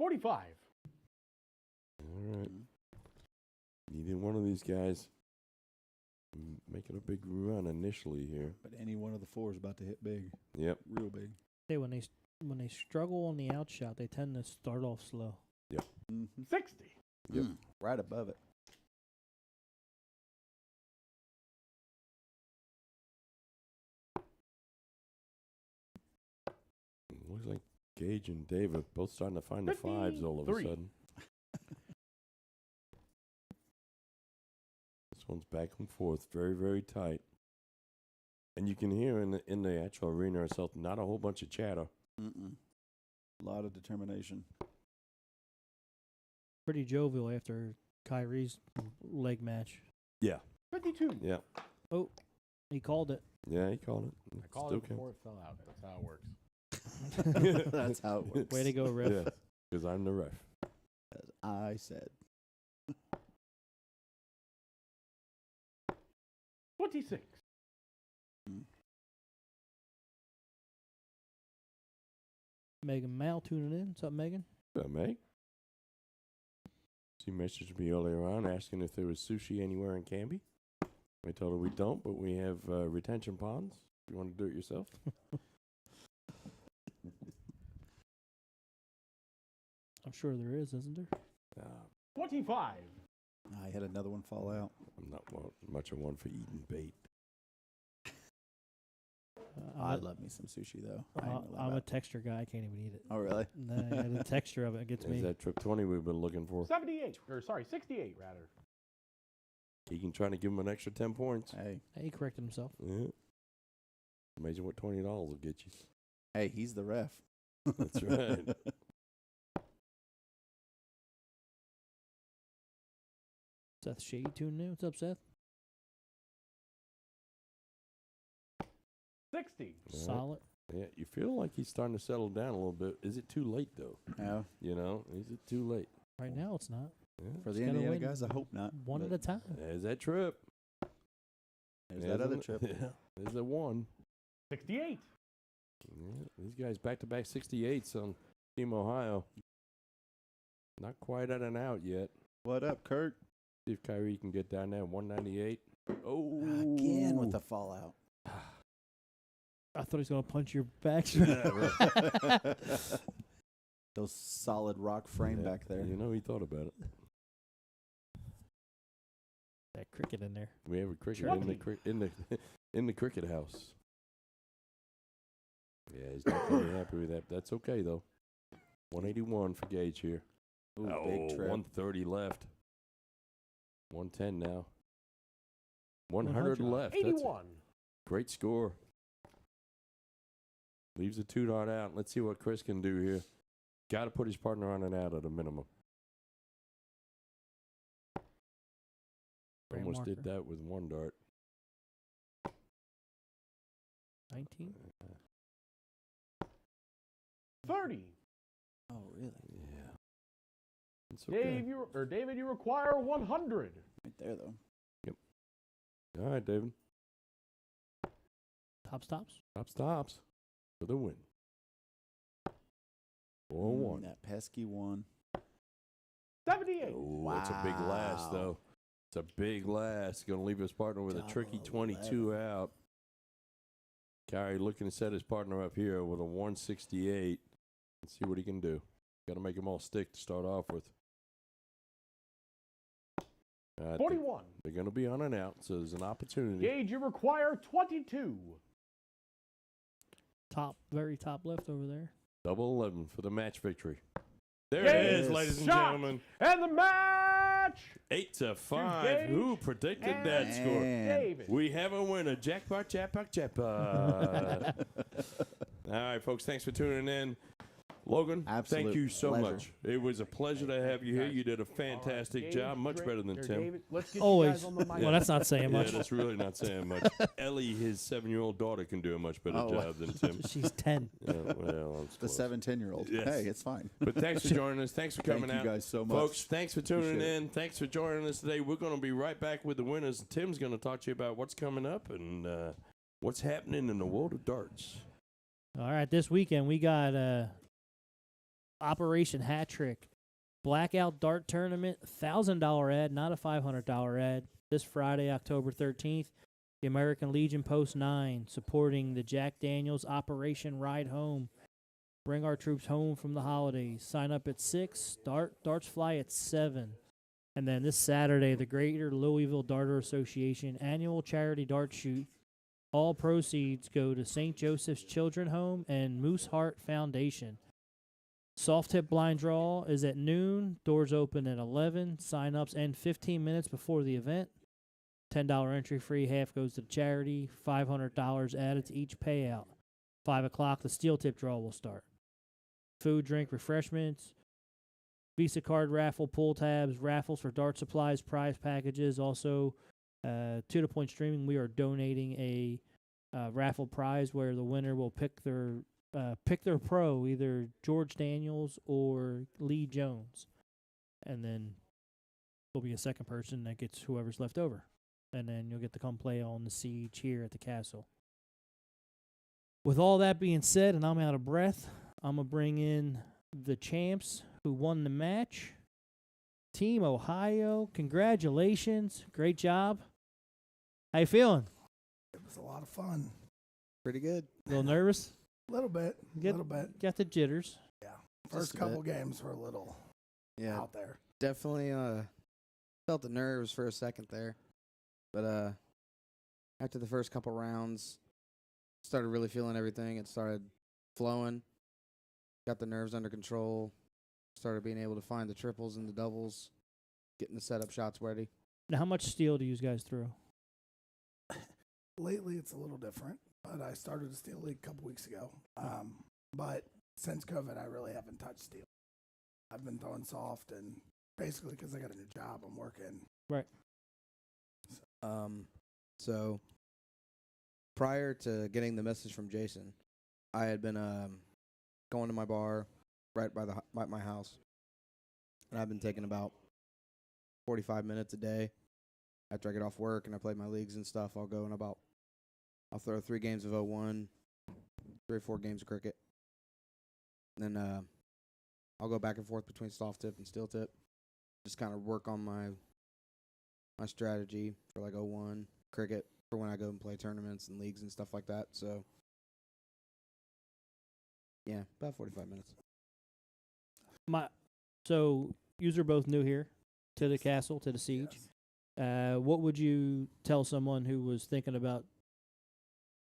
$45. All right. Neither one of these guys making a big run initially here. But any one of the four is about to hit big. Yep. Real big. Hey, when they struggle on the outshot, they tend to start off slow. Yep. 60. Yep. Right above it. Looks like Gage and David both starting to find the fives all of a 53. sudden. This one's back and forth, very, very tight. And you can hear in the actual arena itself, not a whole bunch of chatter. A lot of determination. Pretty jovial after Kyree's leg match. Yeah. 52. Yeah. Oh, he called it. Yeah, he called it. I called Still it before it fell out. That's how it works. That's how it works. Way to go, ref. Yeah, because I'm the ref. As I said. 26. Megan Mal tuning in. What's up, Megan? What's up, mate? She messaged me earlier on asking if there was sushi anywhere in Canby. I told her we don't, but we have retention ponds. If you want to do it yourself. I'm sure there is, isn't there? 25. I had another one fall out. I'm not much of one for eating bait. I love me some sushi, though. I'm a texture guy. I can't even eat it. Oh, really? The texture of it gets me. Is that trip 20 we've been looking for? 68. Or, sorry, 68, rather. He can try to give him an extra 10 points. Hey, He corrected himself. Yeah. Imagine what $20 will get you. hey, he's the ref. That's right. Seth Shady tuning in. What's up, Seth? 60. Yeah. Solid. Yeah, you feel like he's starting to settle down a little bit. Is it too late, though? Yeah. You know, is it too late? Right now, it's not. Yeah. For Just the gotta Indiana win guys, I hope not. One but at a time. There's that trip. There's that other a- trip. Yeah, there's the one. 68. Yeah, these guys back-to-back 68s on Team Ohio. Not quite at an out yet. What up, Kurt? See if Kyree can get down there. 198. Oh. Again with the fallout. I thought he was going to punch your back. Those solid rock frame Yeah, back there. You know he thought about it. That cricket in there. We have a cricket Sure. in the cricket house. Yeah, he's not very happy with that. That's okay though. 181 for Gage here. Ooh, big trip. 130 left. 110 now. 100 100. left. That's a 81. great score. Leaves the 2-dot out. Let's see what Chris can do here. Got to put his partner on and out at a minimum. Great Almost did marker. that with 1 dart. 19. 30. Oh, really? Yeah. It's okay. David, you require 100. Right there, though. All right, David. Top stops. Top stops for the win. 4-1. That pesky one. 78. Oh, that's a big last, though. It's a big last. Going to leave his partner with a tricky 22 out. Kyree looking to set his partner up here with a 168 and see what he can do. Got to make them all stick to start off with. 41. They're going to be on and out, so there's an opportunity. Gage, you require 22. Very top left over there. Double 11 for the match victory. There Gage it is, ladies and shot. gentlemen. And the match. 8-5. Gage Who predicted and that score? David. We have a winner. Jackpot, jackpot, jackpot. All right, folks, thanks for tuning in. Logan, Absolute thank you so pleasure. much. It was a pleasure to have you here. You did a fantastic Gage, job, much better than or Tim. David, let's get you Always. guys on the mic. Well, that's not saying Yeah, much. that's really not saying much. Ellie, his 7-year-old daughter, can do a much better Oh, job than Tim. She's 10. Yeah, well, it's The close. 7-10-year-old. Yes. Hey, it's fine. But thanks for joining us. Thanks for coming Thank out. you guys so much. Folks, thanks for tuning Appreciate in. Thanks for joining us today. We're going to be right back with the winners. Tim's going to talk to you about what's coming up and what's happening in the world of darts. All right, this weekend we got Operation Hat Trick Blackout Dart Tournament, $1,000 ad, not a $500 ad. This Friday, October 13th, the American Legion Post 9 supporting the Jack Daniels Operation Ride Home. Bring our troops home from the holidays. Sign up at 6. Darts fly at 7. And then this Saturday, the Greater Louisville Darter Association annual charity dart shoot. All proceeds go to St. Joseph's Children's Home and Moose Heart Foundation. Soft tip blind draw is at noon. Doors open at 11. Sign-ups end 15 minutes before the event. $10 entry fee, half goes to the charity. $500 added to each payout. 5 o'clock, the steel tip draw will start. Food, drink, refreshments, Visa card raffle, pull tabs, raffles for dart supplies, prize packages. Also, to the point streaming, we are donating a raffle prize where the winner will pick their pro, either George Daniels or Lee Jones. And then there'll be a second person that gets whoever's left over. And then you'll get to come play on the Siege here at the castle. With all that being said, and I'm out of breath, I'm going to bring in the champs who won the match. Team Ohio, congratulations. Great job. How you feeling? It was a lot of fun. Pretty good. A little nervous? A little bit. Got the jitters. Yeah. First a couple bit. games were a little Yeah, out there. definitely felt the nerves for a second there. But after the first couple rounds, started really feeling everything. It started flowing. Got the nerves under control. Started being able to find the triples and the doubles, getting the setup shots ready. Now, how much steel do you guys throw? Lately, it's a little different, but I started a steel league a couple weeks ago. But since COVID, I really haven't touched steel. I've been throwing soft, and basically because I got a new job, I'm working. Right. So prior to getting the message from Jason, I had been going to my bar right by my house, and I've been taking about 45 minutes a day. After I get off work and I play my leagues and stuff, I'll go and I'll throw 3 games of 0-1, 3 or 4 games of cricket. And then I'll go back and forth between soft tip and steel tip. Just kind of work on my strategy for like 0-1 cricket for when I go and play tournaments and leagues and stuff like that. So yeah, about 45 minutes. So yous are both new here to the castle, to the Siege. Yes. What would you tell someone who was thinking about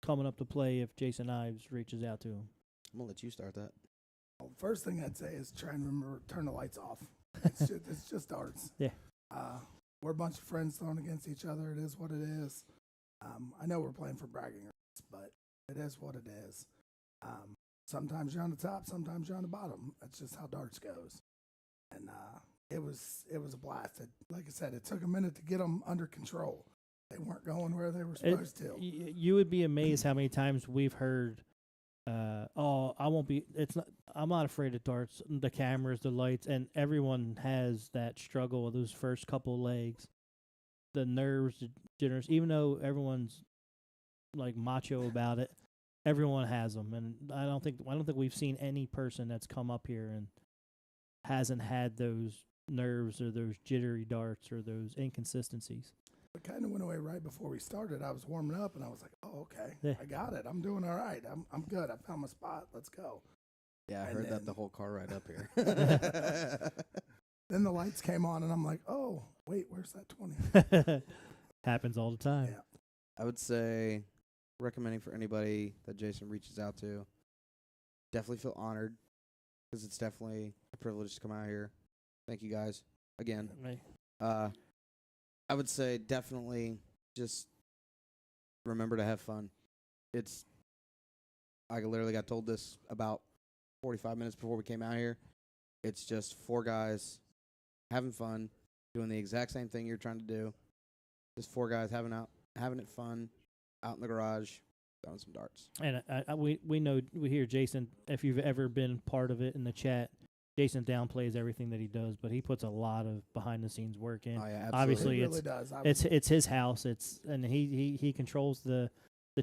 coming up to play if Jason Ives reaches out to him? I'm gonna let you start that. Well, first thing I'd say is try and remember turn the lights off. It's just darts. Yeah. We're a bunch of friends throwing against each other. It is what it is. I know we're playing for bragging rights, but it is what it is. Sometimes you're on the top, sometimes you're on the bottom. That's just how darts goes. And it was a blast. Like I said, it took a minute to get them under control. They weren't going where they were supposed to. You would be amazed how many times we've heard, I won't be, I'm not afraid of darts, the cameras, the lights, and everyone has that struggle of those first couple legs. The nerves, the jitters, even though everyone's like macho about it, everyone has them. And I don't think we've seen any person that's come up here and hasn't had those nerves or those jittery darts or those inconsistencies. It kind of went away right before we started. I was warming up, and I was like, "Oh, okay, Yeah. I got it. I'm doing all right. I'm good. I found my spot. Let's go." Yeah, I And heard that then- the whole car ride up here. Then the lights came on, and I'm like, "Oh, wait, where's that 20?" Happens all the time. Yeah. I would say recommending for anybody that Jason reaches out to, definitely feel honored because it's definitely a privilege to come out here. Thank you guys again. Right. I would say definitely just remember to have fun. I literally got told this about 45 minutes before we came out here. It's just 4 guys having fun, doing the exact same thing you're trying to do. Just 4 guys having it fun out in the garage, throwing some darts. And we know, we hear Jason, if you've ever been part of it in the chat, Jason downplays everything that he does, but he puts a lot of behind the scenes work in. Oh, yeah, Obviously, It it's really does. it's his house. And he controls the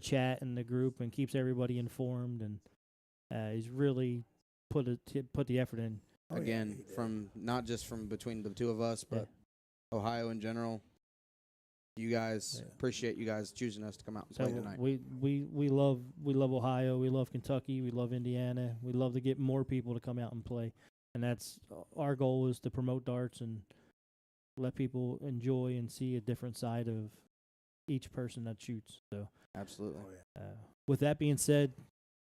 chat and the group and keeps everybody informed, and he's really put the effort in. Oh, yeah, Again, he did. from not just from between the two of us, but Ohio in general. You guys, appreciate you guys choosing us to come out and So play tonight. we love Ohio, we love Kentucky, we love Indiana. We love to get more people to come out and play, and that's our goal, is to promote darts and let people enjoy and see a different side of each person that shoots. So Absolutely. Oh, yeah. with that being said,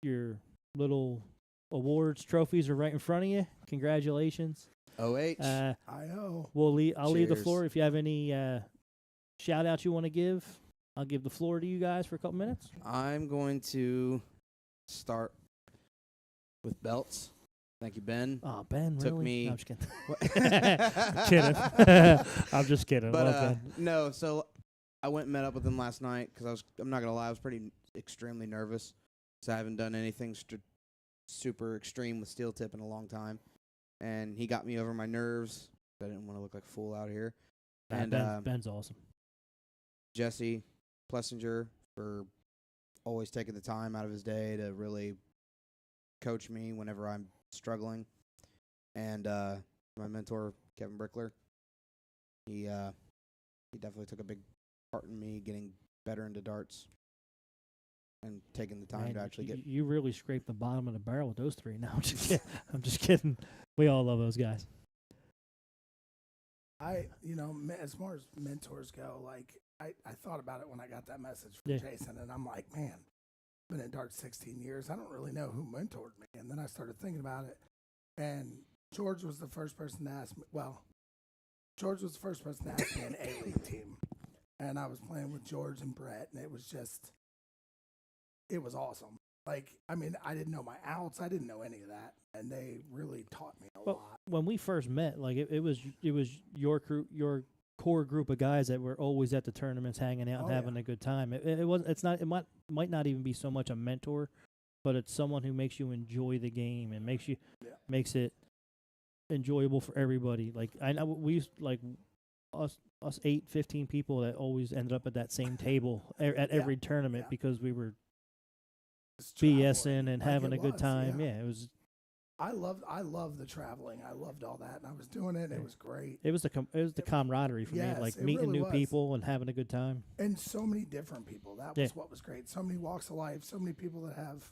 your little awards, trophies are right in front of you. Congratulations. OH. I-O. I'll leave the Cheers. floor. If you have any shout outs you want to give, I'll give the floor to you guys for a couple minutes. I'm going to start with belts. Thank you, Ben. Oh, Ben, Took really? me- No, I'm just kidding. What- kidding. I'm just kidding. But Love Ben. no, so I went and met up with him last night because I'm not gonna lie, I was extremely nervous because I haven't done anything super extreme with steel tip in a long time, and he got me over my nerves. I didn't want to look like a fool out here. And Ben's awesome. Jesse Plessinger for always taking the time out of his day to really coach me whenever I'm struggling. And my mentor, Kevin Brickler, he definitely took a big part in me getting better into darts and taking the time Man, to actually get. you really scraped the bottom of the barrel with those 3. No, I'm just kidding. I'm just kidding. We all love those guys. As far as mentors go, like I thought about it when I got that message from Yeah. Jason, and I'm like, man, I've been in darts 16 years. I don't really know who mentored me. And then I started thinking about it, and George was the first person to ask me. Well, George was the first person to ask me an A-League team, and I was playing with George and Brett, and it was awesome. Like, I mean, I didn't know my outs. I didn't know any of that, and they really taught me a Well, lot. when we first met, like it was your crew, your core group of guys that were always at the tournaments, hanging out and Oh, having yeah. a good time. It might not even be so much a mentor, but it's someone who makes you enjoy the game and makes it enjoyable for everybody. Like I know we used, like us 15 people that always ended up at that same table at every tournament because we were It's traveling. BSing and Like having it a good was, time. yeah. Yeah, it was. I loved the traveling. I loved all that, and I was doing it. It was great. It was the camaraderie for me, Yes, like it meeting really new was. people and having a good time. And so many different people. That was what was great. So many walks of life, so many people that have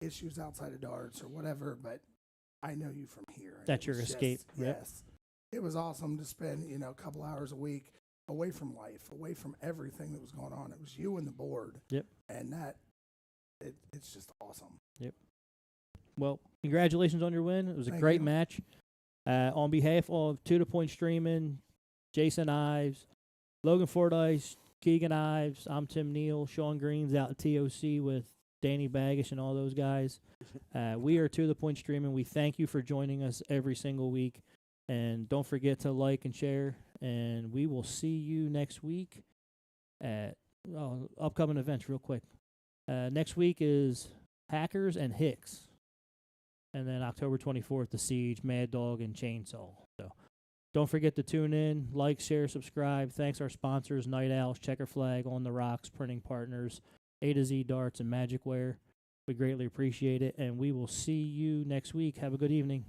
issues outside of darts or whatever, but I know you from here. and That's it your was escape. just- Yep. Yes. It was awesome to spend, a couple hours a week away from life, away from everything that was going on. It was you and the board. Yep. And it's just awesome. Well, congratulations on your win. It was a Thank great you. match. On behalf of To The Point Streaming, Jason Ives, Logan Fordice, Keegan Ives, I'm Tim Neal, Sean Green's out at TOC with Danny Baggish and all those guys. We are To The Point Streaming. We thank you for joining us every single week. And don't forget to like and share. And we will see you next week at upcoming events real quick. Next week is Hackers and Hicks. And then October 24th, The Siege, Mad Dog, and Chainsaw. So don't forget to tune in, like, share, subscribe. Thanks our sponsors, Night Owls, Checker Flag, On the Rocks, Printing Partners, A to Z Darts, and Magicware. We greatly appreciate it, and we will see you next week. Have a good evening.